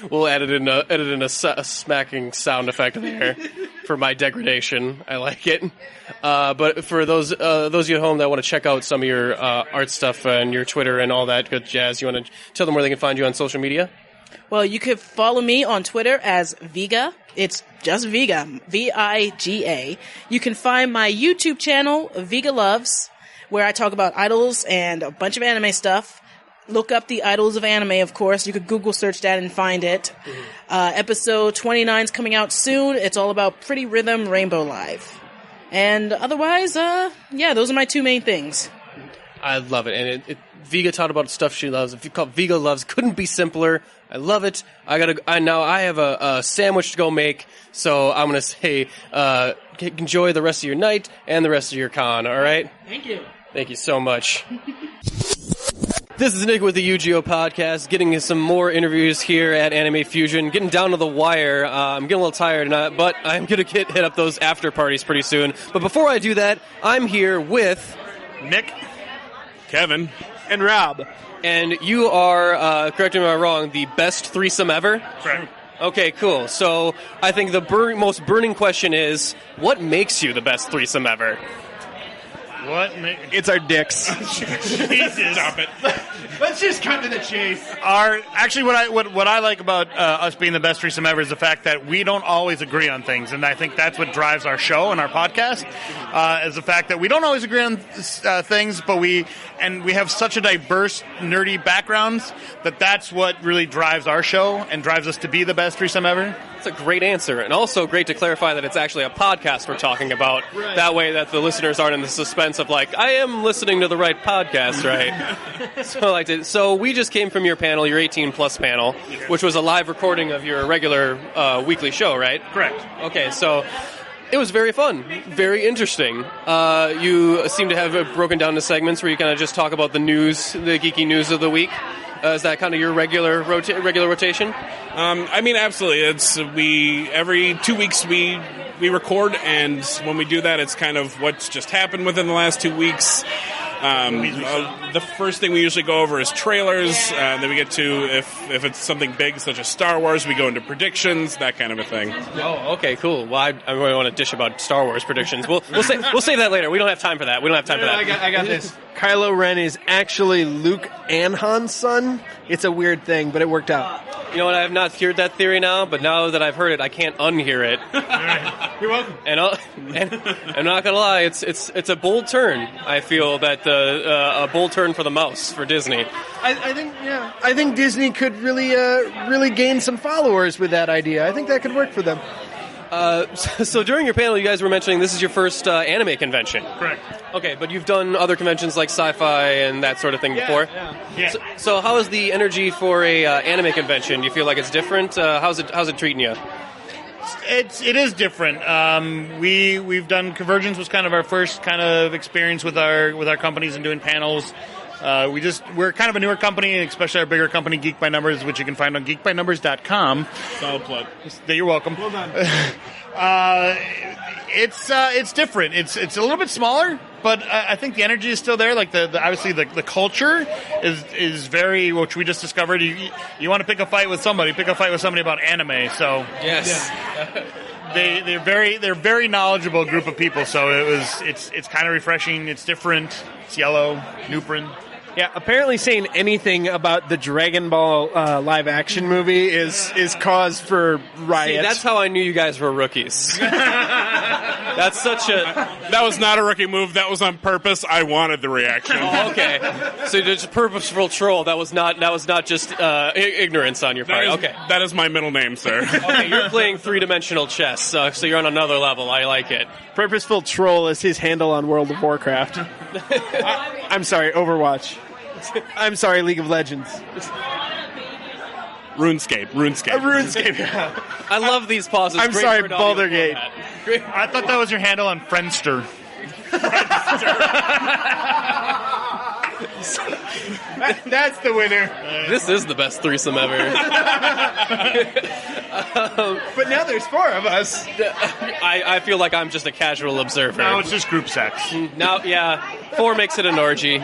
We'll edit in a smacking sound effect there for my degradation. I like it. But for those of you at home that want to check out some of your art stuff and your Twitter and all that good jazz, you want to tell them where they can find you on social media? Well, you can follow me on Twitter as Viga. It's just Viga, Viga. You can find my YouTube channel, Viga Loves, where I talk about idols and a bunch of anime stuff. Look up the Idols of Anime, of course. You could Google search that and find it. Episode 29 is coming out soon. It's all about Pretty Rhythm Rainbow Live. And otherwise, those are my 2 main things. I love it. And Vega talked about stuff she loves. If you call Vega loves, couldn't be simpler. I love it. Now I have a sandwich to go make, so I'm going to say, enjoy the rest of your night and the rest of your con, all right? Thank you. Thank you so much. This is Nick with the UGO podcast, getting some more interviews here at Anime Fusion, getting down to the wire. I'm getting a little tired, but I'm going to hit up those after parties pretty soon. But before I do that, I'm here with Nick, Kevin, and Rob. And you are, correct me if I'm wrong, the best threesome ever? Correct. Okay, cool. So I think the most burning question is, what makes you the best threesome ever? It's our dicks. Jesus. Stop it. Let's just cut to the chase. Actually, what I like about us being the best threesome ever is the fact that we don't always agree on things, and I think that's what drives our show and our podcast. Is the fact that we don't always agree on things, but we have such a diverse, nerdy backgrounds that's what really drives our show and drives us to be the best threesome ever. That's a great answer, and also great to clarify that it's actually a podcast we're talking about. Right. That way that the listeners aren't in the suspense of like, I am listening to the right podcast, right? So we just came from your panel, your 18-plus panel, which was a live recording of your regular weekly show, right? Correct. Okay, so it was very fun, very interesting. You seem to have broken down the segments where you kind of just talk about the news, the geeky news of the week. Is that kind of your regular rotation? Absolutely. It's every 2 weeks we record, and when we do that, it's kind of what's just happened within the last 2 weeks. The first thing we usually go over is trailers. Then we get to if it's something big such as Star Wars, we go into predictions, that kind of a thing. Oh, okay, cool. Well, I really want to dish about Star Wars predictions. We'll save that later. We don't have time for that. I got this. Kylo Ren is actually Luke and Han's son. It's a weird thing, but it worked out. You know what? I have not heard that theory now, but now that I've heard it, I can't unhear it. You're welcome. And I'm not gonna lie, it's a bold turn. I feel that a bold turn for the mouse for Disney. I think Disney could really gain some followers with that idea. I think that could work for them. So during your panel, you guys were mentioning this is your first anime convention. Correct. Okay, but you've done other conventions like sci-fi and that sort of thing before. Yeah. So how is the energy for a anime convention? Do you feel like it's different? How's it treating you? It is different. We've done Convergence was kind of our first kind of experience with our companies and doing panels. We're kind of a newer company, especially our bigger company, Geek by Numbers, which you can find on geekbynumbers.com. Solid plug. You're welcome. Well done. It's different. It's a little bit smaller, but I think the energy is still there. Like obviously the culture is very, which we just discovered. You want to pick a fight with somebody about anime. So yes. They're very knowledgeable group of people. So it's kind of refreshing. It's different. It's yellow, Nuprin. Yeah, apparently saying anything about the Dragon Ball live-action movie is cause for riots. See, that's how I knew you guys were rookies. That was not a rookie move. That was on purpose. I wanted the reaction. Oh, okay. So it's a purposeful troll. That was not just ignorance on your part. That is my middle name, sir. Okay, you're playing three-dimensional chess, so you're on another level. I like it. Purposeful troll is his handle on World of Warcraft. I'm sorry, Overwatch. I'm sorry, League of Legends. RuneScape. Yeah. I love these pauses. I'm sorry, Baldur's Gate. I thought that was your handle on Friendster. That's the winner. This is the best threesome ever. But now there's four of us. I feel like I'm just a casual observer. No, it's just group sex. Now, yeah, four makes it an orgy.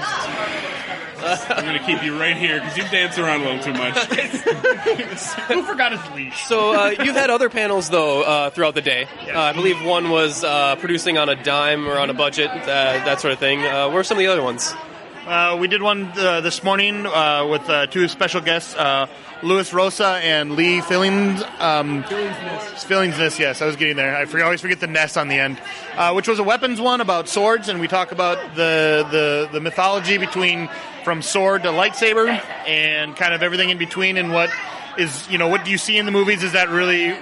I'm going to keep you right here because you dance around a little too much. Who forgot his leash? So you've had other panels, though, throughout the day. Yes. I believe one was producing on a dime or on a budget, that sort of thing. What are some of the other ones? We did one this morning with two special guests, Louis Rosa and Lee Fillingsness. Fillingsness, yes, I was getting there. I always forget the ness on the end. Which was a weapons one about swords, and we talk about the mythology from sword to lightsaber and kind of everything in between, and what do you see in the movies? Is that really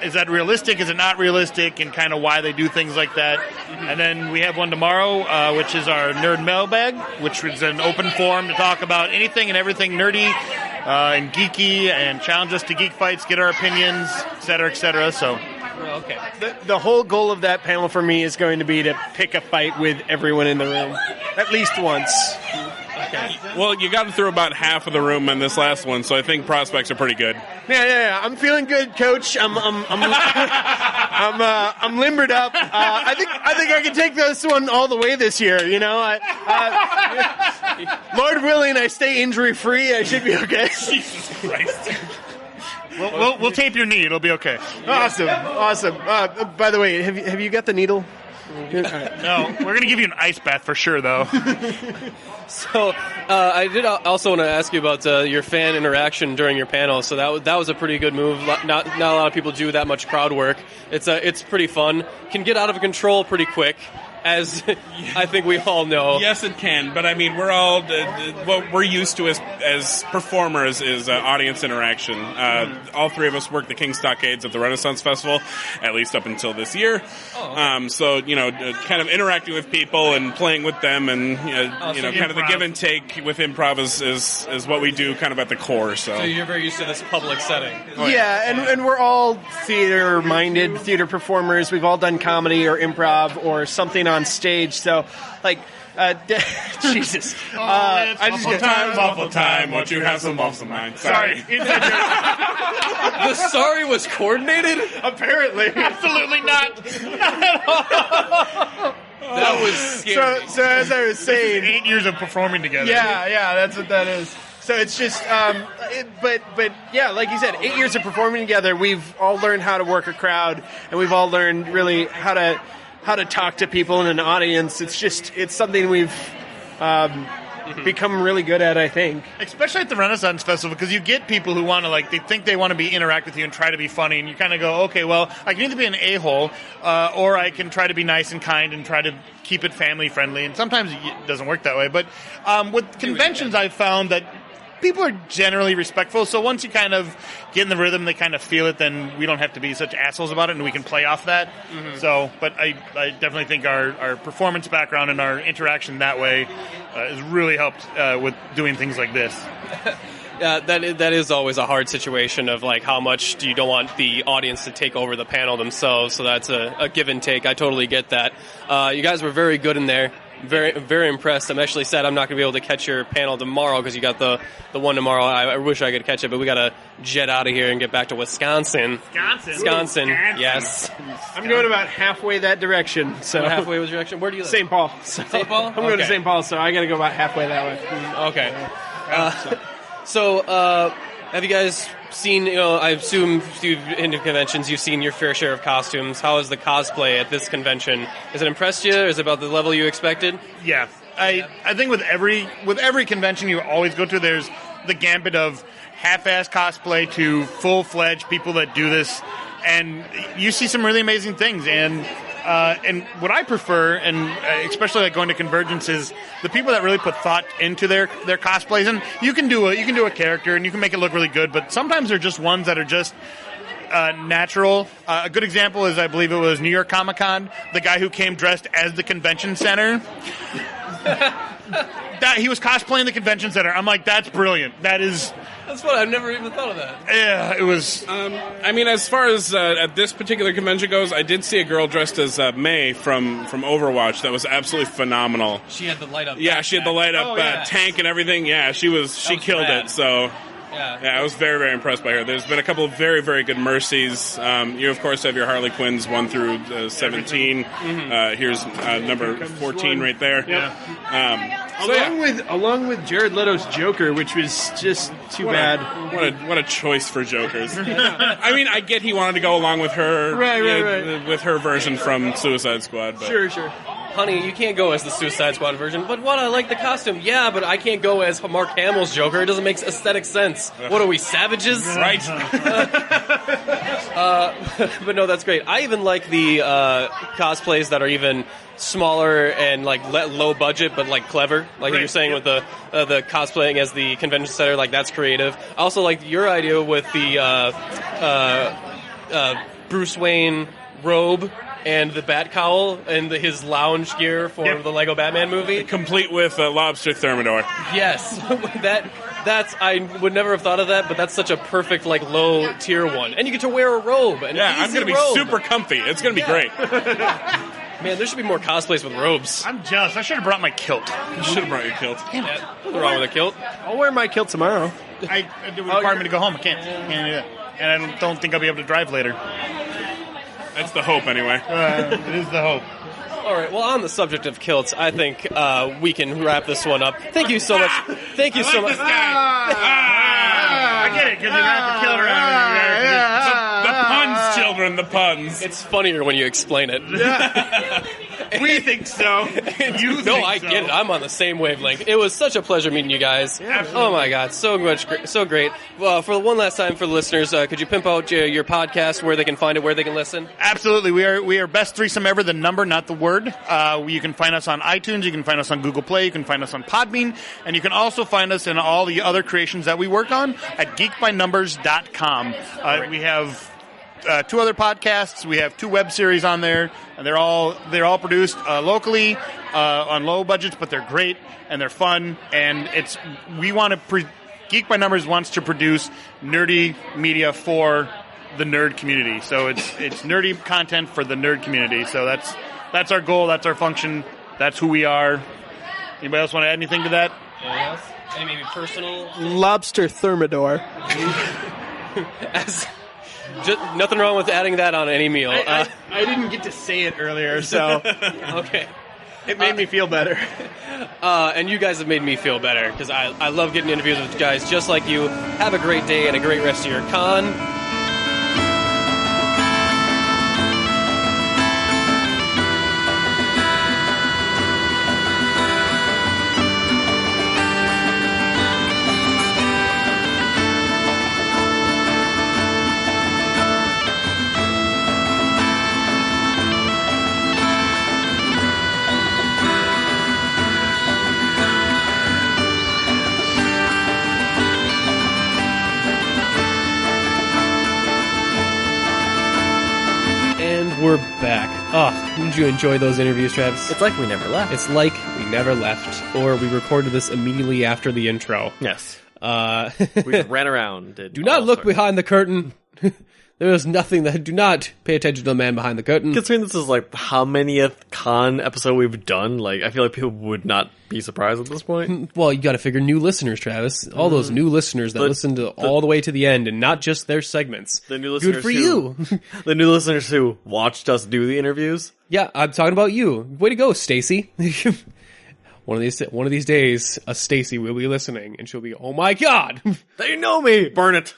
is that realistic? Is it not realistic? And kind of why they do things like that. And then we have one tomorrow, which is our Nerd Mailbag, which is an open forum to talk about anything and everything nerdy and geeky, and challenge us to geek fights, get our opinions, et cetera, et cetera. So. Okay. The whole goal of that panel for me is going to be to pick a fight with everyone in the room, at least once. Okay. Well, you got through about half of the room in this last one, so I think prospects are pretty good. Yeah. I'm feeling good, Coach. I'm limbered up. I think I can take this one all the way this year. You know, Lord willing, I stay injury free. I should be okay. Jesus Christ. We'll tape your knee. It'll be okay. Awesome. By the way, have you got the needle? No, we're going to give you an ice bath for sure, though. So I did also want to ask you about your fan interaction during your panel. So that was a pretty good move. Not a lot of people do that much crowd work. It's pretty fun. Can get out of control pretty quick, as I think we all know. Yes, it can. But I mean, we're all what we're used to as performers is audience interaction. All three of us work the King Stockades at the Renaissance Festival, at least up until this year. So kind of interacting with people and playing with them, and kind of the give and take with improv is what we do kind of at the core. So you're very used to this public setting. And we're all theater-minded, theater performers. We've all done comedy or improv or something on stage. So, Jesus. I just get awful time. Won't you have some awesome mind? Sorry. The sorry was coordinated? Apparently. Absolutely not. That was scary. So as I was saying, 8 years of performing together. Yeah, that's what that is. So it's just, but yeah, like you said, 8 years of performing together, we've all learned how to work a crowd, and we've all learned really how to talk to people in an audience. It's something we've become really good at, I think. Especially at the Renaissance Festival, because you get people who want to, they think they want to interact with you and try to be funny, and you kind of go, okay, well, I can either be an a-hole, or I can try to be nice and kind and try to keep it family-friendly, and sometimes it doesn't work that way. But with conventions, I've found that people are generally respectful, so once you kind of get in the rhythm, they kind of feel it, then we don't have to be such assholes about it, and we can play off that. So, but I definitely think our performance background and our interaction that way has really helped with doing things like this. Yeah, that is always a hard situation of how much do you don't want the audience to take over the panel themselves, so that's a give and take. I totally get that. You guys were very good in there. Very, very impressed. I'm actually sad I'm not going to be able to catch your panel tomorrow because you got the one tomorrow. I wish I could catch it, but we got to jet out of here and get back to Wisconsin. Wisconsin. Yes. I'm going about halfway that direction. So halfway which direction? Where do you live? St. Paul. St. Paul? I'm going to St. Paul, so I got to go about halfway that way. Okay. Have you guys seen, I assume you've been to conventions, you've seen your fair share of costumes. How is the cosplay at this convention? Has it impressed you? Is it about the level you expected? Yeah. I think with every convention you always go to, there's the gambit of half-ass cosplay to full-fledged people that do this, and you see some really amazing things. And what I prefer, and especially going to Convergence, is the people that really put thought into their cosplays. And you can do a character and you can make it look really good, but sometimes they're just ones that are just natural. A good example is, I believe it was New York Comic Con, the guy who came dressed as the convention center. That he was cosplaying the convention center. I'm like, that's brilliant. That's what I've never even thought of that. Yeah, it was. As far as at this particular convention goes, I did see a girl dressed as May from Overwatch. That was absolutely phenomenal. She had the light up. Yeah, she had the light up tank and everything. Yeah, she killed it. So. Yeah, I was very, very impressed by her. There's been a couple of very, very good Mercies. You, of course, have your Harley Quinns 1 through 17. Here's number 14 right there. Yeah. Along with Jared Leto's Joker, which was just too bad. What a choice for Jokers. I get he wanted to go along with her, right. with her version from Suicide Squad. But. Sure. Honey, you can't go as the Suicide Squad version. But what? I like the costume. Yeah, but I can't go as Mark Hamill's Joker. It doesn't make aesthetic sense. What are we, savages? Right. But no, that's great. I even like the cosplays that are even smaller and low budget, but clever. You're saying with the cosplaying as the convention center, that's creative. I also like your idea with the Bruce Wayne robe and the bat cowl and his lounge gear for the Lego Batman movie. Complete with a lobster thermidor. Yes. That's I would never have thought of that, but that's such a perfect, like, low-tier one. And you get to wear a robe. I'm going to be super comfy. It's going to be great. Man, there should be more cosplays with robes. I'm jealous. I should have brought my kilt. You should have brought your kilt. Nothing wrong with a kilt. I'll wear my kilt tomorrow. It would require me to go home. I can't do that. And I don't think I'll be able to drive later. That's the hope, anyway. It is the hope. All right. Well, on the subject of kilts, I think we can wrap this one up. Thank you so much. Thank you so much. I get it, because you wrap the kilt around. The puns, children, the puns. It's funnier when you explain it. We think so. I get it. I'm on the same wavelength. It was such a pleasure meeting you guys. Oh my God, so great. Well, for one last time for the listeners, could you pimp out your podcast, where they can find it, where they can listen? Absolutely. We are Best Threesome Ever, the number, not the word. You can find us on iTunes, you can find us on Google Play, you can find us on Podbean, and you can also find us in all the other creations that we work on at geekbynumbers.com. We have 2 other podcasts. We have 2 web series on there, and they're all produced locally on low budgets, but they're great and they're fun. And Geek by Numbers wants to produce nerdy media for the nerd community. So it's nerdy content for the nerd community. So that's our goal. That's our function. That's who we are. Anybody else want to add anything to that? Yes. Any maybe personal? Lobster thermidor. Nothing wrong with adding that on any meal. I didn't get to say it earlier, so okay. It made me feel better. And you guys have made me feel better, because I love getting interviews with guys just like you. Have a great day and a great rest of your con. We're back. Oh, did you enjoy those interviews, Travis? It's like we never left. It's like we never left, or we recorded this immediately after the intro. Yes. We just ran around. Do not look behind the curtain. There is nothing that. Do not pay attention to the man behind the curtain. Considering this is like how manyth con episode we've done, like I feel like people would not be surprised at this point. Well, you got to figure new listeners, Travis. All those new listeners that listen to all the way to the end, and not just their segments. The new listeners Good for you. The new listeners who watched us do the interviews. Yeah, I'm talking about you. Way to go, Stacy. One of these days, a Stacy will be listening, and she'll be, oh my God, they know me. Burn it.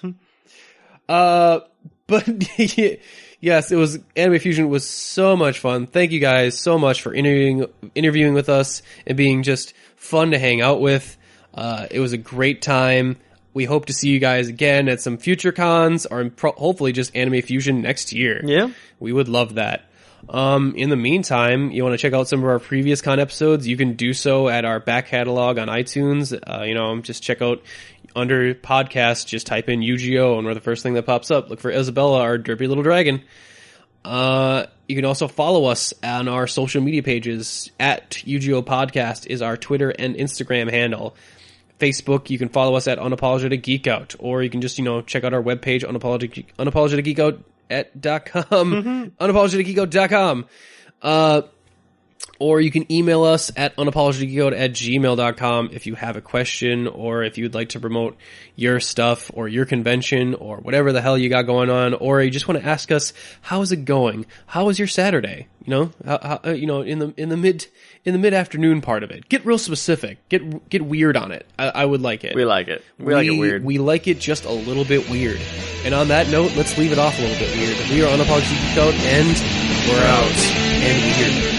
But yes, it was Anime Fusion was so much fun. Thank you guys so much for interviewing with us and being just fun to hang out with. It was a great time. We hope to see you guys again at some future cons or hopefully just Anime Fusion next year. Yeah, we would love that. In the meantime, you want to check out some of our previous con episodes, you can do so at our back catalog on iTunes. Just check out under podcast, just type in UGO, and we're the first thing that pops up. Look for Isabella, our derpy little dragon. You can also follow us on our social media pages. At UGO Podcast is our Twitter and Instagram handle. Facebook, you can follow us at Unapologetic Geek Out, or you can just, check out our webpage, unapologeticgeekout.com, unapologeticgeekout.com. Or you can email us at unapologeticgeekout@gmail.com if you have a question, or if you'd like to promote your stuff or your convention or whatever the hell you got going on, or you just want to ask us, how's it going? How was your Saturday? In the mid-afternoon part of it. Get real specific. Get weird on it. I would like it. We like it. We like it weird. We like it just a little bit weird. And on that note, let's leave it off a little bit weird. We are Unapologetic Geek Out, and we're out. And weird.